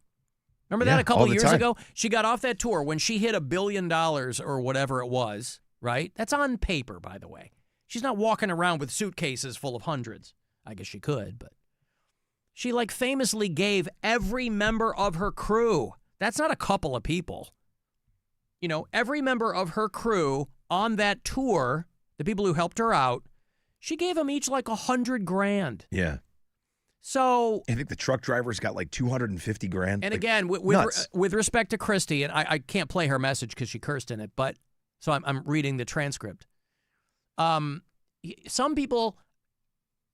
Remember that a couple years ago? She got off that tour when she hit $1 billion or whatever it was, right? That's on paper, by the way. She's not walking around with suitcases full of hundreds. I guess she could, but she, like, famously gave every member of her crew. That's not a couple of people. You know, every member of her crew on that tour, the people who helped her out, she gave them each like $100,000. Yeah. So I think the truck drivers got like $250,000. And like, again, with respect to Christy, and I can't play her message because she cursed in it, but so I'm reading the transcript. Some people,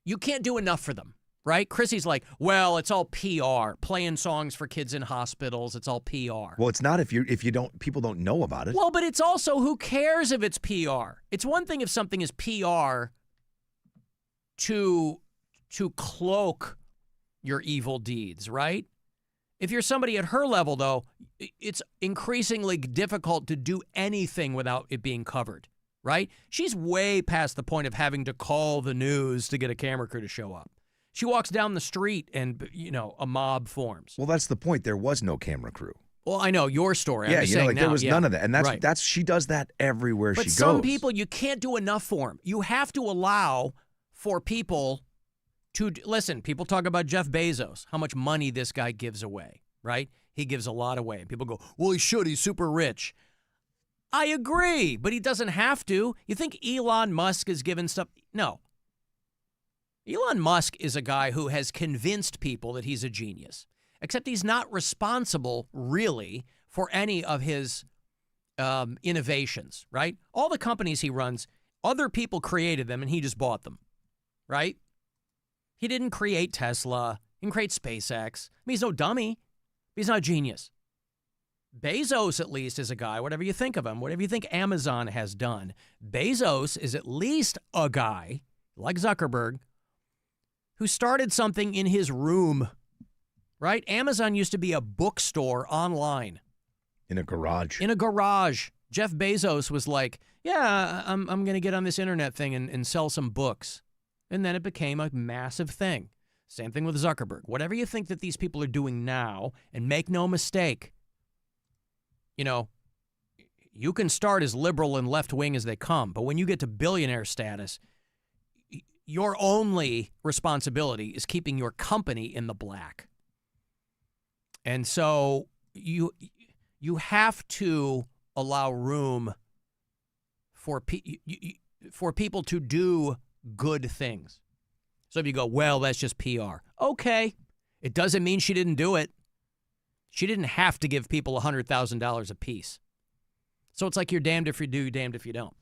you can't do enough for them, right? Chrissy's like, well, it's all PR, playing songs for kids in hospitals. It's all PR. Well, it's not if you don't, people don't know about it. Well, but it's also, who cares if it's PR? It's one thing if something is PR to cloak your evil deeds, right? If you're somebody at her level, though, it's increasingly difficult to do anything without it being covered, right? She's way past the point of having to call the news to get a camera crew to show up. She walks down the street and, you know, a mob forms. Well, that's the point. There was no camera crew. Well, I know your story. Yeah, I'm just you know, saying like now, there was yeah. none of that. And Right. that's she does that everywhere she But goes. some people, you can't do enough for them. You have to allow for people to, listen, people talk about Jeff Bezos, how much money this guy gives away, right? He gives a lot away. And people go, well, he should. He's super rich. I agree, but he doesn't have to. You think Elon Musk is giving stuff? No. Elon Musk is a guy who has convinced people that he's a genius, except he's not responsible, really, for any of his innovations, right? All the companies he runs, other people created them, and he just bought them, right? He didn't create Tesla. He didn't create SpaceX. I mean, he's no dummy. He's not a genius. Bezos, at least, is a guy, whatever you think of him, whatever you think Amazon has done, Bezos is at least a guy, like Zuckerberg, who started something in his room, right? Amazon used to be a bookstore online. In a garage. In a garage. Jeff Bezos was like, yeah, I'm going to get on this internet thing and sell some books. And then it became a massive thing. Same thing with Zuckerberg. Whatever you think that these people are doing now, and make no mistake, you know, you can start as liberal and left-wing as they come, but when you get to billionaire status, your only responsibility is keeping your company in the black. And so you have to allow room for people to do good things. So if you go, well, that's just PR. Okay. It doesn't mean she didn't do it. She didn't have to give people $100,000 a piece. So it's like you're damned if you do, damned if you don't.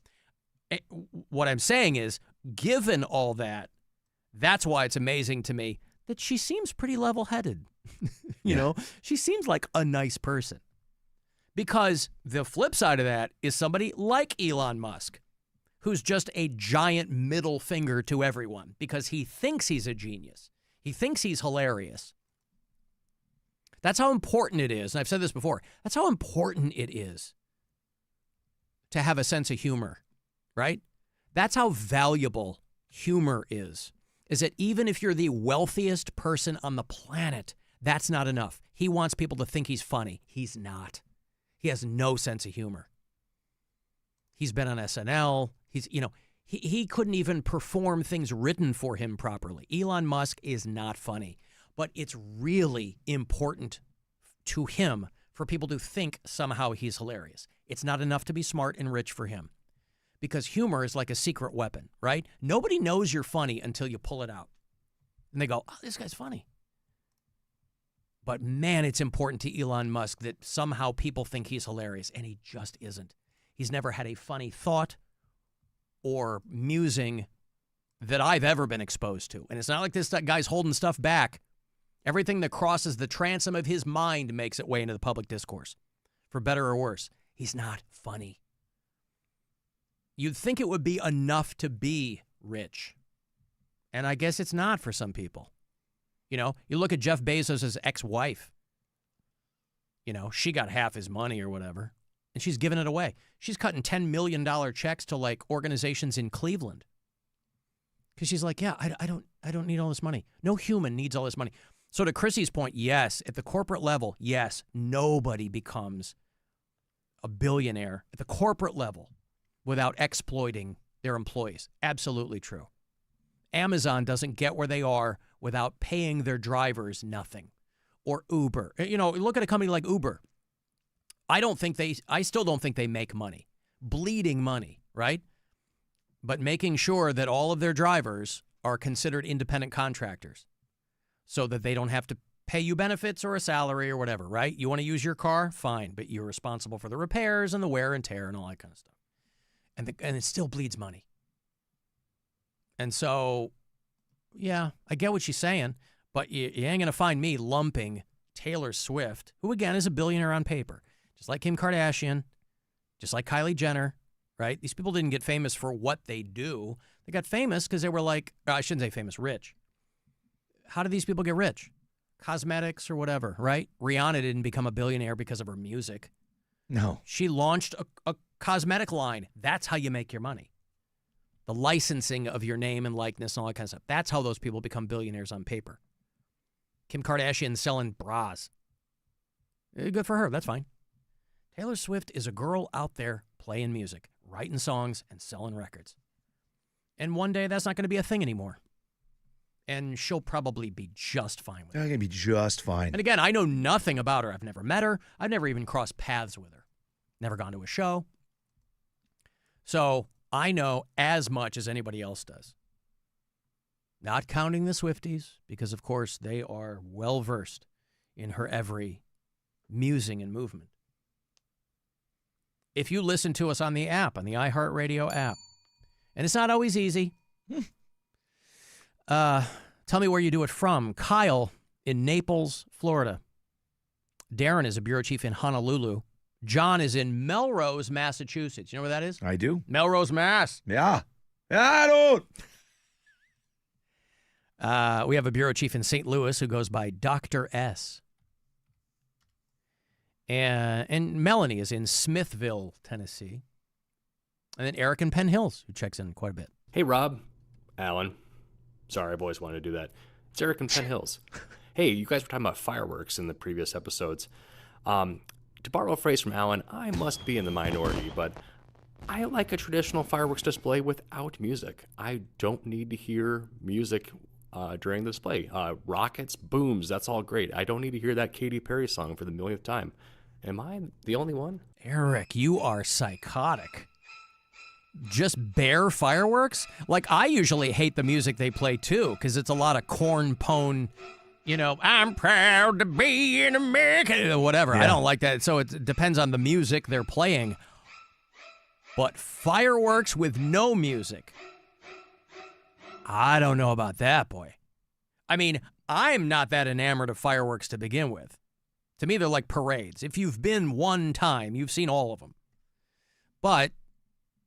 What I'm saying is, given all that, that's why it's amazing to me that she seems pretty level-headed. You know, she seems like a nice person. Because the flip side of that is somebody like Elon Musk, who's just a giant middle finger to everyone because he thinks he's a genius. He thinks he's hilarious. That's how important it is. And I've said this before. That's how important it is to have a sense of humor, right? That's how valuable humor is that even if you're the wealthiest person on the planet, that's not enough. He wants people to think he's funny. He's not. He has no sense of humor. He's been on SNL. He couldn't even perform things written for him properly. Elon Musk is not funny, but it's really important to him for people to think somehow he's hilarious. It's not enough to be smart and rich for him because humor is like a secret weapon, right? Nobody knows you're funny until you pull it out. And they go, oh, this guy's funny. But man, it's important to Elon Musk that somehow people think he's hilarious, and he just isn't. He's never had a funny thought or musing that I've ever been exposed to. And it's not like this guy's holding stuff back. Everything that crosses the transom of his mind makes its way into the public discourse. for better or worse. He's not funny. You'd think it would be enough to be rich. And I guess it's not for some people. You know, you look at Jeff Bezos' ex-wife. You know, she got half his money or whatever, and she's giving it away. She's cutting $10 million checks to, like, organizations in Cleveland. Because she's like, yeah, I don't need all this money. No human needs all this money. So to Chrissy's point, yes, at the corporate level, yes, nobody becomes a billionaire at the corporate level without exploiting their employees. Absolutely true. Amazon doesn't get where they are without paying their drivers nothing. Or Uber. You know, look at a company like Uber. I still don't think they make money. Bleeding money, right? But making sure that all of their drivers are considered independent contractors so that they don't have to pay you benefits or a salary or whatever, right? You want to use your car? Fine, but you're responsible for the repairs and the wear and tear and all that kind of stuff. And it still bleeds money. And so, yeah, I get what she's saying, but you ain't going to find me lumping Taylor Swift, who, again, is a billionaire on paper, just like Kim Kardashian, just like Kylie Jenner, right? These people didn't get famous for what they do. They got famous because they were like, I shouldn't say famous, rich. How did these people get rich? Cosmetics or whatever, right? Rihanna didn't become a billionaire because of her music. No. She launched a cosmetic line. That's how you make your money. The licensing of your name and likeness and all that kind of stuff. That's how those people become billionaires on paper. Kim Kardashian selling bras. Good for her. That's fine. Taylor Swift is a girl out there playing music, writing songs, and selling records. And one day that's not going to be a thing anymore. And she'll probably be just fine with it. She's going to be just fine. And again, I know nothing about her. I've never met her. I've never even crossed paths with her. Never gone to a show. So I know as much as anybody else does. Not counting the Swifties, because, of course, they are well-versed in her every musing and movement. If you listen to us on the app, on the iHeartRadio app, and it's not always easy, tell me where you do it from. Kyle in Naples, Florida. Darren is a bureau chief in Honolulu. John is in Melrose, Massachusetts. You know where that is? I do. Melrose, Mass. Yeah. I don't. We have a bureau chief in St. Louis who goes by Dr. S. And Melanie is in Smithville, Tennessee. And then Eric in Penn Hills, who checks in quite a bit. Hey, Rob. Alan. Sorry, I've always wanted to do that. It's Eric in Penn Hills. Hey, you guys were talking about fireworks in the previous episodes. To borrow a phrase from Alan, I must be in the minority, but I like a traditional fireworks display without music. I don't need to hear music during the display. Rockets, booms, that's all great. I don't need to hear that Katy Perry song for the millionth time. Am I the only one? Eric, you are psychotic. Just bare fireworks? Like, I usually hate the music they play, too, because it's a lot of corn pone, you know, I'm proud to be an American, whatever. Yeah. I don't like that. So it depends on the music they're playing. But fireworks with no music, I don't know about that, boy. I mean, I'm not that enamored of fireworks to begin with. To me, they're like parades. If you've been one time, you've seen all of them. But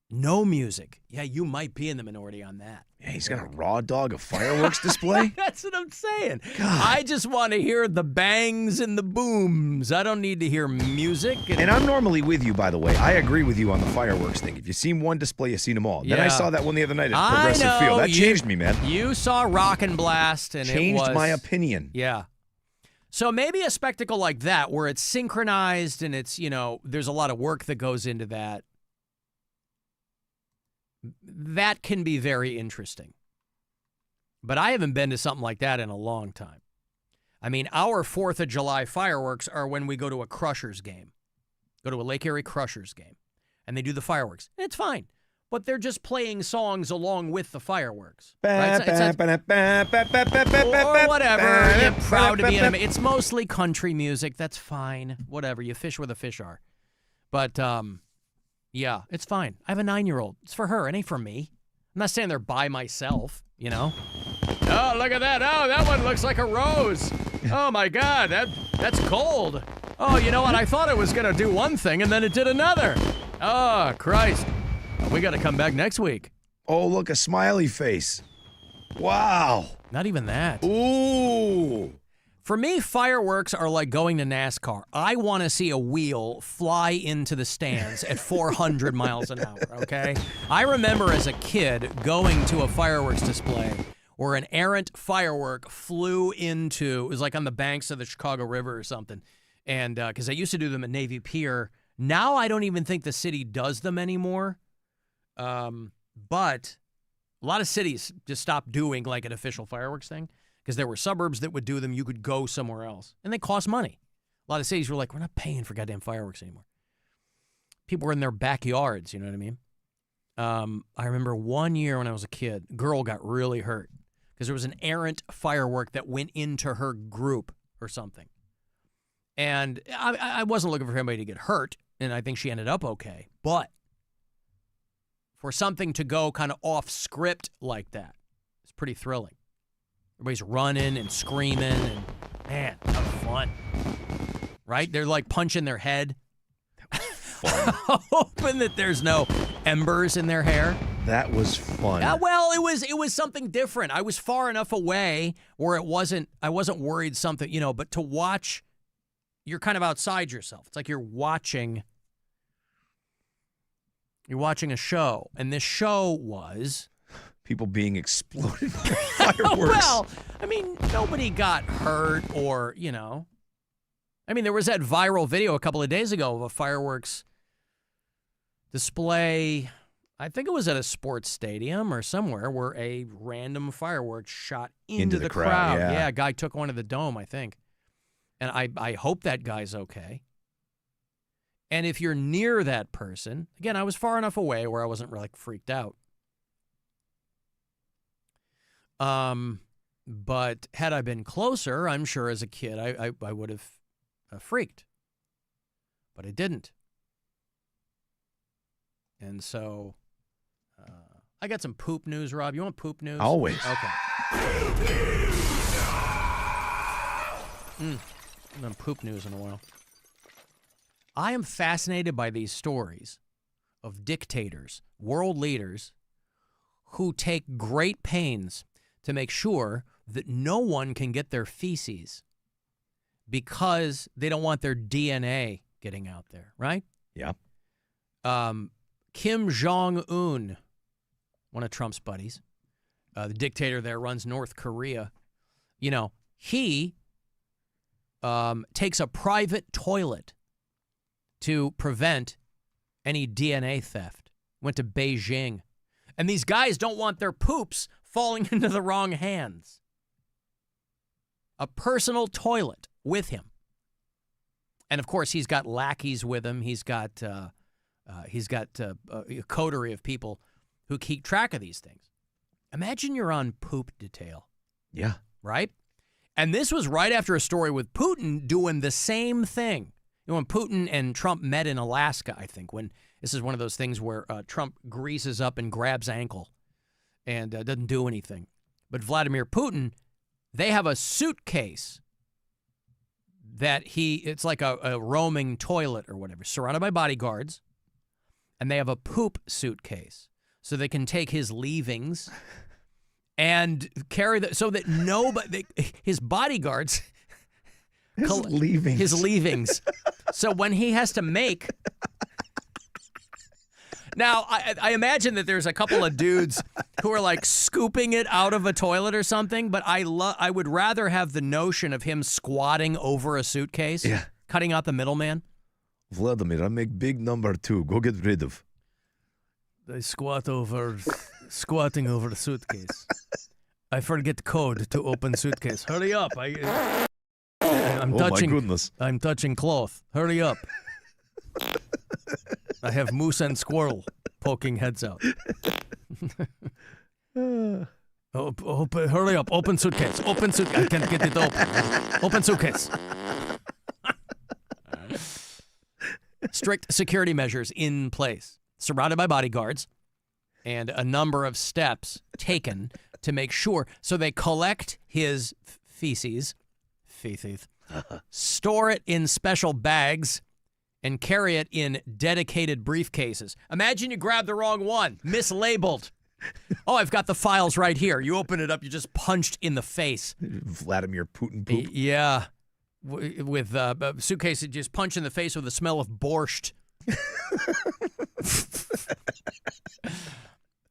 no music. Yeah, you might be in the minority on that. Yeah, he's got a raw dog of fireworks display? That's what I'm saying. God. I just want to hear the bangs and the booms. I don't need to hear music. And I'm normally with you, by the way. I agree with you on the fireworks thing. If you've seen one display, you've seen them all. Yeah. Then I saw that one the other night at Progressive Field. That changed me, man. You saw Rock and Blast, and changed it was my opinion. Yeah. So maybe a spectacle like that, where it's synchronized and it's, you know, there's a lot of work that goes into that. That can be very interesting. But I haven't been to something like that in a long time. I mean, our 4th of July fireworks are when we go to a Crushers game. Go to a Lake Erie Crushers game. And they do the fireworks. And it's fine. But they're just playing songs along with the fireworks. Right? Or whatever. You're proud to be in it. It's mostly country music. That's fine. Whatever. You fish where the fish are. But, yeah, it's fine. I have a 9-year-old. It's for her. It ain't for me. I'm not standing there by myself, you know? Oh, look at that. Oh, that one looks like a rose. Oh, my God. That's gold. Oh, you know what? I thought it was going to do one thing, and then it did another. Oh, Christ. We got to come back next week. Oh, look, a smiley face. Wow. Not even that. Ooh. For me, fireworks are like going to NASCAR. I want to see a wheel fly into the stands at 400 miles an hour, okay? I remember as a kid going to a fireworks display where an errant firework flew into, it was like on the banks of the Chicago River or something, and because they used to do them at Navy Pier. Now I don't even think the city does them anymore, but a lot of cities just stopped doing like an official fireworks thing. Because there were suburbs that would do them, you could go somewhere else. And they cost money. A lot of cities were like, we're not paying for goddamn fireworks anymore. People were in their backyards, you know what I mean? I remember one year when I was a kid, a girl got really hurt because there was an errant firework that went into her group or something. And I wasn't looking for anybody to get hurt, and I think she ended up okay. But for something to go kind of off script like that, it's pretty thrilling. Everybody's running and screaming, and man, that was fun. Right? They're like punching their head. Hoping that there's no embers in their hair. That was fun. Well, it was something different. I was far enough away where I wasn't worried something, you know, but to watch, you're kind of outside yourself. It's like you're watching a show, and this show was people being exploded by fireworks. Well, I mean, nobody got hurt or, you know. I mean, there was that viral video a couple of days ago of a fireworks display. I think it was at a sports stadium or somewhere where a random firework shot into the crowd. Yeah, a guy took one to the dome, I think. And I hope that guy's okay. And if you're near that person, again, I was far enough away where I wasn't really freaked out. But had I been closer, I'm sure as a kid, I would have freaked, but I didn't. And so, I got some poop news, Rob. You want poop news? Always. Okay. I've done poop news in a while. I am fascinated by these stories of dictators, world leaders, who take great pains to make sure that no one can get their feces because they don't want their DNA getting out there, right? Yeah. Kim Jong-un, one of Trump's buddies, the dictator there runs North Korea, you know, he takes a private toilet to prevent any DNA theft. Went to Beijing. And these guys don't want their poops falling into the wrong hands. A personal toilet with him. And of course, he's got lackeys with him. He's got a coterie of people who keep track of these things. Imagine you're on poop detail. Yeah. Right? And this was right after a story with Putin doing the same thing. You know, when Putin and Trump met in Alaska, I think, when this is one of those things where Trump greases up and grabs ankle and doesn't do anything. But Vladimir Putin, they have a suitcase that it's like a roaming toilet or whatever, surrounded by bodyguards, and they have a poop suitcase. So they can take his leavings and carry so that nobody, his bodyguards, his leavings. So when he has to make... Now, I imagine that there's a couple of dudes who are like scooping it out of a toilet or something, but I would rather have the notion of him squatting over a suitcase, cutting out the middleman. Vladimir, I make big number 2. Go get rid of. They squatting over the suitcase. I forget code to open suitcase. Hurry up. I'm touching. My goodness. I'm touching cloth. Hurry up. I have moose and squirrel poking heads out. Hurry up. Open suitcase. Open suitcase. I can't get it open. Open suitcase. Strict security measures in place, surrounded by bodyguards, and a number of steps taken to make sure. So they collect his feces, store it in special bags, and carry it in dedicated briefcases. Imagine you grab the wrong one, mislabeled. Oh, I've got the files right here. You open it up, you just punched in the face. Vladimir Putin poop. Yeah. With a suitcase, you just punch in the face with the smell of borscht.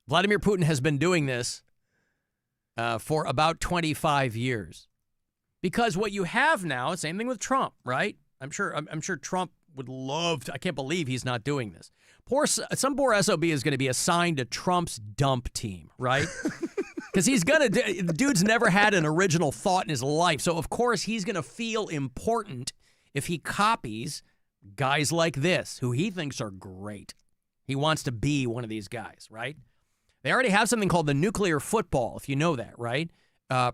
Vladimir Putin has been doing this for about 25 years. Because what you have now, same thing with Trump, right? I'm sure Trump would love to. I can't believe he's not doing this. Some poor SOB is going to be assigned to Trump's dump team, right? Because the dude's never had an original thought in his life. So, of course, he's going to feel important if he copies guys like this, who he thinks are great. He wants to be one of these guys, right? They already have something called the nuclear football, if you know that, right?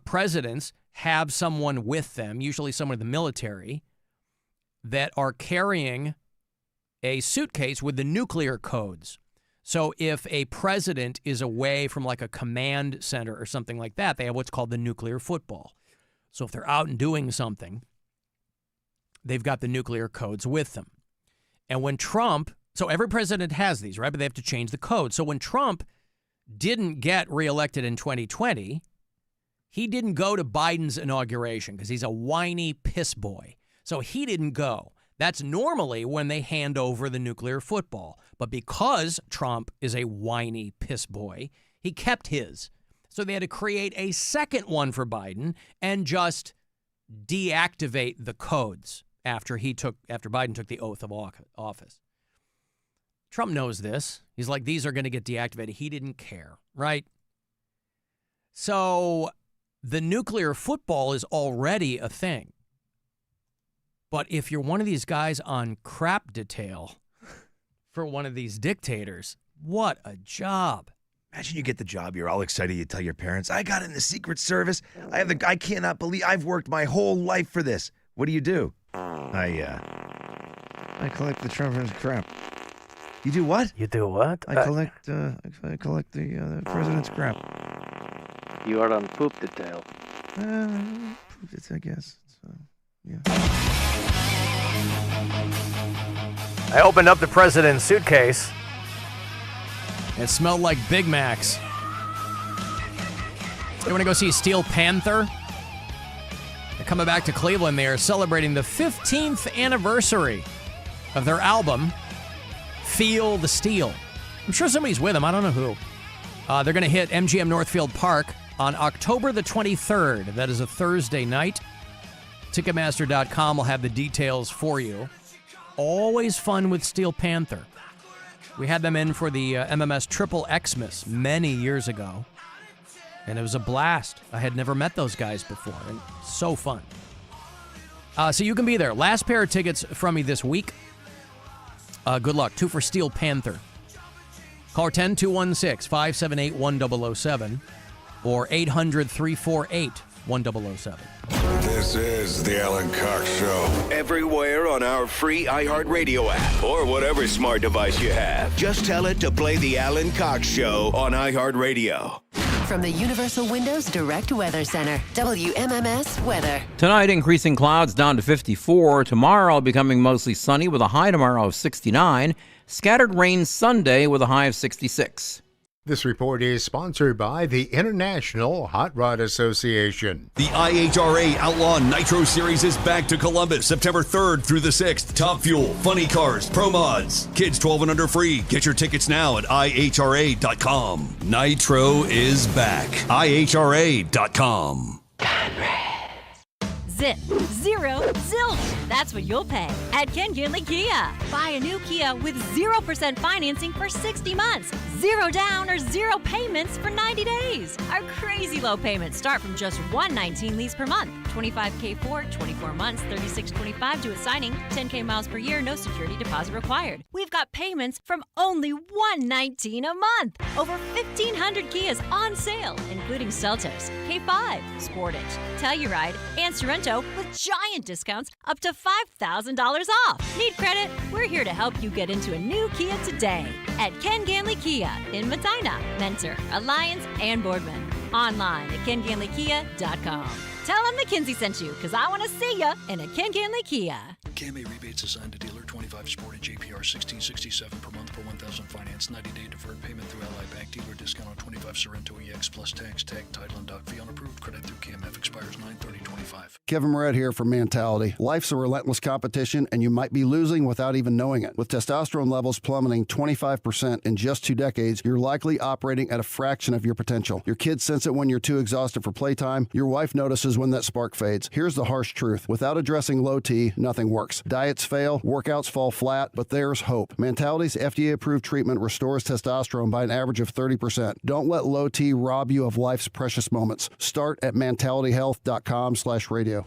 Presidents have someone with them, usually someone in the military, that are carrying a suitcase with the nuclear codes. So if a president is away from like a command center or something like that, they have what's called the nuclear football. So if they're out and doing something, they've got the nuclear codes with them. And when Trump, so every president has these, right? But they have to change the code. So when Trump didn't get reelected in 2020, he didn't go to Biden's inauguration because he's a whiny piss boy. So he didn't go. That's normally when they hand over the nuclear football. But because Trump is a whiny piss boy, he kept his. So they had to create a second one for Biden and just deactivate the codes after Biden took the oath of office. Trump knows this. He's like, these are going to get deactivated. He didn't care, right? So the nuclear football is already a thing. But if you're one of these guys on crap detail for one of these dictators, what a job. Imagine you get the job, you're all excited, you tell your parents, I got in the Secret Service. I cannot believe I've worked my whole life for this. What do? I collect the Trump's crap. You do what? You do what? I collect the president's crap. You are on poop detail. I guess. Yeah. I opened up the president's suitcase. It smelled like Big Macs. You want to go see Steel Panther? They're coming back to Cleveland. They are celebrating the 15th anniversary of their album, Feel the Steel. I'm sure somebody's with them. I don't know who. They're going to hit MGM Northfield Park on October the 23rd. That is a Thursday night. Ticketmaster.com will have the details for you. Always fun with Steel Panther. We had them in for the MMS Triple Xmas many years ago, and it was a blast. I had never met those guys before, and so fun. So you can be there. Last pair of tickets from me this week. Good luck. 2 for Steel Panther. Call 10-216-578-1007 or 800-348-1007. This is the Alan Cox Show. Everywhere on our free iHeartRadio app or whatever smart device you have. Just tell it to play the Alan Cox Show on iHeartRadio. From the Universal Windows Direct Weather Center, WMMS Weather. Tonight, increasing clouds down to 54. Tomorrow, becoming mostly sunny with a high tomorrow of 69. Scattered rain Sunday with a high of 66. This report is sponsored by the International Hot Rod Association. The IHRA Outlaw Nitro Series is back to Columbus September 3rd through the 6th. Top Fuel, Funny Cars, Pro Mods. Kids 12 and under free. Get your tickets now at IHRA.com. Nitro is back. IHRA.com. Zip, zero, zilch. That's what you'll pay at Ken Ginley Kia. Buy a new Kia with 0% financing for 60 months. 0 down or 0 payments for 90 days. Our crazy low payments start from just $119 lease per month. $25K for 24 months, $36.25 due at signing, 10K miles per year, no security deposit required. We've got payments from only $119 a month. Over 1,500 Kias on sale, including Seltos, K5, Sportage, Telluride, and Sorrento with giant discounts up to $5,000 off. Need credit? We're here to help you get into a new Kia today at Ken Ganley Kia in Medina, Mentor, Alliance, and Boardman. Online at KenGanleyKia.com. Tell them McKinsey sent you, because I want to see you in a Kinley Kia. KMA rebates assigned to dealer 25 Sport and JPR 1667 per month per 1,000 finance. 90-day deferred payment through Ally Bank. Dealer discount on 25 Sorrento EX plus tax, tag, title, and doc fee on approved credit through KMF. Expires 9/30/25. Kevin Moret here for Mentality. Life's a relentless competition, and you might be losing without even knowing it. With testosterone levels plummeting 25% in just 2 decades, you're likely operating at a fraction of your potential. Your kids sense it when you're too exhausted for playtime. Your wife notices when that spark fades. Here's the harsh truth. Without addressing low T, nothing works. Diets fail, workouts fall flat, but there's hope. Mentality's FDA-approved treatment restores testosterone by an average of 30%. Don't let low T rob you of life's precious moments. Start at mentalityhealth.com/radio.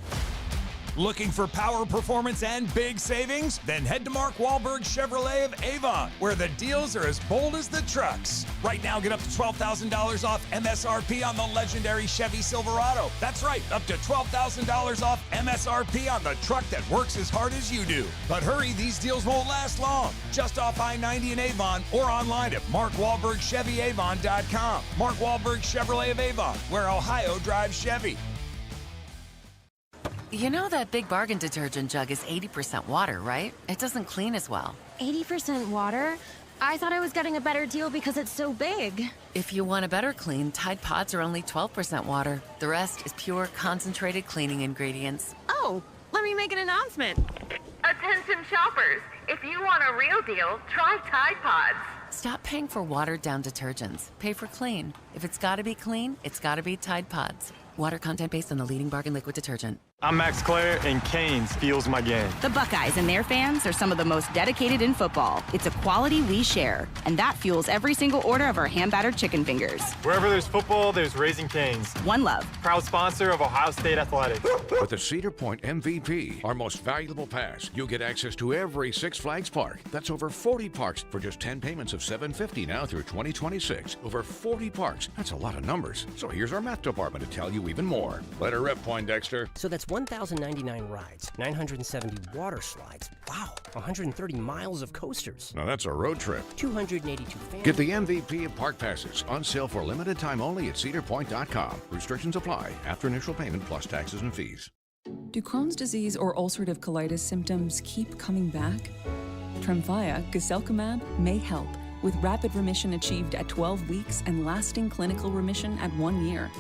Looking for power, performance, and big savings? Then head to Mark Wahlberg Chevrolet of Avon, where the deals are as bold as the trucks. Right now, get up to $12,000 off MSRP on the legendary Chevy Silverado. That's right, up to $12,000 off MSRP on the truck that works as hard as you do. But hurry, these deals won't last long. Just off I-90 in Avon or online at MarkWahlbergChevyAvon.com. Mark Wahlberg Chevrolet of Avon, where Ohio drives Chevy. You know that Big Bargain detergent jug is 80% water, right? It doesn't clean as well. 80% water? I thought I was getting a better deal because it's so big. If you want a better clean, Tide Pods are only 12% water. The rest is pure, concentrated cleaning ingredients. Oh, let me make an announcement. Attention shoppers! If you want a real deal, try Tide Pods. Stop paying for watered-down detergents. Pay for clean. If it's gotta be clean, it's gotta be Tide Pods. Water content based on the leading bargain liquid detergent. I'm Max Clare, and Canes fuels my game. The Buckeyes and their fans are some of the most dedicated in football. It's a quality we share, and that fuels every single order of our hand-battered chicken fingers. Wherever there's football, there's Raising Canes. One love. Proud sponsor of Ohio State Athletics. With the Cedar Point MVP, our most valuable pass, you get access to every Six Flags park. That's over 40 parks for just 10 payments of $750 now through 2026. Over 40 parks. That's a lot of numbers. So here's our math department to tell you even more. Let her rip, Poindexter. So that's 1,099 rides, 970 water slides. Wow, 130 miles of coasters. Now that's a road trip. 282 fans. Get the MVP of Park Passes on sale for limited time only at cedarpoint.com. Restrictions apply after initial payment plus taxes and fees. Do Crohn's disease or ulcerative colitis symptoms keep coming back? Tremfya, guselkumab, may help, with rapid remission achieved at 12 weeks and lasting clinical remission at 1 year.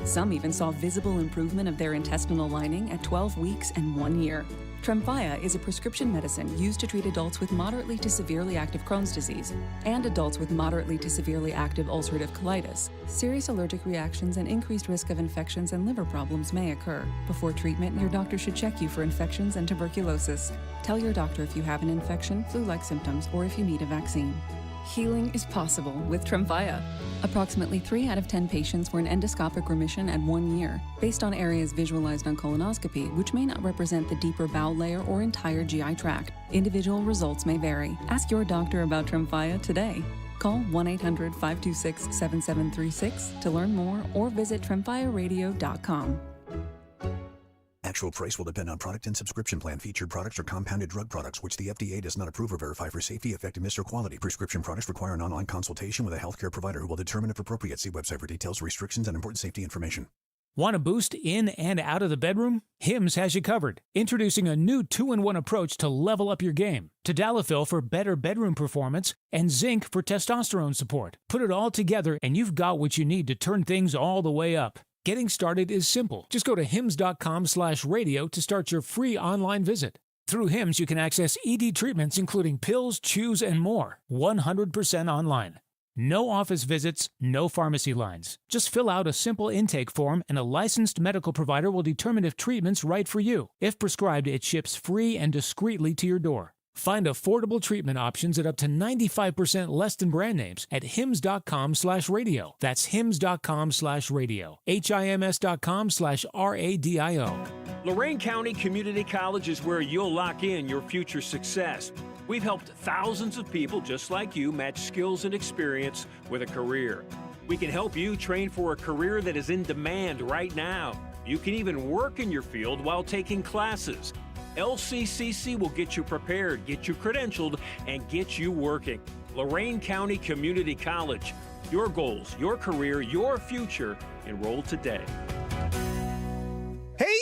Some even saw visible improvement of their intestinal lining at 12 weeks and 1 year. Tremfya is a prescription medicine used to treat adults with moderately to severely active Crohn's disease and adults with moderately to severely active ulcerative colitis. Serious allergic reactions and increased risk of infections and liver problems may occur. Before treatment, your doctor should check you for infections and tuberculosis. Tell your doctor if you have an infection, flu-like symptoms, or if you need a vaccine. Healing is possible with Tremfya. Approximately 3 out of 10 patients were in endoscopic remission at 1 year, based on areas visualized on colonoscopy, which may not represent the deeper bowel layer or entire GI tract. Individual results may vary. Ask your doctor about Tremfya today. Call 1-800-526-7736 to learn more or visit tremfyaradio.com. Actual price will depend on product and subscription plan. Featured products are compounded drug products, which the FDA does not approve or verify for safety, effectiveness, or quality. Prescription products require an online consultation with a healthcare provider who will determine if appropriate. See website for details, restrictions, and important safety information. Want a boost in and out of the bedroom? Hims has you covered. Introducing a new 2-in-1 approach to level up your game. Tadalafil for better bedroom performance and zinc for testosterone support. Put it all together and you've got what you need to turn things all the way up. Getting started is simple. Just go to hims.com/radio to start your free online visit. Through Hims, you can access ED treatments including pills, chews, and more. 100% online. No office visits, no pharmacy lines. Just fill out a simple intake form and a licensed medical provider will determine if treatment's right for you. If prescribed, it ships free and discreetly to your door. Find affordable treatment options at up to 95% less than brand names at hims.com/radio. That's hims.com/radio. HIMS.com/RADIO. Lorain County Community College is where you'll lock in your future success. We've helped thousands of people just like you match skills and experience with a career. We can help you train for a career that is in demand right now. You can even work in your field while taking classes. LCCC will get you prepared, get you credentialed, and get you working. Lorain County Community College. Your goals, your career, your future. Enroll today.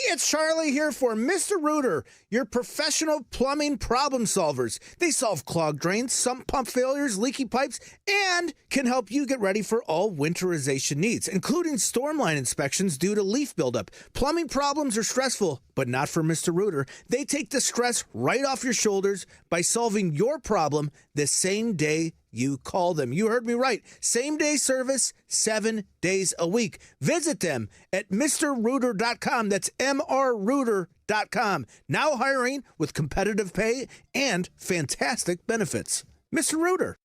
it's Charlie here for Mr. Rooter, your professional plumbing problem solvers. They solve clogged drains, sump pump failures, leaky pipes, and can help you get ready for all winterization needs, including stormline inspections due to leaf buildup. Plumbing problems are stressful, but not for Mr. Rooter. They take the stress right off your shoulders by solving your problem the same day you call them. You heard me right. Same day service, 7 days a week. Visit them at MrRooter.com. That's MRRooter.com. Now hiring with competitive pay and fantastic benefits. Mr. Rooter.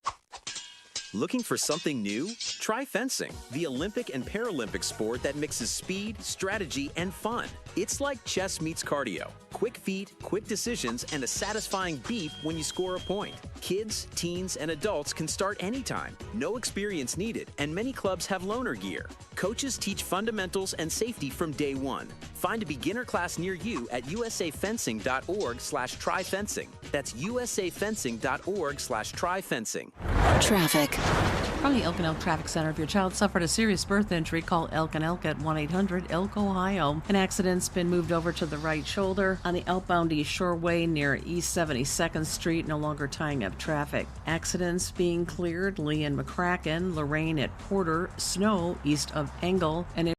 Looking for something new? Try fencing, the Olympic and Paralympic sport that mixes speed, strategy, and fun. It's like chess meets cardio. Quick feet, quick decisions, and a satisfying beep when you score a point. Kids, teens, and adults can start anytime. No experience needed, and many clubs have loaner gear. Coaches teach fundamentals and safety from day one. Find a beginner class near you at usafencing.org/tryfencing. That's usafencing.org/tryfencing. Traffic. From the Elk and Elk Traffic Center, if your child suffered a serious birth injury, call Elk and Elk at 1-800-ELK, Ohio. An accident's been moved over to the right shoulder on the outbound East Shoreway near East 72nd Street, no longer tying up traffic. Accidents being cleared, Lee and McCracken, Lorraine at Porter, Snow east of Engel, and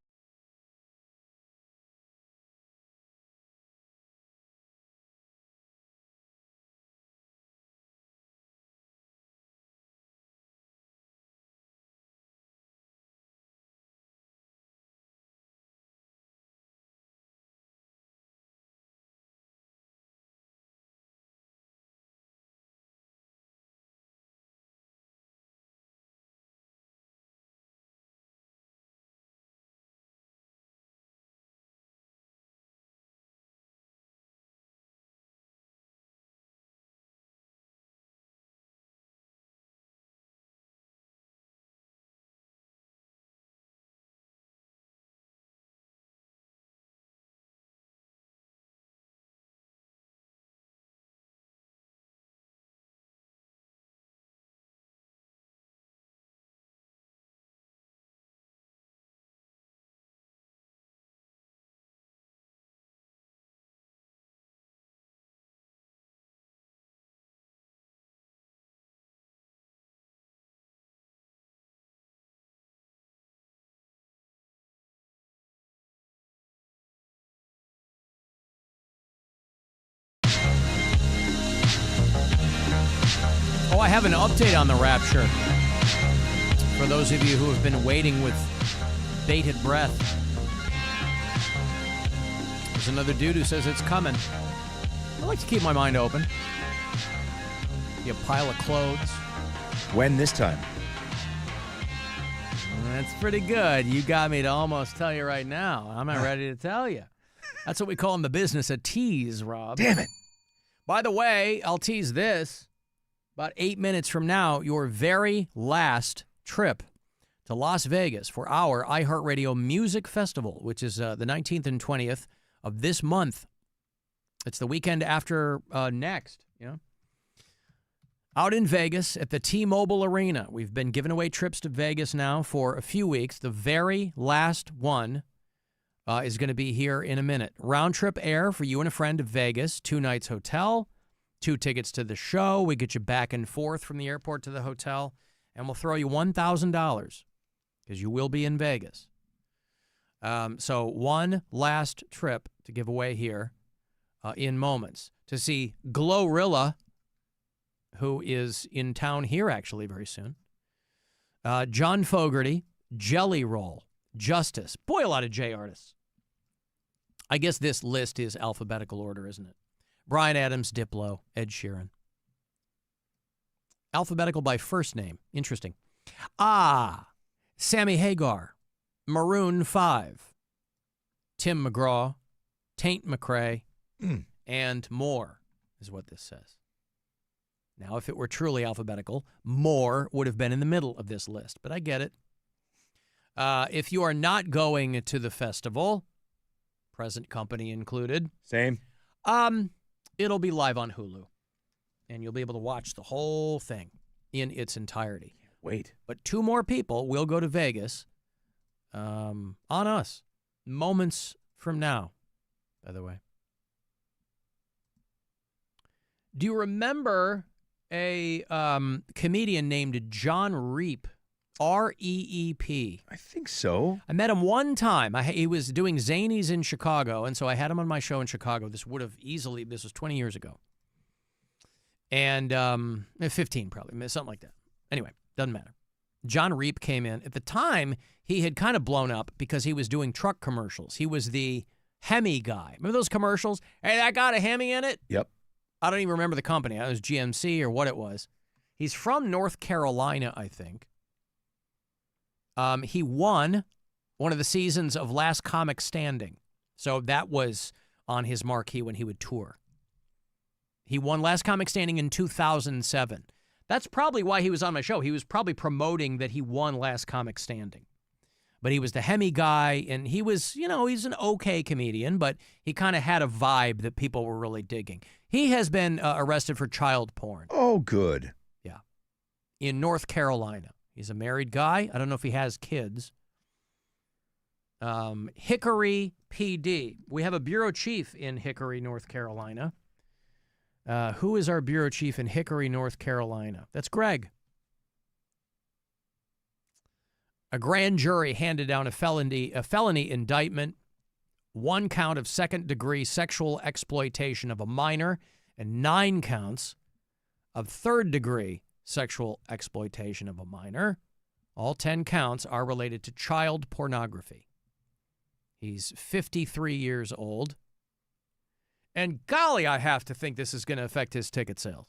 Oh, I have an update on the Rapture. For those of you who have been waiting with bated breath. There's another dude who says it's coming. I like to keep my mind open. Be a pile of clothes. When this time? That's pretty good. You got me to almost tell you right now. I'm not ready to tell you. That's what we call in the business a tease, Rob. Damn it. By the way, I'll tease this. About 8 minutes from now, your very last trip to Las Vegas for our iHeartRadio Music Festival, which is the 19th and 20th of this month. It's the weekend after next, you know. Out in Vegas at the T-Mobile Arena. We've been giving away trips to Vegas now for a few weeks. The very last one is going to be here in a minute. Round trip air for you and a friend to Vegas, 2 nights hotel, 2 tickets to the show. We get you back and forth from the airport to the hotel, and we'll throw you $1,000 because you will be in Vegas. So one last trip to give away here in moments to see Glorilla, who is in town here actually very soon. John Fogerty, Jelly Roll, Justice. Boy, a lot of J artists. I guess this list is alphabetical order, isn't it? Bryan Adams, Diplo, Ed Sheeran. Alphabetical by first name. Interesting. Sammy Hagar, Maroon 5, Tim McGraw, Taint McRae, and more is what this says. Now, if it were truly alphabetical, more would have been in the middle of this list, but I get it. If you are not going to the festival, present company included. Same. It'll be live on Hulu, and you'll be able to watch the whole thing in its entirety. Wait. But 2 more people will go to Vegas on us moments from now. by the way. Do you remember a comedian named John Reep? R-E-E-P. I think so. I met him one time. He was doing Zanies in Chicago, and so I had him on my show in Chicago. This was 20 years ago. And 15 probably, something like that. Anyway, doesn't matter. John Reep came in. At the time, he had kind of blown up because he was doing truck commercials. He was the Hemi guy. Remember those commercials? Hey, that got a Hemi in it? Yep. I don't even remember the company. It was GMC or what it was. He's from North Carolina, I think. He won one of the seasons of Last Comic Standing. So that was on his marquee when he would tour. He won Last Comic Standing in 2007. That's probably why he was on my show. He was probably promoting that he won Last Comic Standing. But he was the Hemi guy, and he was, he's an okay comedian, but he kind of had a vibe that people were really digging. He has been arrested for child porn. Oh, good. Yeah. In North Carolina. He's a married guy. I don't know if he has kids. Hickory PD. We have a bureau chief in Hickory, North Carolina. Who is our bureau chief in Hickory, North Carolina? That's Greg. A grand jury handed down a felony indictment, 1 count of second-degree sexual exploitation of a minor, and 9 counts of third-degree sexual exploitation of a minor. All 10 counts are related to child pornography. He's 53 years old. And golly, I have to think this is going to affect his ticket sales.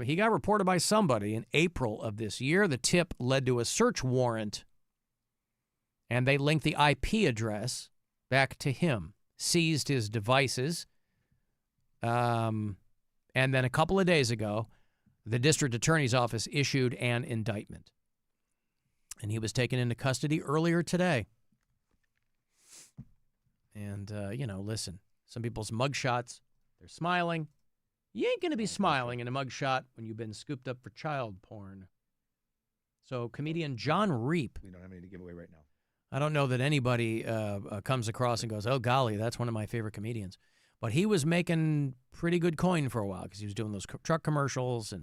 He got reported by somebody in April of this year. The tip led to a search warrant, and they linked the IP address back to him, seized his devices, and then a couple of days ago, the district attorney's office issued an indictment. And he was taken into custody earlier today. And, listen, some people's mugshots, they're smiling. You ain't going to be smiling in a mugshot when you've been scooped up for child porn. So comedian John Reep. We don't have any to give away right now. I don't know that anybody comes across and goes, oh, golly, that's one of my favorite comedians. But he was making pretty good coin for a while because he was doing those truck commercials.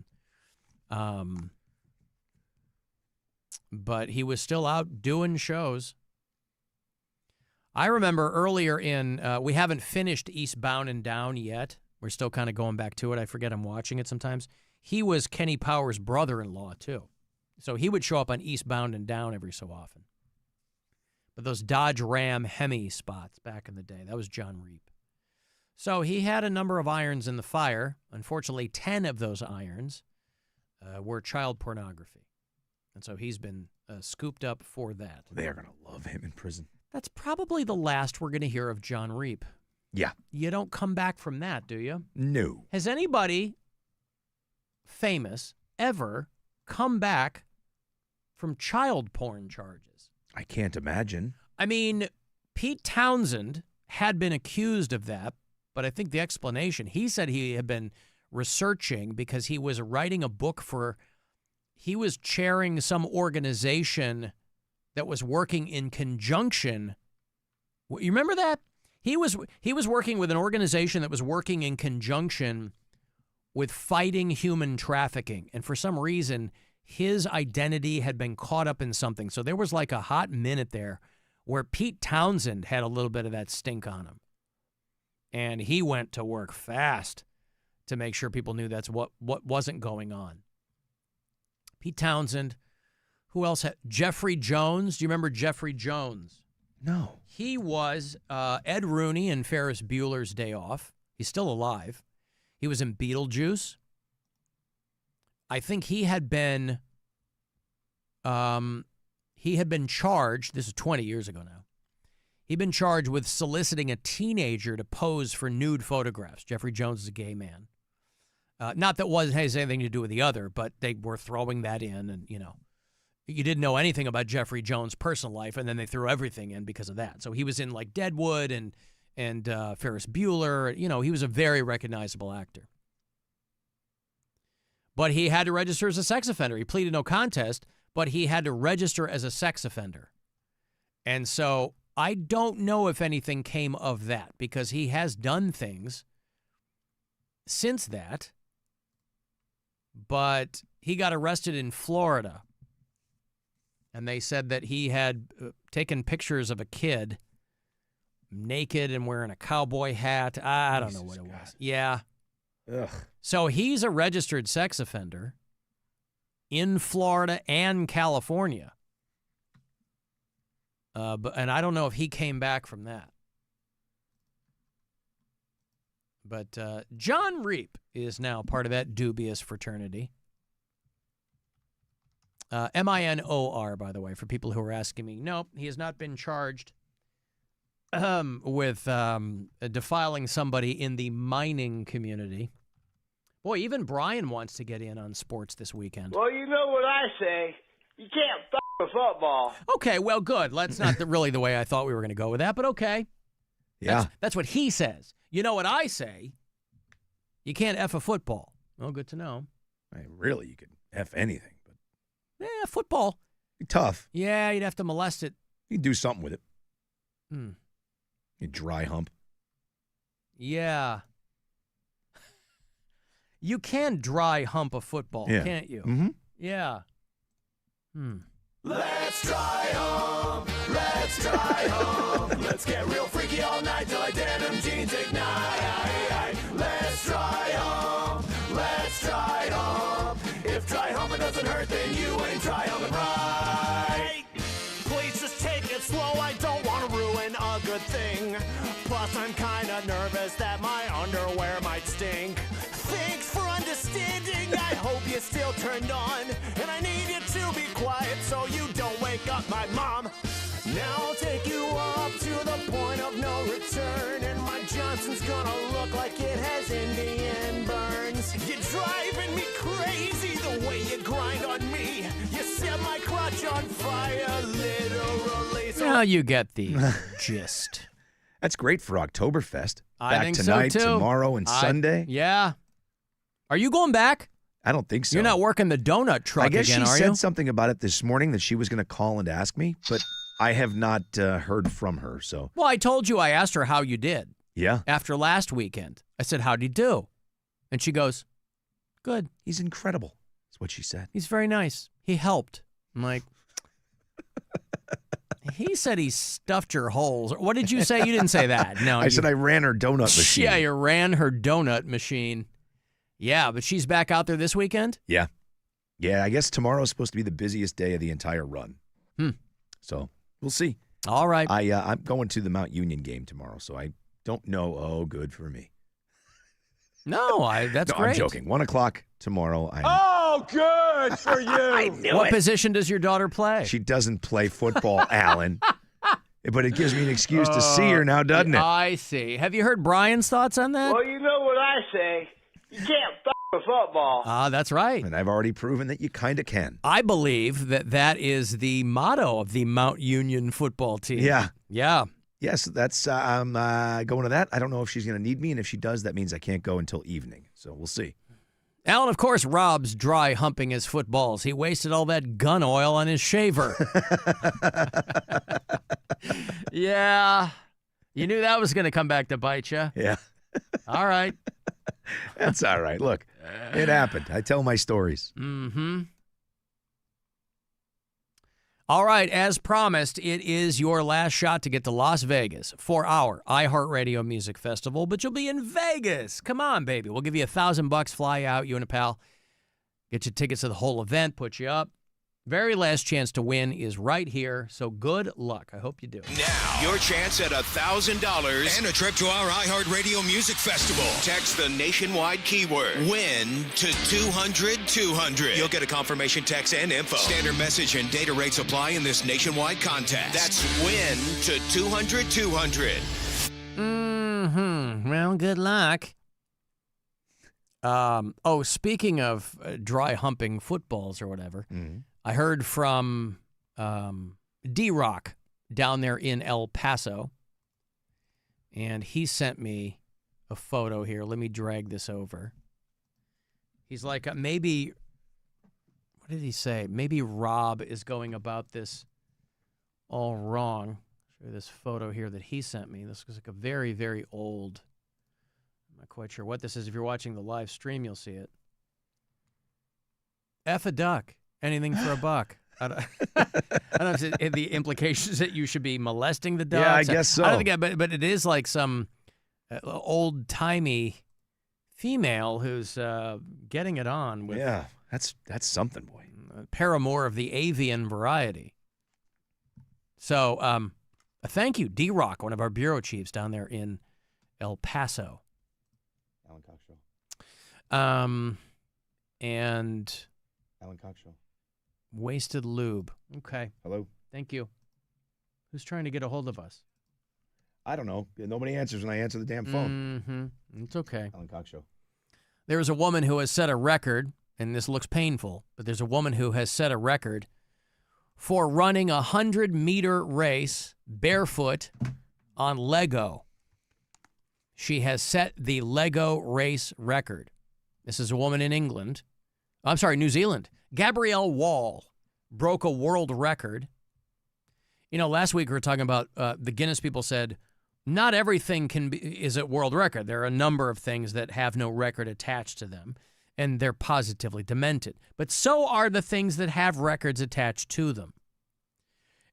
But he was still out doing shows. I remember earlier we haven't finished Eastbound and Down yet. We're still kind of going back to it. I forget I'm watching it sometimes. He was Kenny Powers' brother-in-law, too. So he would show up on Eastbound and Down every so often. But those Dodge Ram Hemi spots back in the day, that was John Reep. So he had a number of irons in the fire. Unfortunately, 10 of those irons were child pornography. And so he's been scooped up for that. They are going to love him in prison. That's probably the last we're going to hear of John Reep. Yeah. You don't come back from that, do you? No. Has anybody famous ever come back from child porn charges? I can't imagine. I mean, Pete Townsend had been accused of that, but I think the explanation, he said he had been researching because he was writing a book he was chairing some organization that was working in conjunction. You remember that? He was working with an organization that was working in conjunction with fighting human trafficking. And for some reason, his identity had been caught up in something. So there was like a hot minute there where Pete Townsend had a little bit of that stink on him. And he went to work fast to make sure people knew that's what wasn't going on. Pete Townsend. Who else? Jeffrey Jones. Do you remember Jeffrey Jones? No. He was Ed Rooney in Ferris Bueller's Day Off. He's still alive. He was in Beetlejuice. I think he had been charged. This is 20 years ago now. He'd been charged with soliciting a teenager to pose for nude photographs. Jeffrey Jones is a gay man. Not that one has anything to do with the other, but they were throwing that in, and you didn't know anything about Jeffrey Jones' personal life, and then they threw everything in because of that. So he was in like Deadwood and Ferris Bueller. He was a very recognizable actor. But he had to register as a sex offender. He pleaded no contest, but he had to register as a sex offender. And so I don't know if anything came of that because he has done things since that, but he got arrested in Florida, and they said that he had taken pictures of a kid naked and wearing a cowboy hat. I don't know what it was. Yeah. Ugh. So he's a registered sex offender in Florida and California. And I don't know if he came back from that. But John Reap is now part of that dubious fraternity. Minor, by the way, for people who are asking me. Nope, he has not been charged with defiling somebody in the mining community. Boy, even Brian wants to get in on sports this weekend. Well, you know what I say. You can't f*** with football. Okay, well, good. That's not really the way I thought we were going to go with that, but okay. Yeah. That's what he says. You know what I say? You can't F a football. Well, good to know. Really, you could F anything. But Yeah, football. Tough. Yeah, you'd have to molest it. You can do something with it. Hmm. You dry hump. Yeah. You can dry hump a football, can't you? Mm-hmm. Yeah. Let's try home. Let's try home. Let's get real freaky all night till our denim jeans ignite. Let's try home. Let's try home. If try humping doesn't hurt, then you ain't try humping right. Please just take it slow. I don't want to ruin a good thing. Plus, I'm kind of nervous that my underwear might stink. Thanks for understanding. I hope you still turned on. And I need you to be quiet so you don't wake up my mom. Now I'll take you up to the point of no return. And my Johnson's gonna look like it has Indian burns. You're driving me crazy the way you grind on me. You set my crotch on fire, literally. Now you get the gist. That's great for Oktoberfest. I Back think tonight, so, too. tomorrow, and Sunday. Yeah. Are you going back? I don't think so. You're not working the donut truck I guess again, she are said you? something about it this morning that she was going to call and ask me, but I have not heard from her. So Well, I told you I asked her how you did. Yeah. After last weekend. I said, how'd you do? And she goes, good. He's incredible. That's what she said. He's very nice. He helped. I'm like, he said he stuffed your holes. What did you say? You didn't say that. No, I said I ran her donut machine. Yeah, you ran her donut machine. Yeah, but she's back out there this weekend? Yeah. Yeah, I guess tomorrow's supposed to be the busiest day of the entire run. So we'll see. All right. I'm going to the Mount Union game tomorrow, so I don't know. Oh, good for me. No, that's great. I'm joking. 1 o'clock tomorrow. Oh, good for you. I knew What it. position does your daughter play? She doesn't play football, Alan. But it gives me an excuse to see her now, doesn't it? I see. Have you heard Brian's thoughts on that? Well, you know what I say. You can't f*** with football. That's right. And I've already proven that you kind of can. I believe that is the motto of the Mount Union football team. Yeah. Yeah. Yes, that's I'm going to that. I don't know if she's going to need me, and if she does, that means I can't go until evening. So we'll see. Alan, of course, Rob's dry humping his footballs. He wasted all that gun oil on his shaver. Yeah. You knew that was going to come back to bite you. Yeah. All right. That's all right. Look, it happened. I tell my stories. Mm-hmm. All right, as promised, it is your last shot to get to Las Vegas for our iHeartRadio Music Festival, but you'll be in Vegas. Come on, baby. We'll give you $1,000, fly out, you and a pal, get you tickets to the whole event, put you up. Very last chance to win is right here, so good luck. I hope you do. Now, your chance at $1,000 and a trip to our iHeartRadio Music Festival. Text the nationwide keyword WIN to 200-200. You'll get a confirmation text and info. Standard message and data rates apply in this nationwide contest. That's WIN to 200-200. Mm-hmm. Well, good luck. Speaking of dry humping footballs or whatever, I heard from D-Rock down there in El Paso, and he sent me a photo here. Let me drag this over. He's like, maybe, what did he say? Maybe Rob is going about this all wrong. Show you this photo here that he sent me. This was like a very, very old. I'm not quite sure what this is. If you're watching the live stream, you'll see it. F a duck. Anything for a buck. I don't know if the implications that you should be molesting the dogs. Yeah, I guess so. I don't think, but it is like some old-timey female who's getting it on with. Yeah, that's something, boy. A paramour of the avian variety. So, thank you, D-Rock, one of our bureau chiefs down there in El Paso. Alan Cox Show. And Alan Cox Show. Wasted Lube. Okay. Hello. Thank you. Who's trying to get a hold of us? I don't know. Nobody answers when I answer the damn phone. Mm-hmm. It's okay. Alan Cox Show. There's a woman who has set a record, and this looks painful, but there's a woman who has set a record for running a 100-meter race barefoot on Lego. She has set the Lego race record. This is a woman in England. I'm sorry, New Zealand. Gabrielle Wall broke a world record. You know, last week we were talking about the Guinness people said not everything is a world record. There are a number of things that have no record attached to them, and they're positively demented. But so are the things that have records attached to them.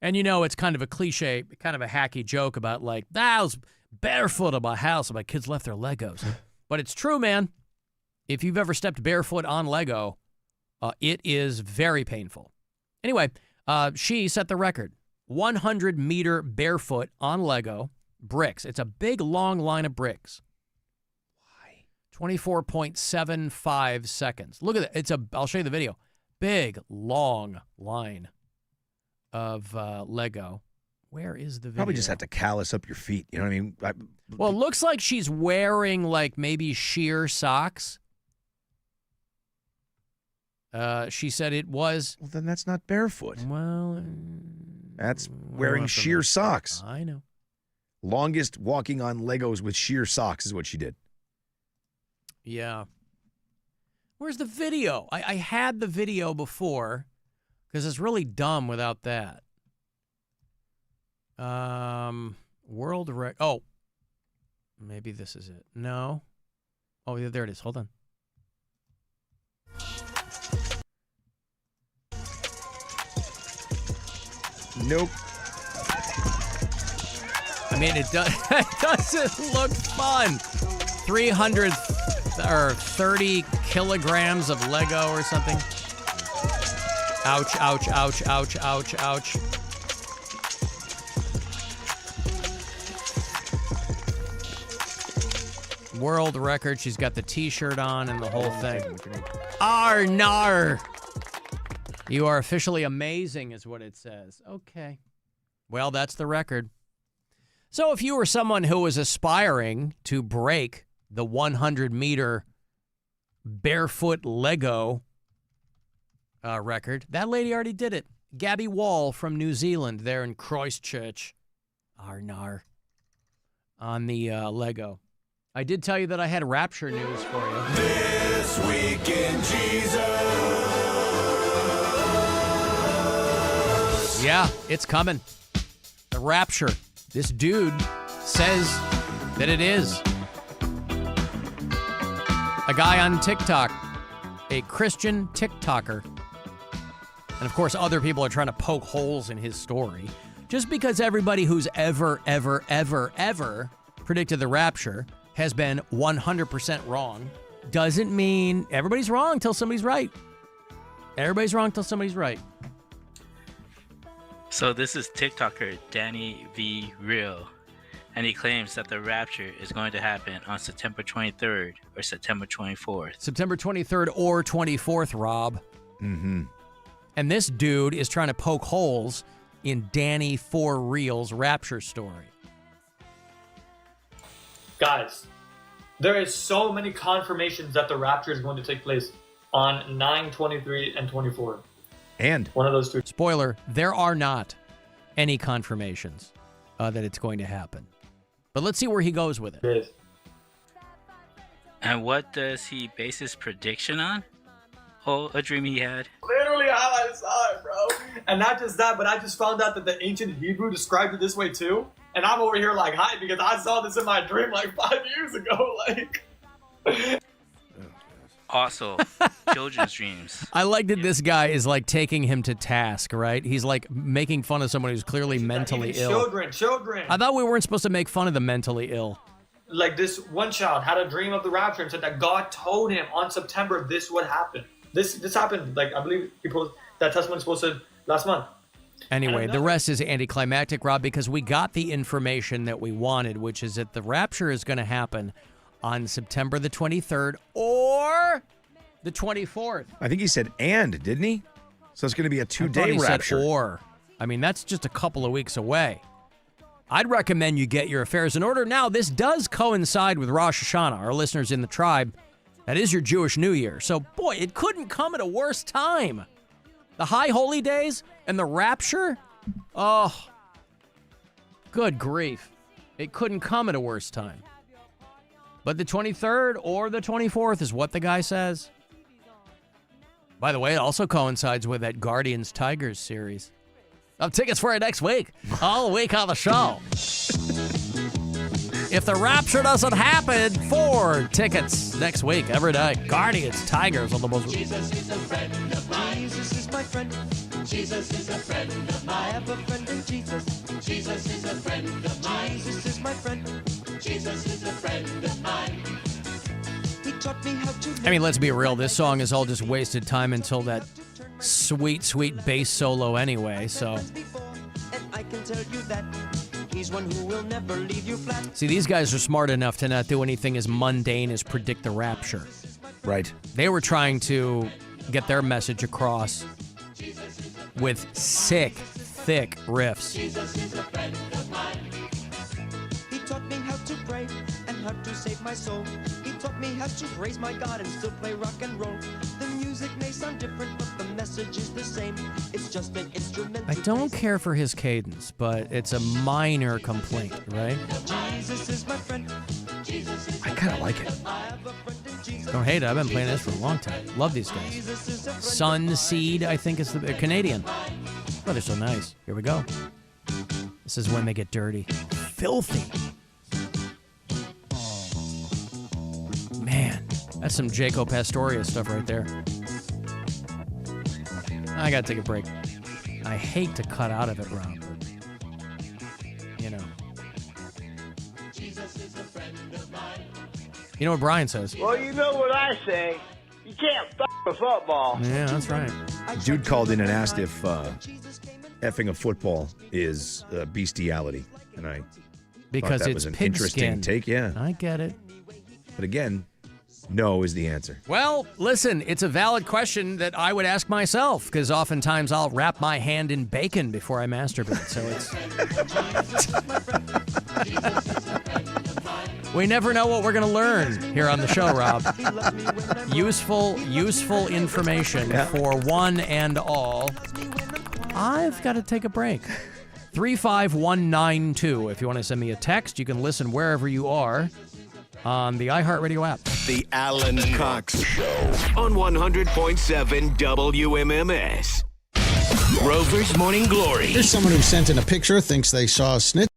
And, you know, it's kind of a cliche, kind of a hacky joke about, like, I was barefoot at my house and my kids left their Legos. But it's true, man. If you've ever stepped barefoot on Lego, it is very painful. Anyway, she set the record. 100-meter barefoot on Lego bricks. It's a big, long line of bricks. Why? 24.75 seconds. Look at it. I'll show you the video. Big, long line of Lego. Where is the video? Probably just have to callus up your feet. You know what I mean? Well, it looks like she's wearing, like, maybe sheer socks. She said it was. Well, then that's not barefoot. Well, that's wearing sheer socks. I know. Longest walking on Legos with sheer socks is what she did. Yeah. Where's the video? I had the video before because it's really dumb without that. World record. Oh, maybe this is it. No. Oh, yeah, there it is. Hold on. Nope. I mean, it doesn't look fun. 300 or 30 kilograms of Lego or something. Ouch, ouch, ouch, ouch, ouch, ouch. World record. She's got the T-shirt on and the whole thing. Arnar! You are officially amazing, is what it says. Okay. Well, that's the record. So if you were someone who was aspiring to break the 100-meter barefoot Lego record, that lady already did it. Gabby Wall from New Zealand there in Christchurch. Arnar. On the Lego. I did tell you that I had Rapture news for you. This Week in Jesus. Yeah, it's coming. The Rapture. This dude says that it is. A guy on TikTok, a Christian TikToker. And of course, other people are trying to poke holes in his story. Just because everybody who's ever predicted the rapture has been 100% wrong doesn't mean everybody's wrong until somebody's right. Everybody's wrong until somebody's right. So this is TikToker Danny V. Real, and he claims that the rapture is going to happen on September 23rd or September 24th. September 23rd or 24th, Rob. Mm-hmm. And this dude is trying to poke holes in Danny For Real's rapture story. Guys, there is so many confirmations that the rapture is going to take place on 9, 23, and 24. And one of those two. Spoiler, there are not any confirmations that it's going to happen. But let's see where he goes with it. And what does he base his prediction on? Oh, a dream he had. Literally how I saw it, bro. And not just that, but I just found out that the ancient Hebrew described it this way too. And I'm over here like, hi, because I saw this in my dream like 5 years ago. Like, Also, children's dreams. I like that this guy is like taking him to task, right? He's like making fun of someone who's clearly mentally ill. Children. I thought we weren't supposed to make fun of the mentally ill. Like this one child had a dream of the rapture and said that God told him on September this would happen. This happened. Like, I believe he posted that testimony was posted last month. Anyway, the rest is anticlimactic, Rob, because we got the information that we wanted, which is that the rapture is going to happen on September the 23rd or the 24th. I think he said and, didn't he? So it's going to be a 2-day rapture. Said or. I mean, that's just a couple of weeks away. I'd recommend you get your affairs in order. Now, this does coincide with Rosh Hashanah, our listeners in the tribe. That is your Jewish New Year. So, boy, it couldn't come at a worse time. The high holy days and the rapture? Oh, good grief. It couldn't come at a worse time. But the 23rd or the 24th is what the guy says. By the way, it also coincides with that Guardians Tigers series. I have tickets for it next week. All week on the show. If the rapture doesn't happen, 4 tickets next week, every day. Guardians, Tigers on the most... Jesus is a friend of mine. Jesus is my friend. Jesus is a friend of mine. I have a friend in Jesus. Jesus is a friend of mine. Jesus is my friend. Jesus is a friend of mine. He taught me how to... I mean, let's be real. This song is all just wasted time until that sweet, sweet bass solo anyway, so... And I can tell you that he's one who will never leave you flat. See, these guys are smart enough to not do anything as mundane as predict the rapture. Right. They were trying to get their message across with sick, thick riffs. Jesus is a friend of mine. He taught me how to pray and how to save my soul. He taught me how to praise my God and still play rock and roll. The music may sound different, but the message is the same. It's just an instrument. I don't care for his cadence, but it's a minor complaint, right? Jesus is my friend. I kind of like it. Don't hate it. I've been playing this for a long time. Love these guys. Sun Seed, I think is the Canadian. Oh, they're so nice. Here we go. This is when they get dirty. Filthy. Man, that's some Jaco Pastoria stuff right there. I gotta take a break. I hate to cut out of it, Rob, but, you know. You know what Brian says? Well, you know what I say. You can't f*** a football. Yeah, that's right. Dude called in and asked if effing a football is bestiality. And I because thought that it's was an pig interesting skin. take. Yeah. I get it. But again, no is the answer. Well, listen, it's a valid question that I would ask myself, because oftentimes I'll wrap my hand in bacon before I masturbate. So it's... We never know what we're going to learn here on the show, Rob. Useful information for one and all. I've got to take a break. 35192. If you want to send me a text, you can listen wherever you are on the iHeartRadio app. The Alan Cox Show on 100.7 WMMS. Rover's Morning Glory. Here's someone who sent in a picture, thinks they saw a snitch.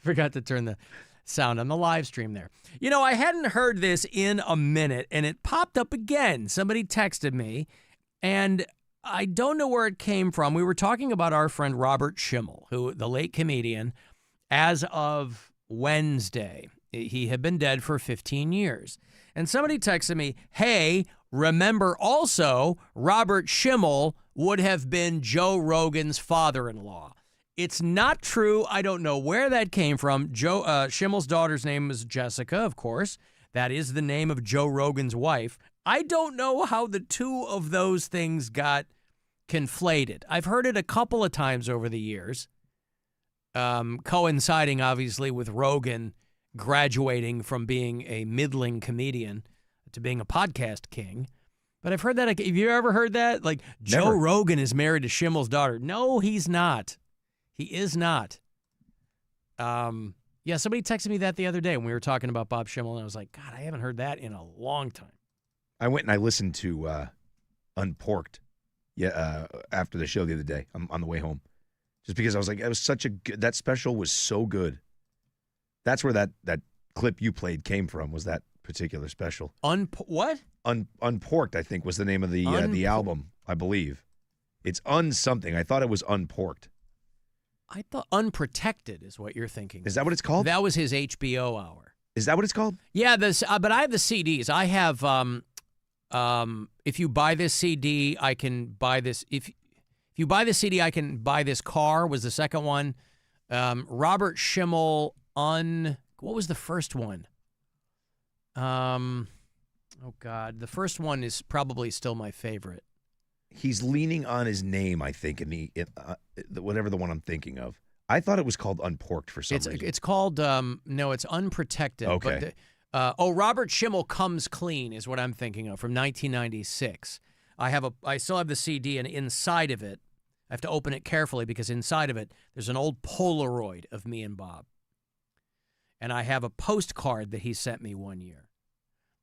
Forgot to turn the sound on the live stream there. You know, I hadn't heard this in a minute, and it popped up again. Somebody texted me, and I don't know where it came from. We were talking about our friend Robert Schimmel, who, the late comedian, as of Wednesday, he had been dead for 15 years. And somebody texted me, hey, remember also Robert Schimmel would have been Joe Rogan's father-in-law. It's not true. I don't know where that came from. Joe Schimmel's daughter's name is Jessica, of course. That is the name of Joe Rogan's wife. I don't know how the two of those things got conflated. I've heard it a couple of times over the years, coinciding, obviously, with Rogan graduating from being a middling comedian to being a podcast king. But I've heard that. Have you ever heard that? Like, Joe Rogan is married to Schimmel's daughter. No, he's not. He is not. Yeah, somebody texted me that the other day when we were talking about Bob Schimmel, and I was like, God, I haven't heard that in a long time. I went and I listened to Unporked after the show the other day on the way home, just because I was like, it was such a good, that special was so good. That's where that clip you played came from, was that particular special. What? Unporked, I think, was the name of the album, I believe. It's something. I thought it was Unporked. I thought Unprotected is what you're thinking. Is that what it's called? That was his HBO hour. Is that what it's called? Yeah, but I have the CDs. I have, if you buy this CD, I can buy this. If you buy the CD, I can buy this car was the second one. Robert Schimmel what was the first one? Oh, God. The first one is probably still my favorite. He's leaning on his name, I think, in whatever the one I'm thinking of. I thought it was called Unporked for some reason. It's called, no, it's Unprotected. Okay. But Robert Schimmel Comes Clean is what I'm thinking of, from 1996. I still have the CD, and inside of it, I have to open it carefully because inside of it, there's an old Polaroid of me and Bob. And I have a postcard that he sent me one year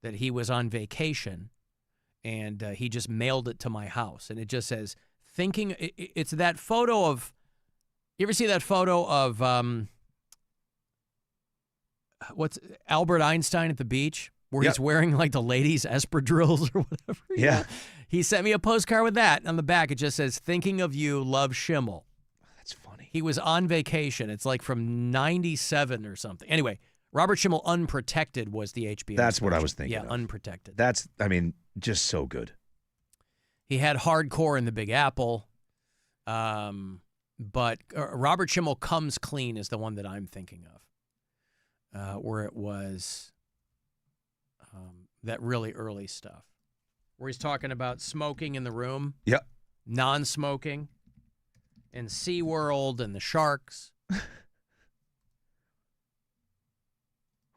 that he was on vacation, and he just mailed it to my house. And it just says, it's that photo of, you ever see that photo of, what's Albert Einstein at the beach, where he's wearing like the ladies' espadrilles or whatever? Yeah. He sent me a postcard with that. On the back, it just says, thinking of you, love Schimmel. That's funny. He was on vacation. It's like from 97 or something. Anyway, Robert Schimmel Unprotected was the HBO That's special. what I was thinking Yeah, of. Unprotected. That's, I mean, just so good. He had Hardcore in the Big Apple. But Robert Schimmel Comes Clean is the one that I'm thinking of, where it was that really early stuff, where he's talking about smoking in the room. Yep. Non-smoking, and SeaWorld and the sharks.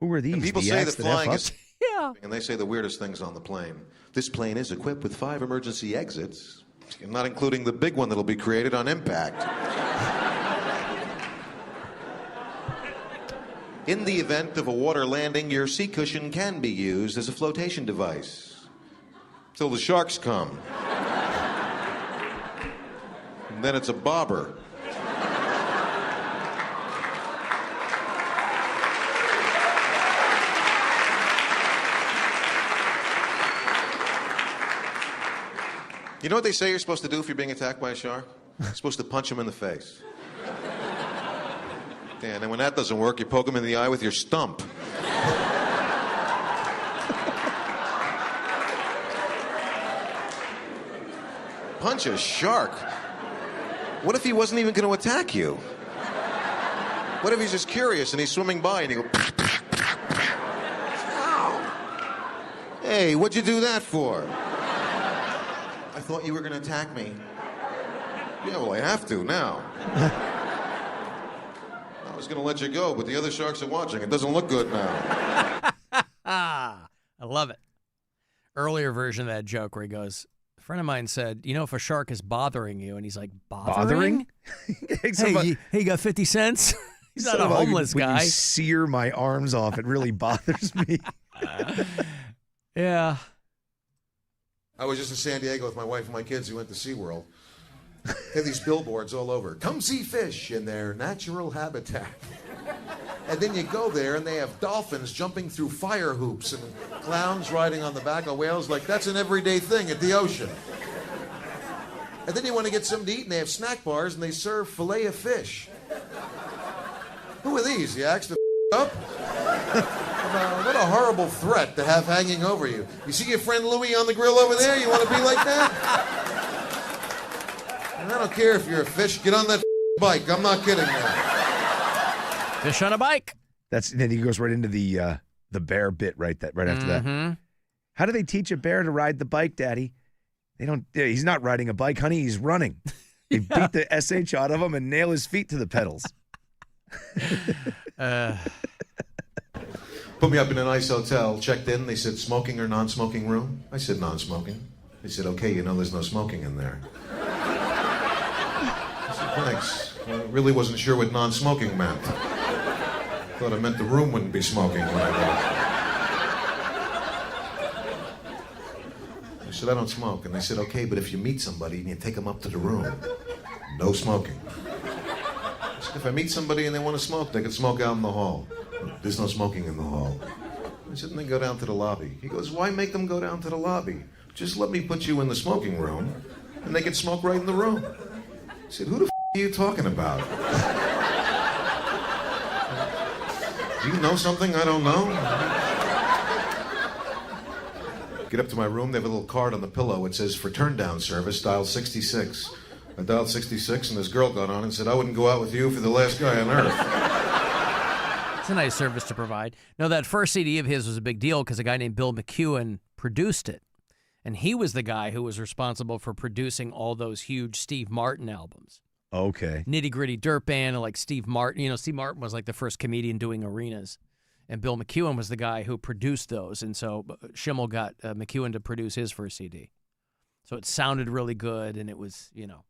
Who are these? And people say that flying is... Yeah. And they say the weirdest things on the plane. This plane is equipped with 5 emergency exits, not including the big one that'll be created on impact. In the event of a water landing, your seat cushion can be used as a flotation device. Till the sharks come. And then it's a bobber. You know what they say you're supposed to do if you're being attacked by a shark? You're supposed to punch him in the face. Yeah, and then when that doesn't work, you poke him in the eye with your stump. Punch a shark? What if he wasn't even going to attack you? What if he's just curious and he's swimming by and you go... Hey, what'd you do that for? I thought you were going to attack me. Yeah, well, I have to now. I was going to let you go, but the other sharks are watching. It doesn't look good now. I love it. Earlier version of that joke where he goes, a friend of mine said, you know, if a shark is bothering you, and he's like, bothering? Hey, you got 50 cents? He's not a homeless guy. When you sear my arms off, it really bothers me. Yeah. I was just in San Diego with my wife and my kids. We went to SeaWorld. They have these billboards all over. Come see fish in their natural habitat. And then you go there and they have dolphins jumping through fire hoops and clowns riding on the back of whales like that's an everyday thing at the ocean. And then you want to get something to eat and they have snack bars and they serve filet of fish. Who are these? You asked to up? What a horrible threat to have hanging over you. You see your friend Louie on the grill over there? You want to be like that? And I don't care if you're a fish. Get on that bike. I'm not kidding, man. Fish on a bike. Then he goes right into the bear bit right after that. How do they teach a bear to ride the bike, Daddy? They don't. He's not riding a bike, honey. He's running. They beat the SH out of him and nail his feet to the pedals. Put me up in a nice hotel. Checked in. They said smoking or non-smoking room. I said non-smoking. They said, okay, you know there's no smoking in there. I said, thanks. I really wasn't sure what non-smoking meant. Thought it meant the room wouldn't be smoking when I got. I said, I don't smoke. And they said, okay, but if you meet somebody and you take them up to the room, no smoking. I said, if I meet somebody and they want to smoke, they can smoke out in the hall. There's no smoking in the hall. I said, and they go down to the lobby. He goes, why make them go down to the lobby? Just let me put you in the smoking room and they can smoke right in the room. I said, who the are you talking about? Do you know something I don't know? Get up to my room, they have a little card on the pillow. It says, for turn-down service, dial 66. I dialed 66, and this girl got on and said, I wouldn't go out with you for the last guy on earth. It's a nice service to provide. No, that first CD of his was a big deal because a guy named Bill McEwen produced it. And he was the guy who was responsible for producing all those huge Steve Martin albums. Okay. Nitty Gritty Dirt Band, and like Steve Martin. You know, Steve Martin was like the first comedian doing arenas. And Bill McEwen was the guy who produced those. And so Schimmel got McEwen to produce his first CD. So it sounded really good, and it was, you know.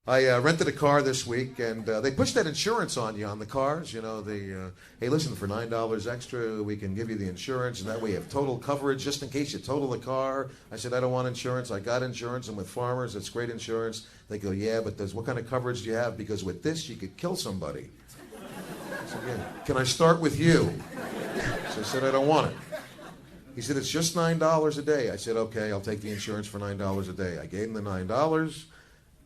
I rented a car this week, and they push that insurance on you on the cars. You know, hey, listen, for $9 extra, we can give you the insurance, and that way you have total coverage just in case you total the car. I said, I don't want insurance. I got insurance. I'm with Farmers. It's great insurance. They go, yeah, but what kind of coverage do you have? Because with this, you could kill somebody. I said, yeah. Can I start with you? So I said, I don't want it. He said, it's just $9 a day. I said, okay, I'll take the insurance for $9 a day. I gave him the $9.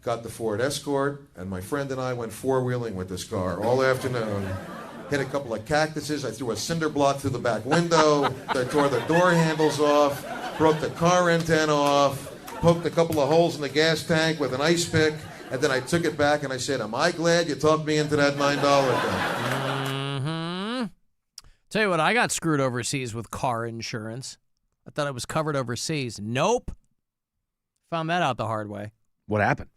Got the Ford Escort, and my friend and I went four-wheeling with this car all afternoon. Hit a couple of cactuses. I threw a cinder block through the back window. I tore the door handles off, broke the car antenna off, poked a couple of holes in the gas tank with an ice pick, and then I took it back and I said, am I glad you talked me into that $9 thing? Mm-hmm. Tell you what, I got screwed overseas with car insurance. I thought it was covered overseas. Nope. Found that out the hard way. What happened?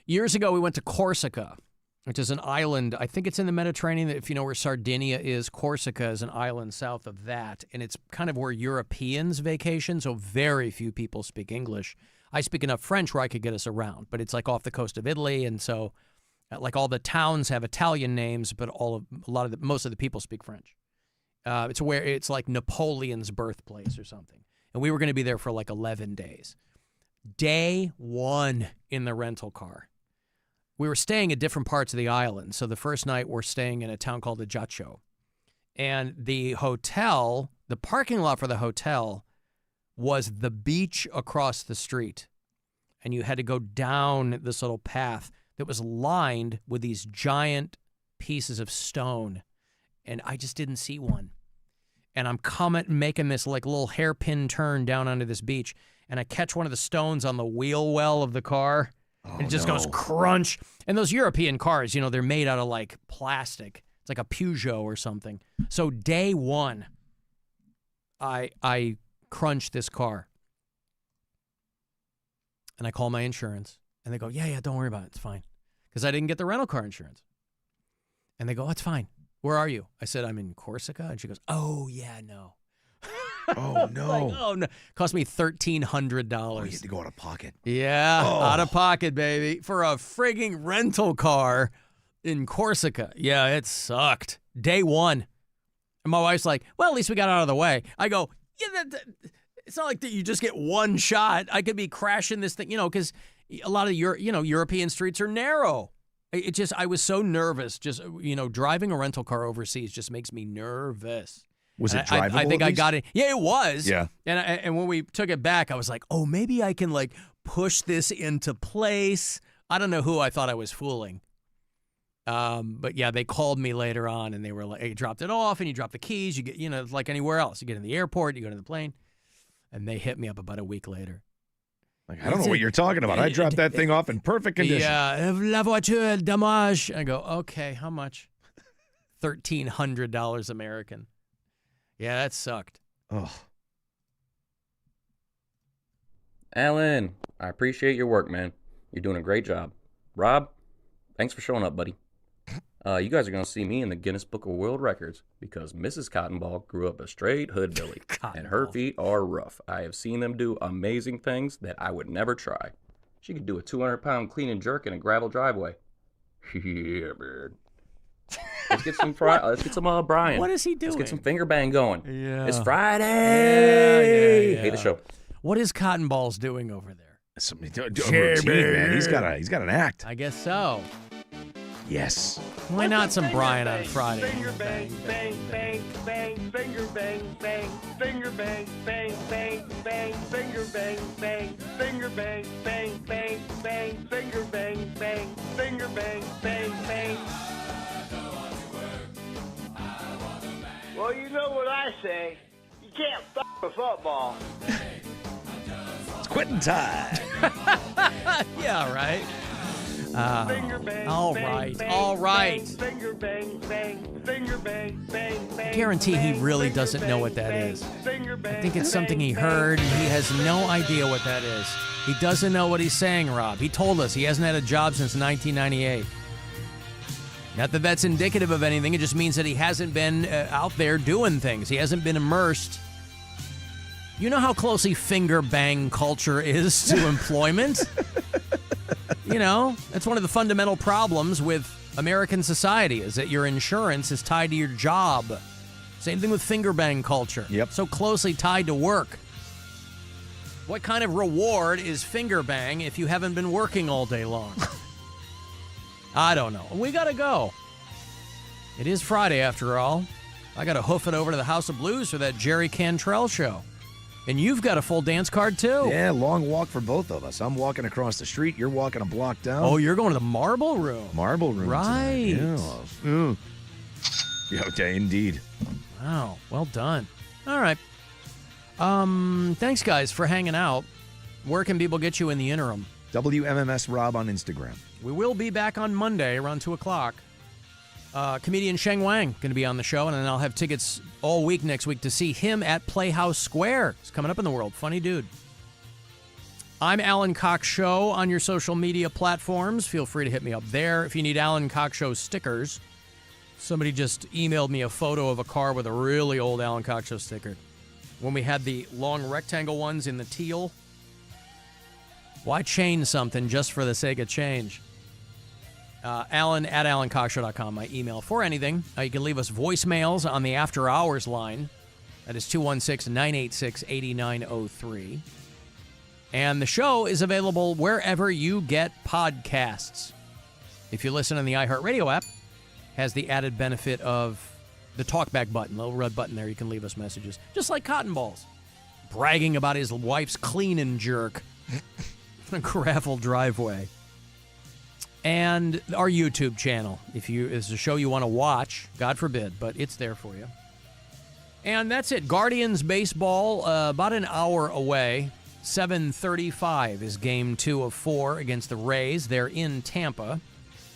Years ago, we went to Corsica, which is an island. I think it's in the Mediterranean. If you know where Sardinia is, Corsica is an island south of that. And it's kind of where Europeans vacation, so very few people speak English. I speak enough French where I could get us around, but it's like off the coast of Italy. And so like all the towns have Italian names, but most of the people speak French. It's like Napoleon's birthplace or something. And we were going to be there for like 11 days. Day one in the rental car. We were staying at different parts of the island. So the first night we're staying in a town called Ajaccio. And the hotel, the parking lot for the hotel was the beach across the street. And you had to go down this little path that was lined with these giant pieces of stone. And I just didn't see one. And I'm making this like little hairpin turn down onto this beach. And I catch one of the stones on the wheel well of the car. And it just goes crunch. And those European cars, you know, they're made out of like plastic. It's like a Peugeot or something. So day one, I crunched this car. And I call my insurance. And they go, yeah, don't worry about it. It's fine. Because I didn't get the rental car insurance. And they go, it's fine. Where are you? I said, I'm in Corsica. And she goes, oh, yeah, no. Oh, no. Like, oh, no. Cost me $1,300. Oh, you had to go out of pocket. Yeah, out of pocket, baby. For a frigging rental car in Corsica. Yeah, it sucked. Day one. And my wife's like, well, at least we got out of the way. I go, yeah, it's not like that you just get one shot. I could be crashing this thing, you know, because a lot of European streets are narrow. I was so nervous. Just, driving a rental car overseas just makes me nervous. Was it I drivable? think at I least? got it. Yeah, it was. Yeah. And when we took it back, I was like, oh, maybe I can push this into place. I don't know who I thought I was fooling. But yeah, they called me later on and they were like, hey, you dropped it off and you drop the keys. You get, it's like anywhere else. You get in the airport, you go to the plane. And they hit me up about a week later. Like, I don't know what you're talking about. I dropped that thing off in perfect condition. Yeah, la voiture dommage. I go, okay, how much? $1,300 American. Yeah, that sucked. Oh. Alan, I appreciate your work, man. You're doing a great job. Rob, thanks for showing up, buddy. You guys are going to see me in the Guinness Book of World Records because Mrs. Cottonball grew up a straight hoodbilly, and her feet are rough. I have seen them do amazing things that I would never try. She could do a 200-pound clean and jerk in a gravel driveway. Yeah, man. Let's get some Brian. What is he doing? Let's get some finger bang going. Yeah. It's Friday. Yeah. Hate the show. What is Cottonballs doing over there? Something a routine, man. He's got an act. I guess so. Yes. Why not some Brian on Friday? Finger bang, bang, bang, bang, finger bang, bang, finger bang, bang, bang, bang, finger bang, bang, finger bang, bang, bang, bang, finger bang, bang, finger bang, bang, bang. Well, you know what I say. You can't fuck with football. It's quitting time. Yeah, right. Finger bang, all bang, right, bang, all right. bang, finger bang, bang, finger bang, bang, bang. I guarantee he really finger doesn't know bang, what that bang, is. finger I bang, think it's something he bang, heard, bang. and he has no idea what that is. He doesn't know what he's saying, Rob. He told us he hasn't had a job since 1998. Not that that's indicative of anything. It just means that he hasn't been out there doing things. He hasn't been immersed. You know how closely finger bang culture is to employment? That's one of the fundamental problems with American society is that your insurance is tied to your job. Same thing with finger bang culture. Yep. So closely tied to work. What kind of reward is finger bang if you haven't been working all day long? I don't know. We got to go. It is Friday after all. I got to hoof it over to the House of Blues for that Jerry Cantrell show. And you've got a full dance card, too. Yeah, long walk for both of us. I'm walking across the street. You're walking a block down. Oh, you're going to the Marble Room. Marble Room. Right. Tonight. Yeah. Okay, indeed. Wow. Well done. All right. Thanks, guys, for hanging out. Where can people get you in the interim? WMMS Rob on Instagram. We will be back on Monday around 2 o'clock. Comedian Sheng Wang going to be on the show, and then I'll have tickets all week next week to see him at Playhouse Square. He's coming up in the world. Funny dude. I'm Alan Cox Show on your social media platforms. Feel free to hit me up there. If you need Alan Cox Show stickers, somebody just emailed me a photo of a car with a really old Alan Cox Show sticker. When we had the long rectangle ones in the teal, why change something just for the sake of change? Alan at AlanCoxShow.com, my email for anything. You can leave us voicemails on the After Hours line. That is 216-986-8903. And the show is available wherever you get podcasts. If you listen on the iHeartRadio app, has the added benefit of the talkback button, little red button there. You can leave us messages, just like Cotton Balls, bragging about his wife's clean and jerk in a gravel driveway. And our YouTube channel, if it's a show you want to watch, God forbid, but it's there for you. And that's it. Guardians baseball, about an hour away. 7:35 is game 2 of 4 against the Rays. They're in Tampa.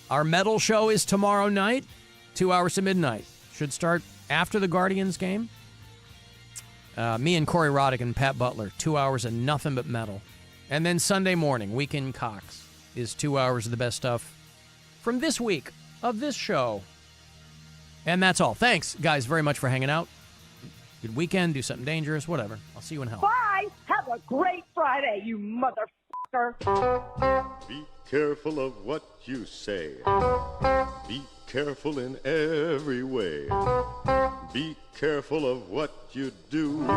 Our medal show is tomorrow night, 2 hours to midnight. Should start after the Guardians game. Me and Corey Roddick and Pat Butler, 2 hours of nothing but metal. And then Sunday morning, Weekend Cox is 2 hours of the best stuff from this week of this show. And that's all. Thanks, guys, very much for hanging out. Good weekend. Do something dangerous. Whatever. I'll see you in hell. Bye. Have a great Friday, you motherfucker. Be careful of what you say. Be careful in every way. Be careful of what you do.